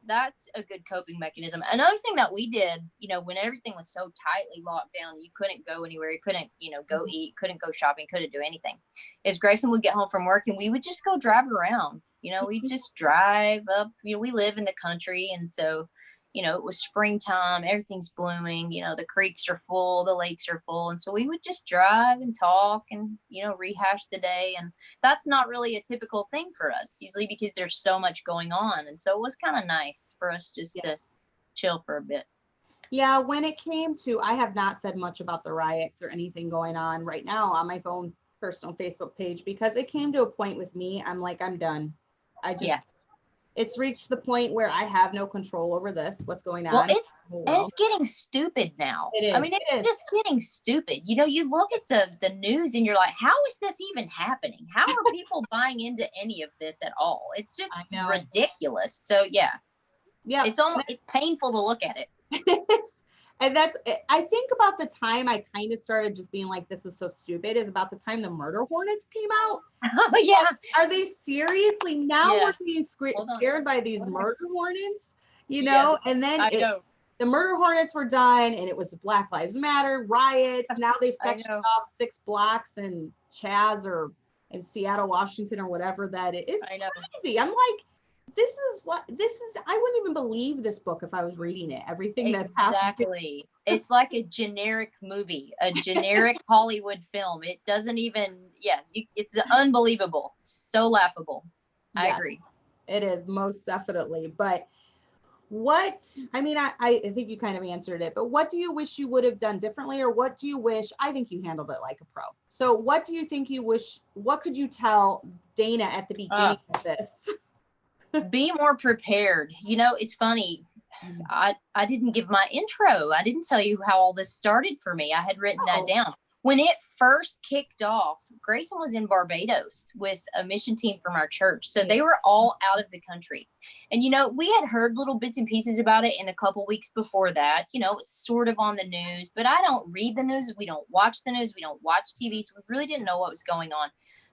that's a good coping mechanism. Another thing that we did, you know, when everything was so tightly locked down, you couldn't go anywhere, you couldn't, you know, go eat, couldn't go shopping, couldn't do anything, is Grayson would get home from work and we would just go drive around. You know, we just drive up, you know, we live in the country. And so, you know, it was springtime, everything's blooming, you know, the creeks are full, the lakes are full. And so we would just drive and talk and, you know, rehash the day. And that's not really a typical thing for us, usually because there's so much going on. And so it was kind of nice for us just to chill for a bit. Yeah, when it came to, I have not said much about the riots or anything going on right now on my own personal Facebook page, because it came to a point with me, I'm like, I'm done. It's reached the point where I have no control over this, what's going on. Well, it's getting stupid now. It is. I mean, it's just getting stupid. You know, you look at the news and you're like, how is this even happening? How are people buying into any of this at all? It's just ridiculous. So yeah, it's almost painful to look at it. And I think about the time I kind of started just being like, this is so stupid, is about the time the murder hornets came out. Oh, yeah. Are they seriously now we're being scared by these murder hornets, you know? And then the murder hornets were done, and it was the Black Lives Matter riots. Now they've sectioned off 6 blocks in Chaz or in Seattle, Washington, or whatever that is. It's crazy. I'm like, this is I wouldn't even believe this book if I was reading it. Everything that's happening. It's like a generic movie, a generic Hollywood film. It doesn't even, it's unbelievable. It's so laughable. I agree. It is, most definitely. But I mean, I think you kind of answered it, but what do you wish you would have done differently, or what do you wish, I think you handled it like a pro. So what do you think you wish, what could you tell Dana at the beginning of this? Be more prepared. You know, it's funny. I didn't give my intro. I didn't tell you how all this started for me. I had written that down. When it first kicked off, Grayson was in Barbados with a mission team from our church. So they were all out of the country. And, you know, we had heard little bits and pieces about it in a couple weeks before that. You know, it was sort of on the news, but I don't read the news. We don't watch the news. We don't watch TV. So we really didn't know what was going on.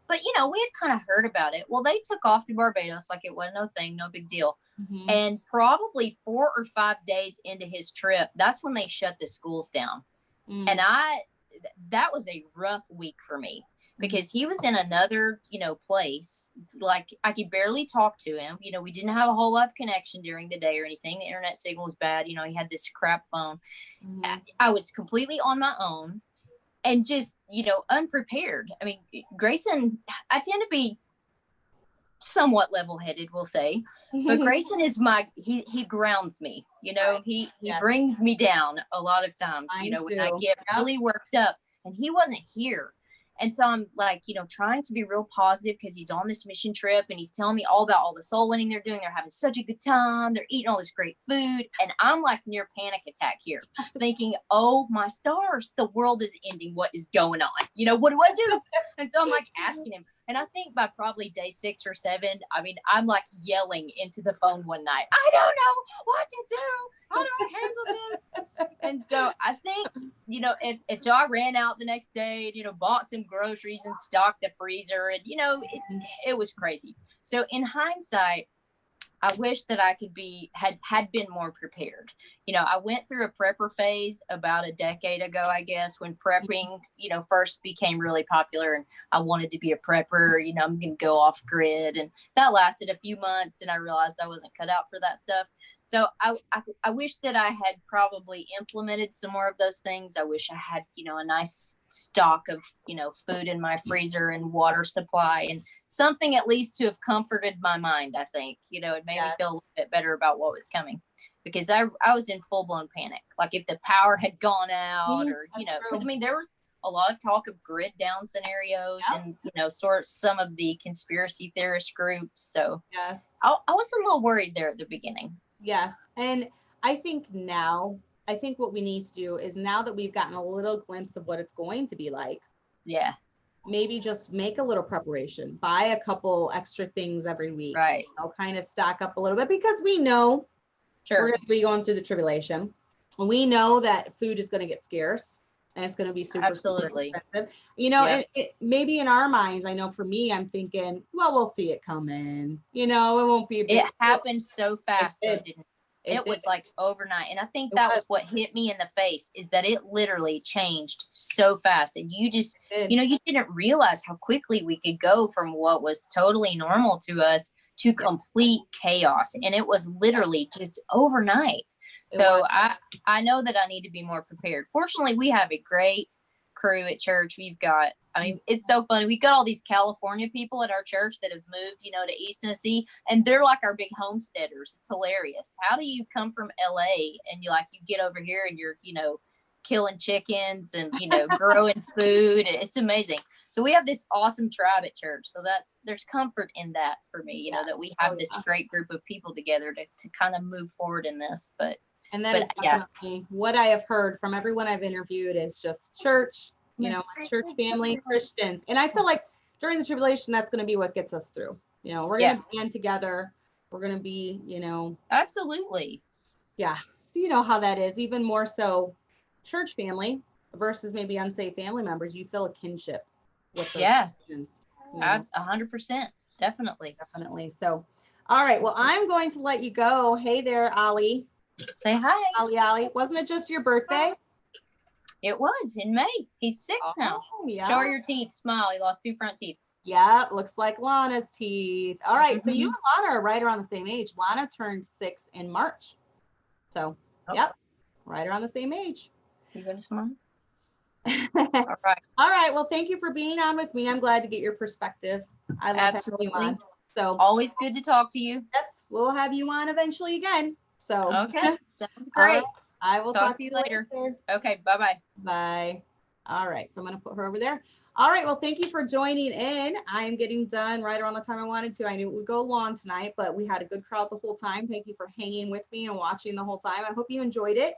But, you know, we had kind of heard about it. Well, they took off to Barbados like it wasn't no thing, no big deal. Mm-hmm. And probably 4 or 5 days into his trip, that's when they shut the schools down. And that was a rough week for me because he was in another, you know, place. Like I could barely talk to him. You know, we didn't have a whole lot of connection during the day or anything. The internet signal was bad. You know, he had this crap phone. I was completely on my own and just, you know, unprepared. I mean, Grayson, I tend to be somewhat level-headed, we'll say, but Grayson is he grounds me, you know. He brings me down a lot of times. Mine, you know, when I get really worked up, and he wasn't here. And so I'm like, you know, trying to be real positive because he's on this mission trip and he's telling me all about all the soul winning they're doing. They're having such a good time. They're eating all this great food. And I'm like near panic attack here thinking, oh my stars, the world is ending. What is going on? You know, what do I do? And so I'm like asking him. And I think by probably day 6 or 7, I mean, I'm like yelling into the phone one night, I don't know what to do. How do I handle this? And so I think, you know, so I ran out the next day and, you know, bought some groceries and stocked the freezer and, you know, it was crazy. So in hindsight, I wish that I could had been more prepared. You know, I went through a prepper phase about a decade ago, I guess, when prepping, you know, first became really popular and I wanted to be a prepper, you know, I'm going to go off grid. And that lasted a few months and I realized I wasn't cut out for that stuff. So I wish that I had probably implemented some more of those things. I wish I had, you know, a nice stock of, you know, food in my freezer and water supply and something at least to have comforted my mind. I think, you know, it made me feel a little bit better about what was coming because I was in full blown panic. Like if the power had gone out or, you know, because I mean, there was a lot of talk of grid down scenarios and, you know, sort of some of the conspiracy theorist groups. So I was a little worried there at the beginning. Yes. And I think what we need to do is now that we've gotten a little glimpse of what it's going to be like. Yeah. Maybe just make a little preparation, buy a couple extra things every week. Right. You know, kind of stock up a little bit because we know we're going to be going through the tribulation. And we know that food is going to get scarce and it's going to be super expensive. You know, it maybe in our minds, I know for me, I'm thinking, well, we'll see it coming. You know, it won't be a big It happened so fast, though, didn't it? It was like overnight. And I think that was what hit me in the face is that it literally changed so fast. And you just, you know, you didn't realize how quickly we could go from what was totally normal to us to complete chaos. And it was literally just overnight. So I know that I need to be more prepared. Fortunately, we have a great crew at church. We've got, I mean, it's so funny. We've got all these California people at our church that have moved, you know, to East Tennessee, and they're like our big homesteaders. It's hilarious. How do you come from LA and you get over here and you're, you know, killing chickens and, you know, growing food. It's amazing. So we have this awesome tribe at church. So there's comfort in that for me, you know, that we have this great group of people together to kind of move forward in this. And that is definitely what I have heard from everyone I've interviewed is just church, you know, church family, Christians. And I feel like during the tribulation, that's going to be what gets us through. You know, we're going to band together. We're going to be, you know. Absolutely. Yeah. So you know how that is. Even more so church family versus maybe unsafe family members. You feel a kinship with those Christians. You know? 100%. Definitely. So, all right. Well, I'm going to let you go. Hey there, Ollie. Say hi. Ollie. Wasn't it just your birthday? It was in May. He's 6 now. Yeah. Show her your teeth. Smile. He lost 2 front teeth. Yeah, looks like Lana's teeth. All right. So you and Lana are right around the same age. Lana turned 6 in March. So, yep. Right around the same age. You going to smile? All right. Well, thank you for being on with me. I'm glad to get your perspective. I love having you on. So always good to talk to you. Yes, we'll have you on eventually again. So Okay. Sounds all right, great. I will Talk to you later. Okay. Bye-bye. Bye. All right, so I'm going to put her over there. All right, well, thank you for joining in. I am getting done right around the time I wanted to. I knew it would go long tonight, but we had a good crowd the whole time. Thank you for hanging with me and watching the whole time. I hope you enjoyed it.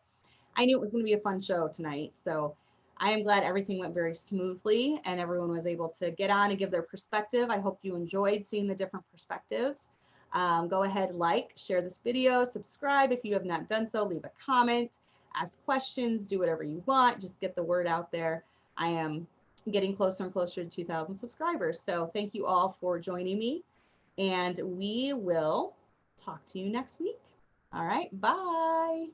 I knew it was going to be a fun show tonight, so I am glad everything went very smoothly and everyone was able to get on and give their perspective. I hope you enjoyed seeing the different perspectives. Go ahead, like, share this video, subscribe if you have not done so, leave a comment, ask questions, do whatever you want, just get the word out there. I am getting closer and closer to 2,000 subscribers. So thank you all for joining me, and we will talk to you next week. All right, bye.